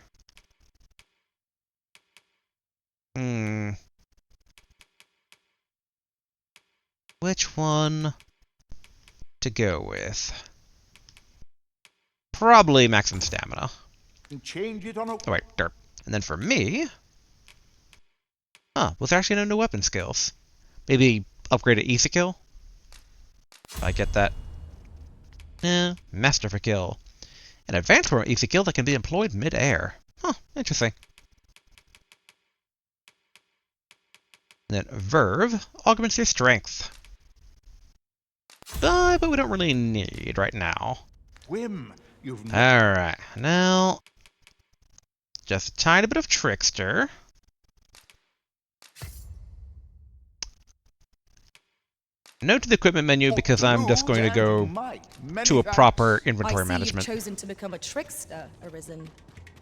Which one to go with? Probably maximum stamina. Change it on a... Oh wait, derp. And then for me... was there actually no new weapon skills? Maybe upgrade to easy kill? If I get that. Master for kill. An advanced form of easy kill that can be employed mid-air. Huh, interesting. And then Verve augments your strength. But we don't really need right now. Whim. You've Alright, now just a tiny bit of Trickster. Note to the equipment menu because I'm just going to go to a proper inventory management. You've chosen to become a trickster, Arisen.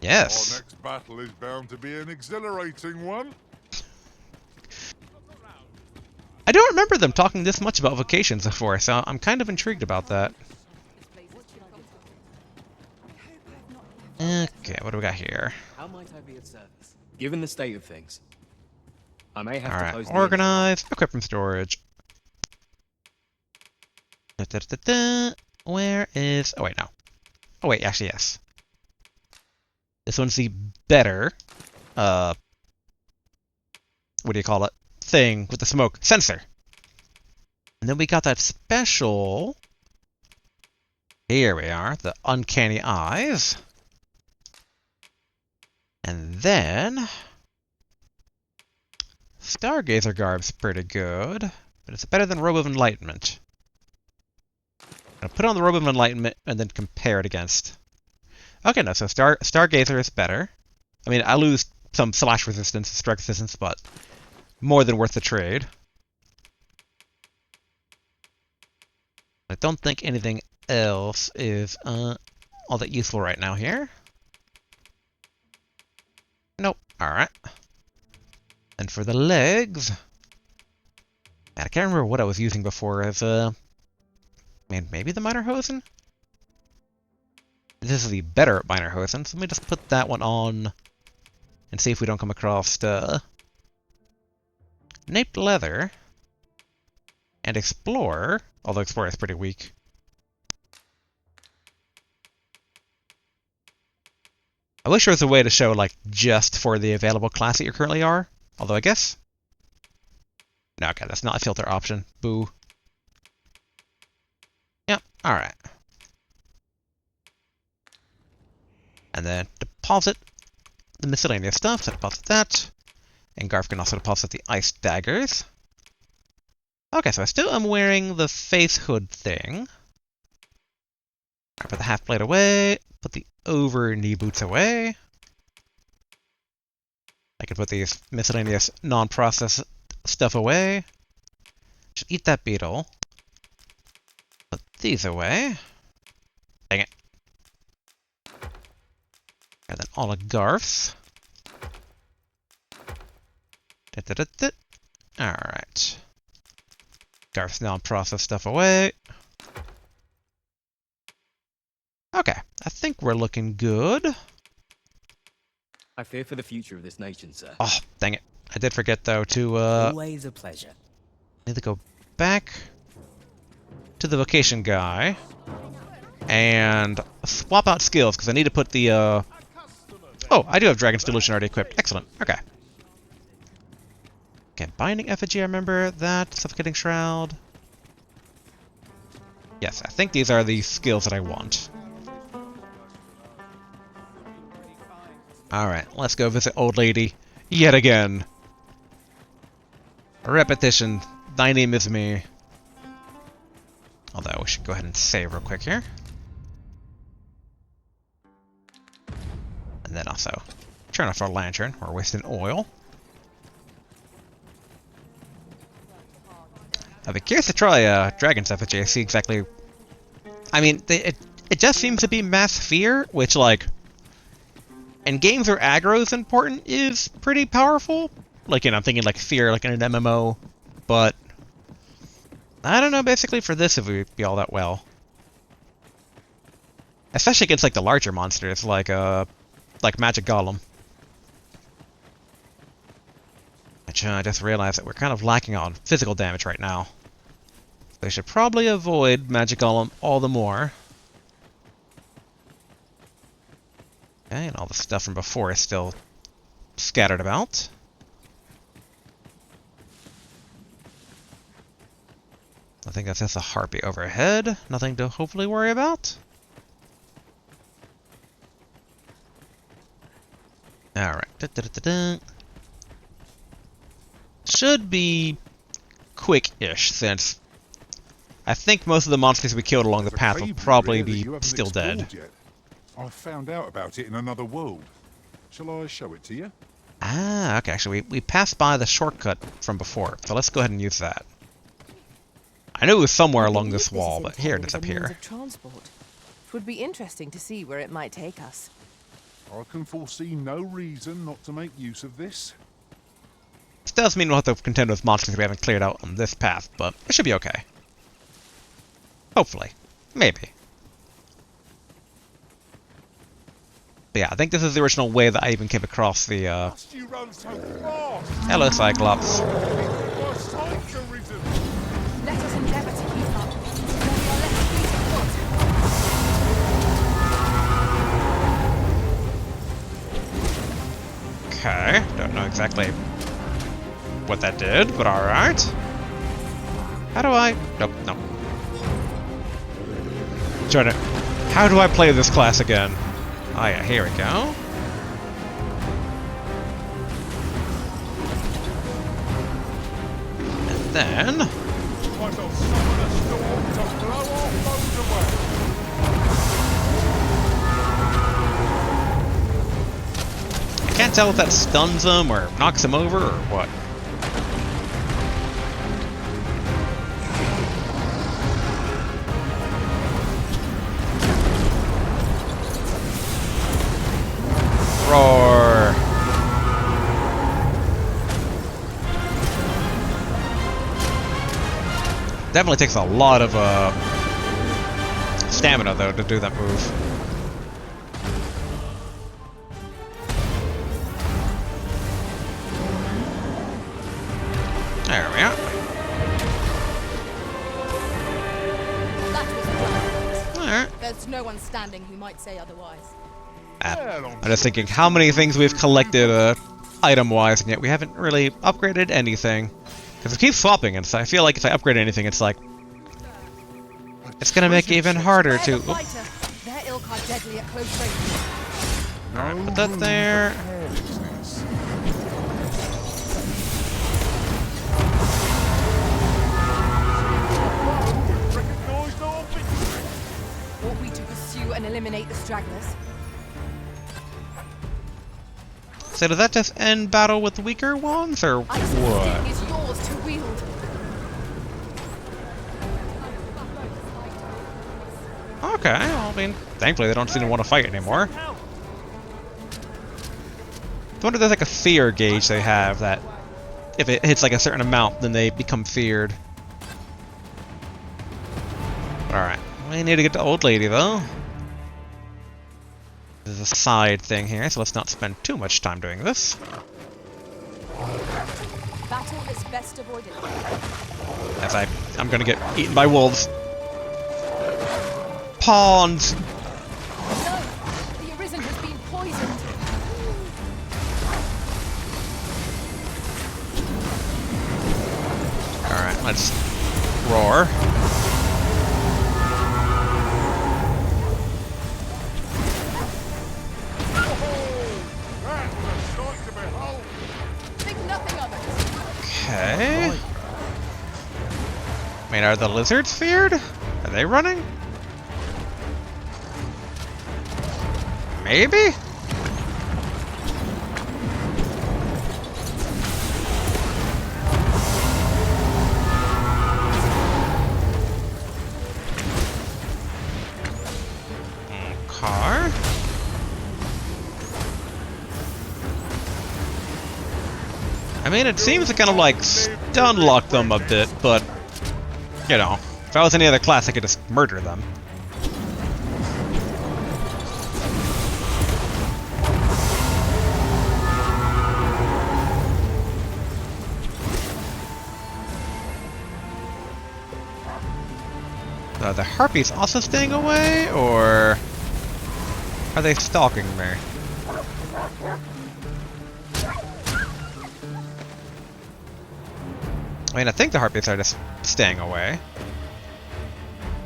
Yes. Our next battle is bound to be an exhilarating one. I don't remember them talking this much about vocations before, so I'm kind of intrigued about that. Okay, what do we got here? How might I be of service? Given the state of things, I may have to close Alright, the organize, equip from storage. Where is... Oh, wait, no. Oh, wait, actually, yes. This one's the better, what do you call it? Thing with the smoke. Sensor. And then we got that special... Here we are, the uncanny eyes. And then... Stargazer Garb's pretty good, but it's better than Robe of Enlightenment. I'm gonna put on the Robe of Enlightenment and then compare it against. Okay, no, so Stargazer is better. I mean, I lose some slash resistance, strike resistance, but more than worth the trade. I don't think anything else is all that useful right now here. Nope. Alright. And for the legs... Man, I can't remember what I was using before as, man, maybe the Minor Hosen? This is the better Minor Hosen, so let me just put that one on and see if we don't come across, Naped Leather and Explorer, although Explorer is pretty weak. I wish there was a way to show, like, just for the available class that you currently are. Although, I guess... No, okay, that's not a filter option. Boo. Yep, alright. And then deposit the miscellaneous stuff, so deposit that. And Garf can also deposit the ice daggers. Okay, so I still am wearing the face hood thing. Alright, put the half blade away. Put the over knee boots away. I can put these miscellaneous non-processed stuff away. Just eat that beetle. Put these away. Dang it. And then all of Garf's. Alright. Garf's non-processed stuff away. Okay, I think we're looking good. I fear for the future of this nation, sir. Oh, dang it. I did forget, though, to, Always a pleasure. need to go back to the vocation guy and swap out skills, because I need to put the, Oh, I do have Dragon's Delusion already equipped. Excellent. Okay. Okay, Binding Effigy, I remember that. Suffocating Shroud. Yes, I think these are the skills that I want. Alright, let's go visit Old Lady yet again. Repetition. Thy name is me. Although, we should go ahead and save real quick here. And then also Turn off our lantern. We're wasting oil. I'd be curious to try Dragon's Effigy. See exactly. I mean, it just seems to be mass fear, which, like, in games where aggro is important, is pretty powerful. Like, you know, I'm thinking like fear, like in an MMO, but I don't know. Basically, for this, it would be all that well, especially against like the larger monsters, like Magic Golem. Which I just realized that we're kind of lacking on physical damage right now. They should probably avoid Magic Golem all the more. Okay, and all the stuff from before is still scattered about. I think that's just a harpy overhead. Nothing to hopefully worry about. Alright. Should be quick-ish, since I think most of the monsters we killed along the path will probably be still dead. I found out about it in another world. Shall I show it to you? Ah, okay. Actually, we passed by the shortcut from before, so let's go ahead and use that. I knew it was somewhere along this wall, but here it is up here. Transport. It would be interesting to see where it might take us. I can foresee no reason not to make use of this. This does mean we'll have to contend with monsters we haven't cleared out on this path, but it should be okay. Hopefully. Maybe. But yeah, I think this is the original way that I even came across the, Hello, Cyclops. Let us endeavor to keep up. Then we are left fleet of foot. Okay, don't know exactly what that did, but alright. How do I... Nope, nope. Trying to... How do I play this class again? Oh yeah, here we go. And then... I shall summon a storm to blow our foes away. I can't tell if that stuns him or knocks him over or what. Roar! Definitely takes a lot of stamina though to do that move. There we are. That was Alright. There's no one standing who might say otherwise. I'm just thinking how many things we've collected item-wise, and yet we haven't really upgraded anything. Because it keeps swapping, and so I feel like if I upgrade anything, it's like... It's gonna make it even harder to... Their ilk are deadly at close range. Alright, put that there. Ought we to pursue and eliminate the stragglers? So does that just end battle with weaker ones, or what? Is yours to wield. Okay, well, I mean, thankfully they don't seem to want to fight anymore. I wonder if there's like a fear gauge they have that if it hits like a certain amount, then they become feared. Alright, we need to get to Old Lady though. There's a side thing here, so let's not spend too much time doing this. Battle is best avoided. As I'm gonna get eaten by wolves. Pawns! No! The Arisen has been poisoned! Alright, let's roar. Think nothing of it. Okay. I mean, are the lizards feared? Are they running? Maybe? I mean, it seems to kind of like stun lock them a bit, but you know, if I was any other class, I could just murder them. Are the harpies also staying away, or are they stalking me? I mean, I think the harpies are just staying away.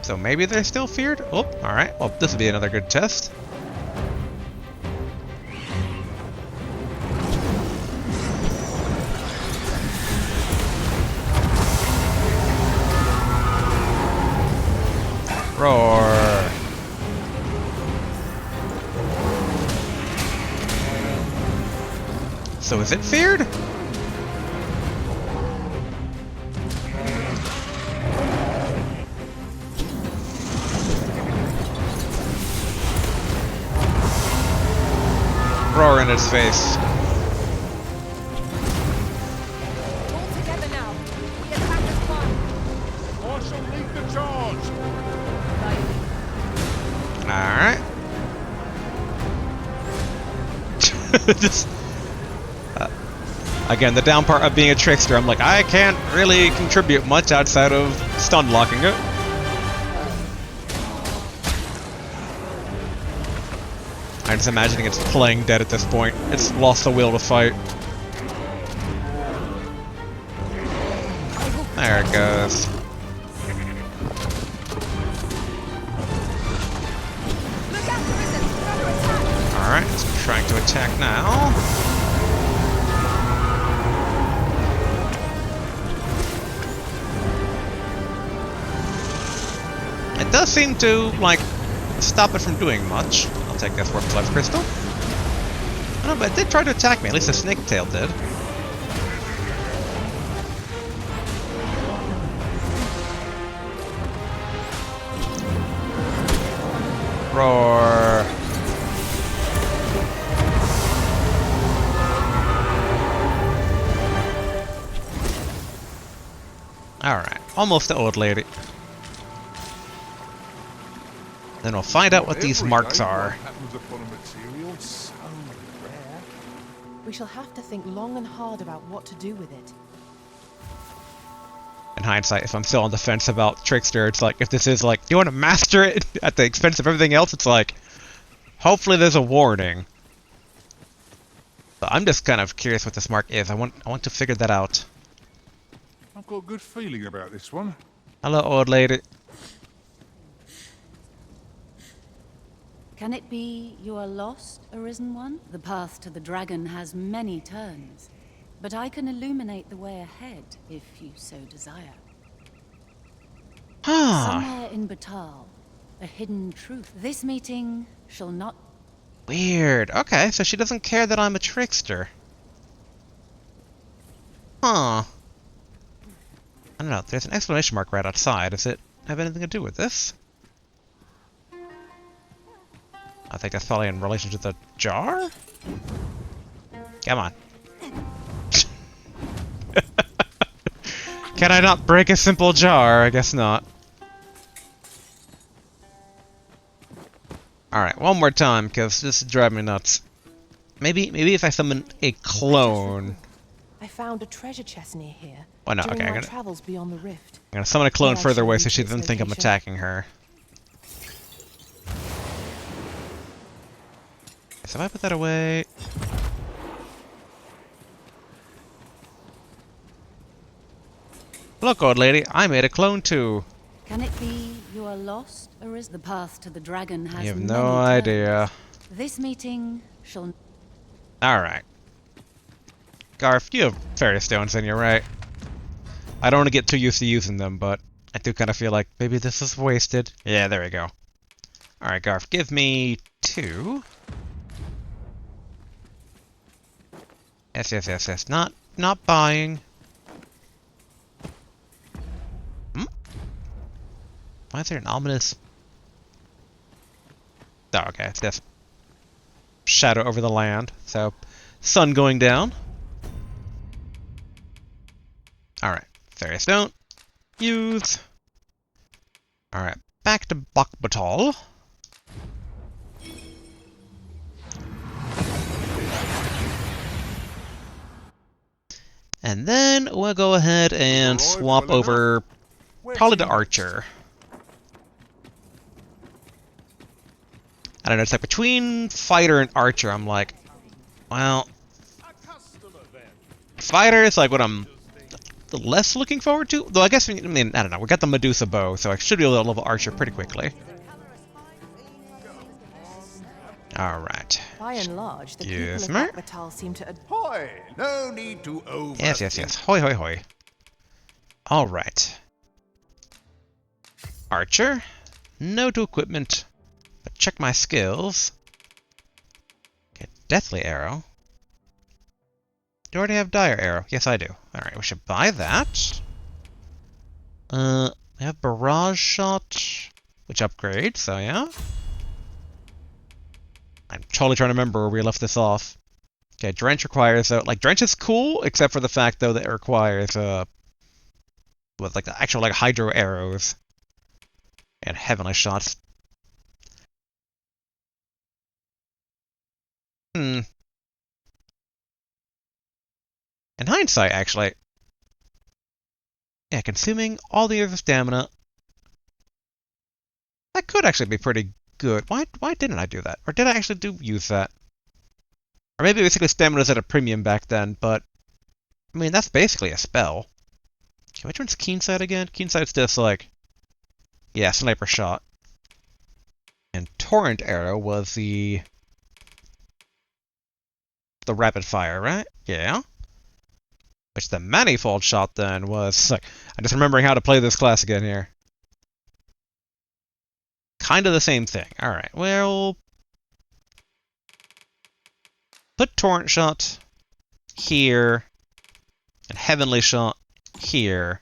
So maybe they're still feared? Oh, alright. Well, this would be another good test. Roar! So is it feared? Roar in its face. All together now. The attack is fun. I shall lead the charge. Alright. Just, again, the down part of being a trickster, I'm like, I can't really contribute much outside of stun locking it. I'm just imagining it's playing dead at this point. It's lost the will to fight. There it goes. Alright, it's trying to attack now. It does seem to, like, stop it from doing much. I'll take this Warped Life Crystal. I don't know, but it did try to attack me. At least the snake tail did. Roar. Alright, almost the old lady. Then we'll find out what these marks are. We shall have to think long and hard about what to do with it. In hindsight, if I'm still on the fence about Trickster, it's like, if this is like, you want to master it at the expense of everything else, it's like, hopefully there's a warning. But I'm just kind of curious what this mark is. I want to figure that out. I've got a good feeling about this one. Hello, old lady. Can it be you are lost, Arisen One? The path to the dragon has many turns, but I can illuminate the way ahead if you so desire. Somewhere in Battahl, a hidden truth. This meeting shall not... Weird. Okay, so she doesn't care that I'm a trickster. Huh. I don't know. There's an exclamation mark right outside. Does it have anything to do with this? I think that's probably in relation to the jar? Come on. Can I not break a simple jar? I guess not. Alright, one more time, because this is driving me nuts. Maybe if I summon a clone. I found a treasure chest near here. Oh no, during okay, my travels beyond the rift. I'm gonna summon a clone May I further show away you so she its doesn't think I'm location? attacking her. So if I put that away... Look, old lady, I made a clone too. Can it be you are lost, Arisen? The path to the dragon has You have many no turns. idea. This meeting shall... Alright. Garth, you have fairy stones in you, right? I don't want to get too used to using them, but I do kind of feel like maybe this is wasted. Yeah, there we go. Alright, Garth, give me 2. Yes. Not buying. Hmm? Why is there an ominous... Oh, okay, it's just shadow over the land. So, sun going down. Alright, Fairy Stone. Use. Alright, back to Battahl. And then we'll go ahead and swap over probably to Archer. I don't know, it's like between Fighter and Archer, I'm like, well, Fighter is like what I'm less looking forward to. Though I guess, I mean, I don't know, we got the Medusa bow, so I should be able to level Archer pretty quickly. Alright. By and large, the Yes, people of Battahl seem to... Hoy! No need to over... Yes, yes, yes. Hoi, hoi, hoi. Alright. Archer. No to equipment. But check my skills. Okay, Deathly Arrow. Do you already have Dire Arrow? Yes, I do. Alright, we should buy that. We have Barrage Shot, which upgrades, so yeah. I'm totally trying to remember where we left this off. Okay, Drench requires, like, Drench is cool, except for the fact, though, that it requires, with, like, the actual, like, Hydro Arrows. And Heavenly Shots. In hindsight, actually, yeah, consuming all the other stamina, that could actually be pretty good. Why didn't I do that? Or did I actually use that? Or maybe basically stamina's at a premium back then, but I mean, that's basically a spell. Okay, which one's Keensight again? Keensight's just like, yeah, Sniper Shot. And Torrent Arrow was the rapid fire, right? Yeah. Which the Manifold Shot then was like, I'm just remembering how to play this class again here. Kind of the same thing. Alright, well, put Torrent Shot here, and Heavenly Shot here.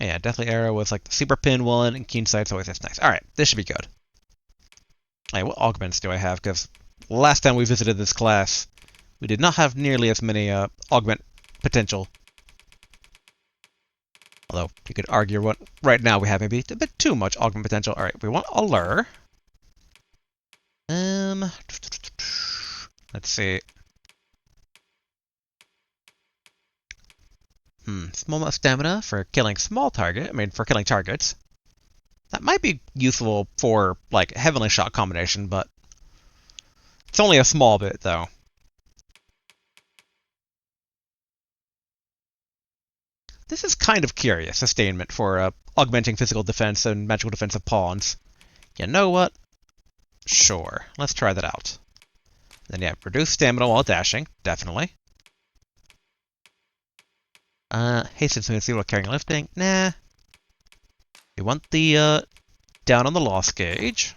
Yeah, Deathly Arrow was like the Super Pin one, and Keensight's always just nice. Alright, this should be good. Alright, what augments do I have? Because last time we visited this class, we did not have nearly as many augment potential. Although, you could argue what right now we have maybe a bit too much augment potential. Alright, we want Allure. Let's see. Small amount of stamina for killing small target. I mean, for killing targets. That might be useful for, like, Heavenly Shot combination, but it's only a small bit, though. This is kind of curious, sustainment for augmenting physical defense and magical defense of pawns. You know what? Sure, let's try that out. Then yeah, reduce stamina while dashing, definitely. Hasten smooth while carrying and lifting, nah. We want the down on the loss gauge.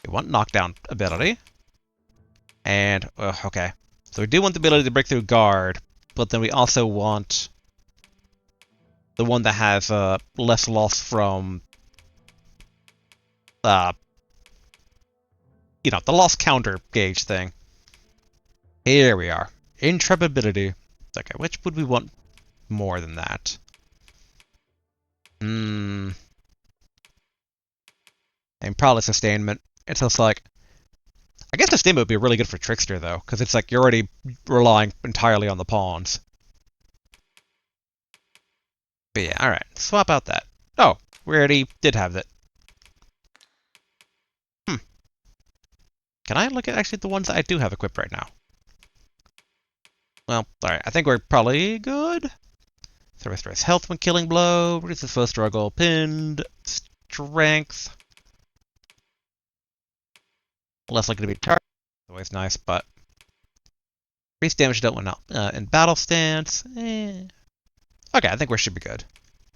We want knockdown ability. And, okay. So we do want the ability to break through guard, but then we also want the one that has less loss from, you know, the loss counter gauge thing. Here we are. Intrepidability. Okay, which would we want more than that? And probably sustainment. It's just like, I guess sustainment would be really good for Trickster though, because it's like you're already relying entirely on the pawns. But yeah, alright, swap out that. Oh, we already did have that. Can I look at actually the ones that I do have equipped right now? Well, alright, I think we're probably good. So restores health when killing blow, reduces foe struggle, pinned, strength. Less likely to be targeted. Always nice, but increased damage dealt when in battle stance. Okay, I think we should be good.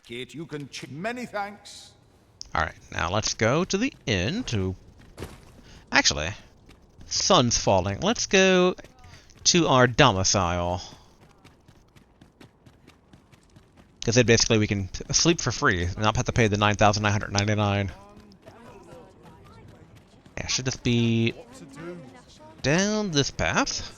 Kate, you can many thanks. Alright, now let's go to the inn to... Actually, sun's falling. Let's go to our domicile. Because then basically we can sleep for free and not have to pay the 9,999. Yeah, should just be down this path.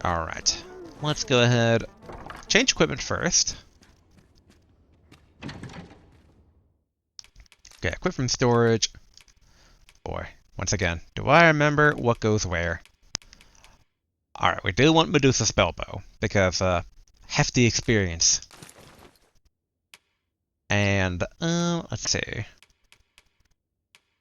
Alright, let's go ahead, change equipment first. Okay, equip from storage. Boy, once again, do I remember what goes where? Alright, we do want Medusa Spellbow, because, hefty experience. And, let's see.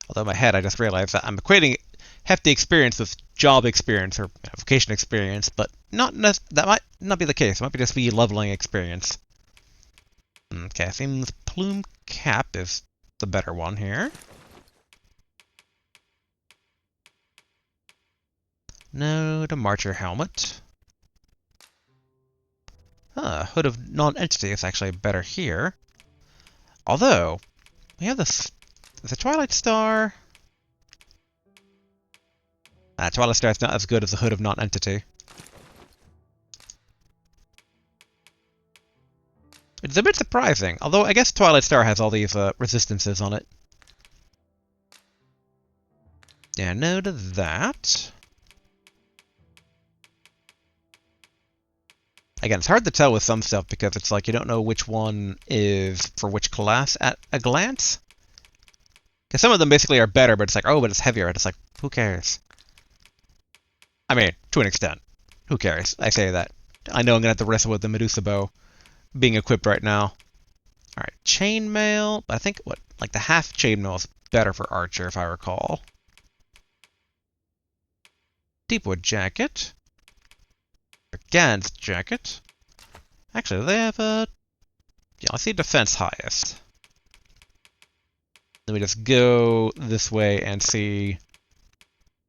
Although in my head I just realized that I'm equating hefty experience with job experience or vocation experience, but that might not be the case. It might be just be leveling experience. Okay, seems Plume Cap is the better one here. No, the Marcher Helmet. Hood of Non-Entity is actually better here. Although, we have this... The Twilight Star... Twilight Star is not as good as the Hood of Non-Entity. It's a bit surprising, although I guess Twilight Star has all these resistances on it. Yeah, no to that. Again, it's hard to tell with some stuff because it's like you don't know which one is for which class at a glance. Because some of them basically are better, but it's like, oh, but it's heavier. It's like, who cares? I mean, to an extent. Who cares? I say that. I know I'm going to have to wrestle with the Medusa bow being equipped right now. Alright, chainmail. I think, like the half chainmail is better for Archer, if I recall. Deepwood jacket. Brigand's jacket. Actually, they have a... Yeah, let's see defense highest. Let me just go this way and see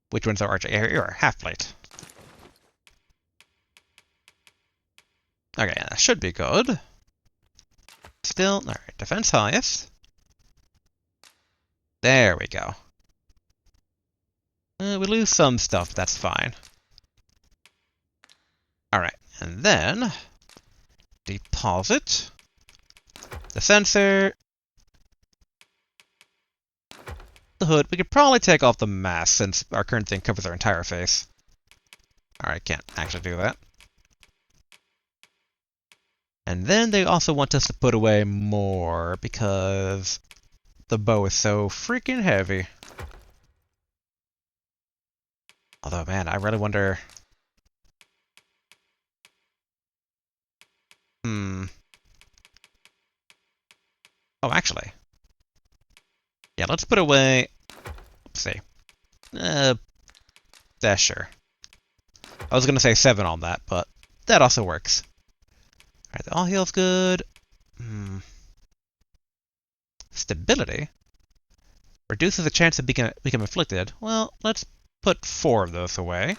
which ones are Archer. Here, half plate. Okay, that should be good. Still, alright, defense highest. There we go. We lose some stuff, but that's fine. Alright, and then deposit the sensor, the hood. We could probably take off the mask since our current thing covers our entire face. Alright, can't actually do that. And then they also want us to put away more because the bow is so freaking heavy. Although, man, I really wonder... Oh, actually. Yeah, let's put away... Let's see. Yeah, sure. I was going to say 7 on that, but that also works. Alright, the all heal's good. Stability? Reduces the chance of become afflicted. Well, let's put 4 of those away.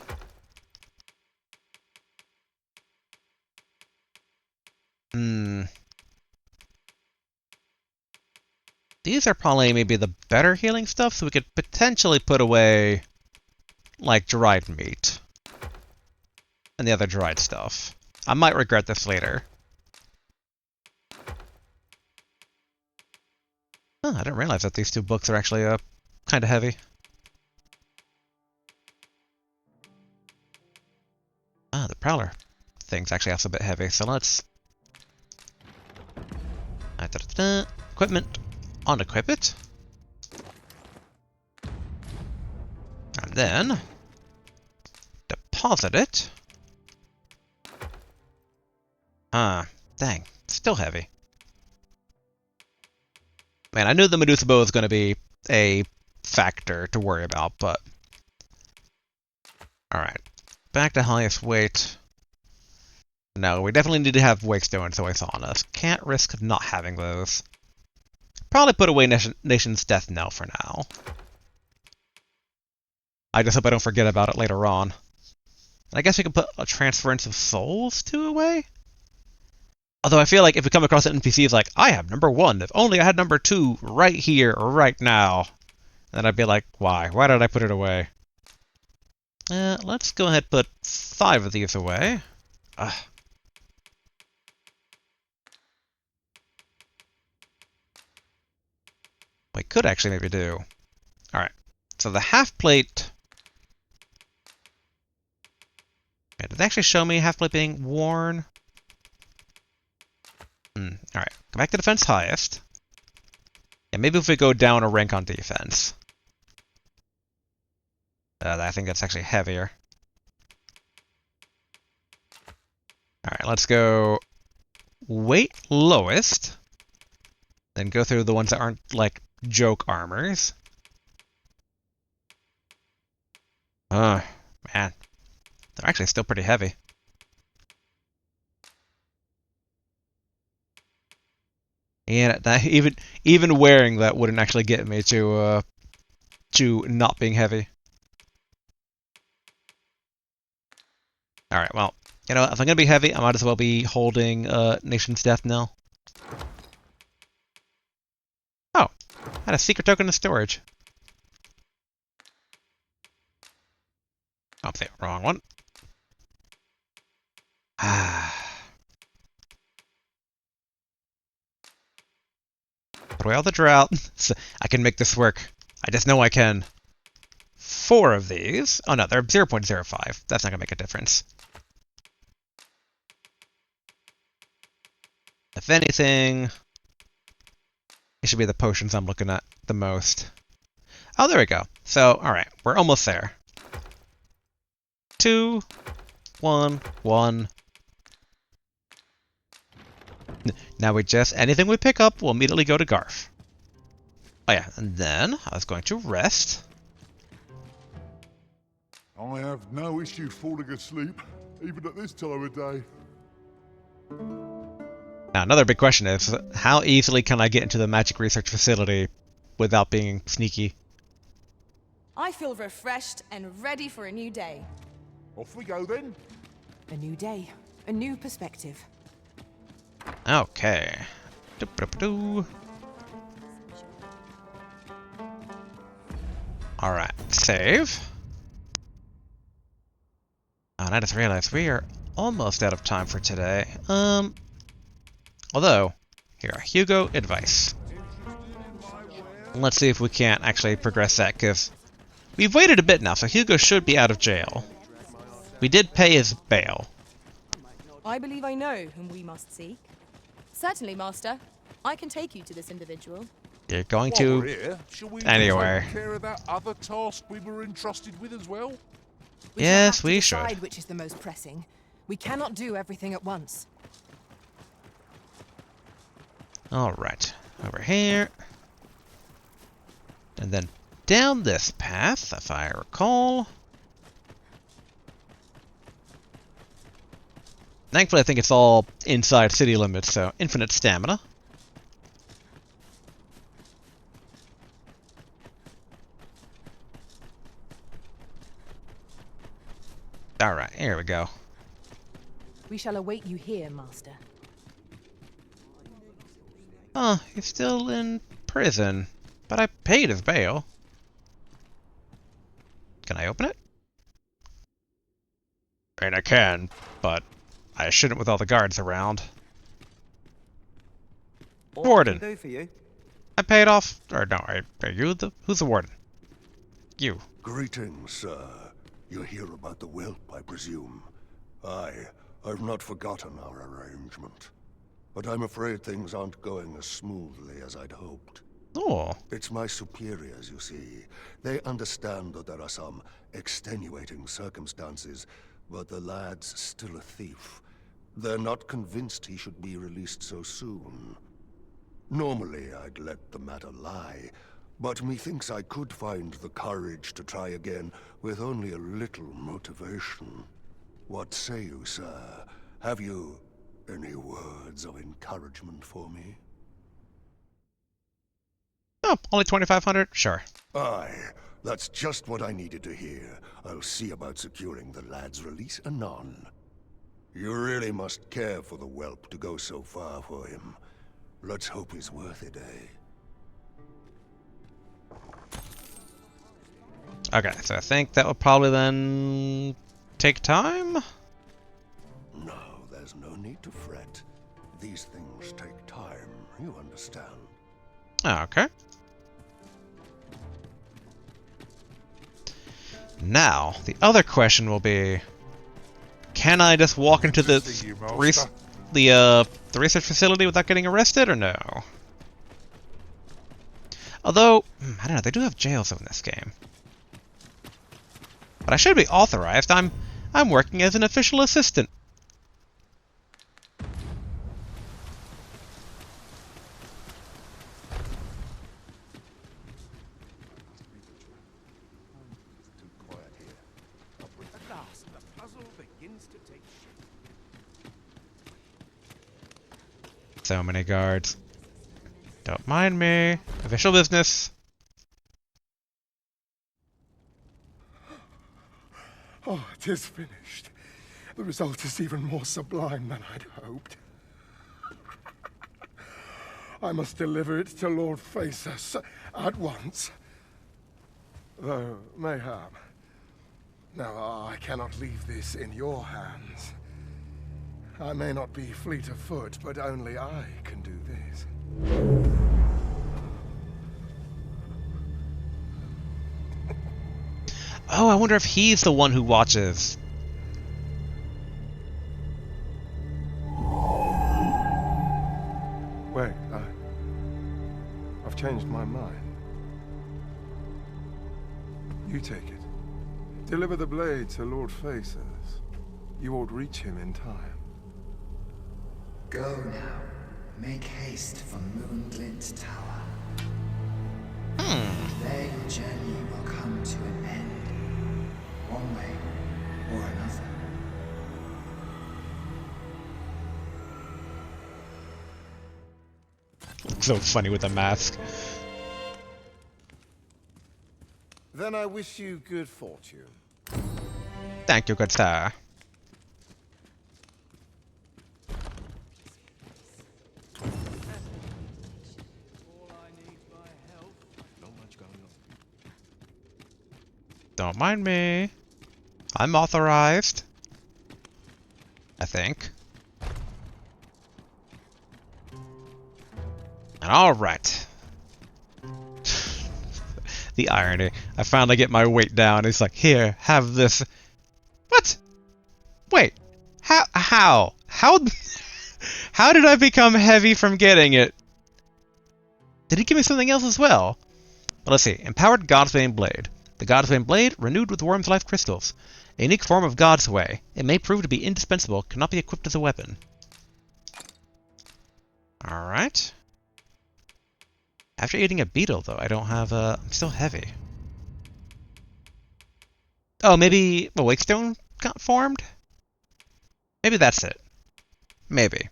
These are probably maybe the better healing stuff, so we could potentially put away, like, dried meat. And the other dried stuff. I might regret this later. Oh, I didn't realize that these 2 books are actually, kind of heavy. Ah, the Prowler thing's actually also a bit heavy, so let's... Equipment. Unequip it. And then... deposit it. Ah, dang. Still heavy. Man, I knew the Medusa bow was going to be a factor to worry about, but... Alright. Back to highest weight. No, we definitely need to have Wakestones always on us. Can't risk not having those. Probably put away Nation's Death Knell for now. I just hope I don't forget about it later on. And I guess we can put a Transference of Souls 2 away? Although I feel like if we come across an NPC, it's like, I have number 1. If only I had number 2 right here, right now. Then I'd be like, why? Why did I put it away? Let's go ahead and put 5 of these away. we could actually maybe do. Alright, so the half plate. Okay, did they actually show me half plate being worn? Alright, go back to defense highest. Yeah, maybe if we go down a rank on defense. I think that's actually heavier. Alright, let's go weight lowest. Then go through the ones that aren't, like, joke armors. Man. They're actually still pretty heavy. And that, even wearing that wouldn't actually get me to not being heavy. Alright, well, you know, if I'm gonna be heavy, I might as well be holding Nation's Death Knell. Oh, I had a secret token in storage. Oh, the wrong one. Put away all the drought. So I can make this work. I just know I can. 4 of these. Oh no, they're 0.05. That's not gonna make a difference. If anything, it should be the potions I'm looking at the most. Oh, there we go. So, alright, we're almost there. 2, 1, 1. Now we just, anything we pick up will immediately go to Garf. Oh yeah, and then I was going to rest. I have no issue falling asleep, even at this time of day. Now another big question is, how easily can I get into the magic research facility without being sneaky? I feel refreshed and ready for a new day. Off we go then. A new day, a new perspective. Okay. Doo-ba-doo-ba-doo. Alright, save. Oh, and I just realized we are almost out of time for today. Although, here, Hugo advice. Let's see if we can't actually progress that, because we've waited a bit now, so Hugo should be out of jail. We did pay his bail. I believe I know whom we must seek. Certainly, Master. I can take you to this individual. You're going While to we're here, shall we anywhere. take care of that other task we were entrusted with as well? Yes, we we shall have to should. decide which is the most pressing. We cannot do everything at once. Alright, over here. And then down this path, if I recall. Thankfully, I think it's all inside city limits, so infinite stamina. Alright, here we go. We shall await you here, Master. Oh, he's still in prison, but I paid his bail. Can I open it? I mean, I can, but I shouldn't with all the guards around. What Warden. can I do for you? I paid off, or no, are you the, who's the warden? You. Greetings, sir. You're here about the whelp, I presume. I've not forgotten our arrangement. But I'm afraid things aren't going as smoothly as I'd hoped. Oh. It's my superiors, you see. They understand that there are some extenuating circumstances, but the lad's still a thief. They're not convinced he should be released so soon. Normally, I'd let the matter lie, but methinks I could find the courage to try again with only a little motivation. What say you, sir? Have you any words of encouragement for me? Oh, only 2,500? Sure. Aye, that's just what I needed to hear. I'll see about securing the lad's release anon. You really must care for the whelp to go so far for him. Let's hope he's worth it, eh? Okay, so I think that will probably then take time? No, there's no need to fret. These things take time, you understand. Oh, okay. Now, the other question will be, can I just walk into the research facility without getting arrested, or no? Although, I don't know, they do have jails in this game. But I should be authorized. I'm working as an official assistant. So many guards. Don't mind me. Official business. Oh, it is finished. The result is even more sublime than I'd hoped. I must deliver it to Lord Faesus at once. Though, mayhap. Now, I cannot leave this in your hands. I may not be fleet of foot, but only I can do this. Oh, I wonder if he's the one who watches. Wait, I've changed my mind. You take it. Deliver the blade to Lord Faesus. You won't reach him in time. Go now. Make haste for Moonglint Tower. There your journey will come to an end. One way or another. So funny with the mask. Then I wish you good fortune. Thank you, good sir. Don't mind me. I'm authorized. I think. And alright. The irony. I finally get my weight down. It's like, here, have this. What? Wait. How? How did I become heavy from getting it? Did he give me something else as well? Well, let's see. Empowered Godsbane Blade. The Godsbane Blade, renewed with Worm's Life Crystals. A unique form of God's Way. It may prove to be indispensable, cannot be equipped as a weapon. Alright. After eating a beetle, though, I don't have I'm still heavy. Oh, maybe a Wakestone got formed? Maybe that's it. Maybe.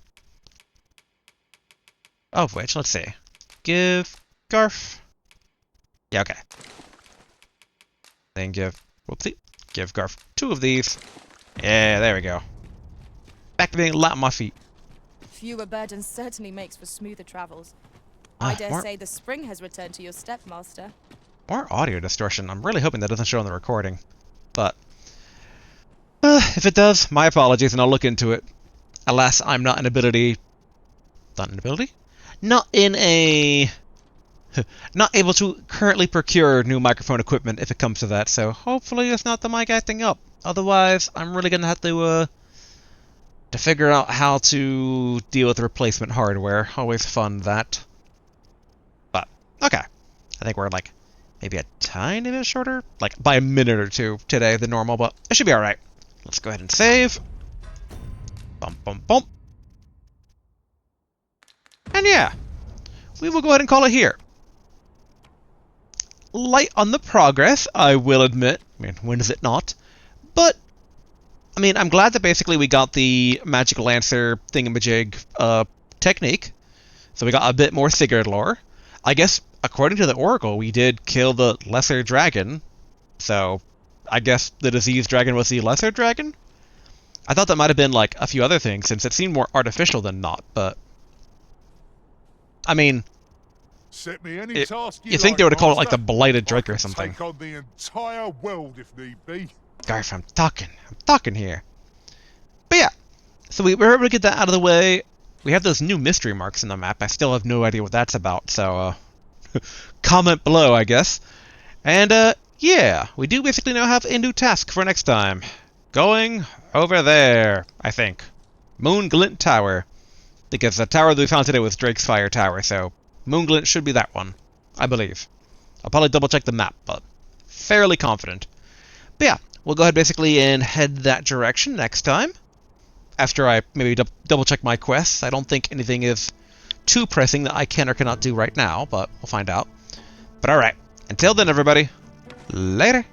Of which, let's see. Give Garf. Yeah, okay. Then give Garf 2 of these. Yeah, there we go. Back to being light on my feet. Fewer burdens certainly makes for smoother travels. I dare say the spring has returned to your step, Master. More audio distortion. I'm really hoping that doesn't show in the recording. But if it does, my apologies, and I'll look into it. Alas, I'm not in ability. Not in a. Not able to currently procure new microphone equipment if it comes to that, so hopefully it's not the mic acting up. Otherwise, I'm really gonna have to figure out how to deal with replacement hardware. Always fun, that. But, okay. I think we're like, maybe a tiny bit shorter? Like, by a minute or two today than normal, but it should be alright. Let's go ahead and save. Bump, bump, bump. And yeah, we will go ahead and call it here. Light on the progress, I will admit. I mean, when is it not? But, I mean, I'm glad that basically we got the Magic Lancer thingamajig technique. So we got a bit more Sigurd lore. I guess, according to the Oracle, we did kill the Lesser Dragon. So, I guess the diseased dragon was the Lesser Dragon? I thought that might have been, like, a few other things, since it seemed more artificial than not, but... I mean... Set me any task you think they would have called it like the Blighted Drake or I can something. take on the entire world if need be. Garf, I'm talking here. But yeah, so we were able to get that out of the way. We have those new mystery marks in the map. I still have no idea what that's about, so comment below, I guess. And yeah, we do basically now have a new task for next time. Going over there, I think. Moonglint Tower. Because the tower that we found today was Drake's Fire Tower, so Moonglint should be that one, I believe. I'll probably double check the map, but fairly confident. But yeah, we'll go ahead basically and head that direction next time. After I maybe double check my quests. I don't think anything is too pressing that I can or cannot do right now, but we'll find out. But alright, until then everybody, later!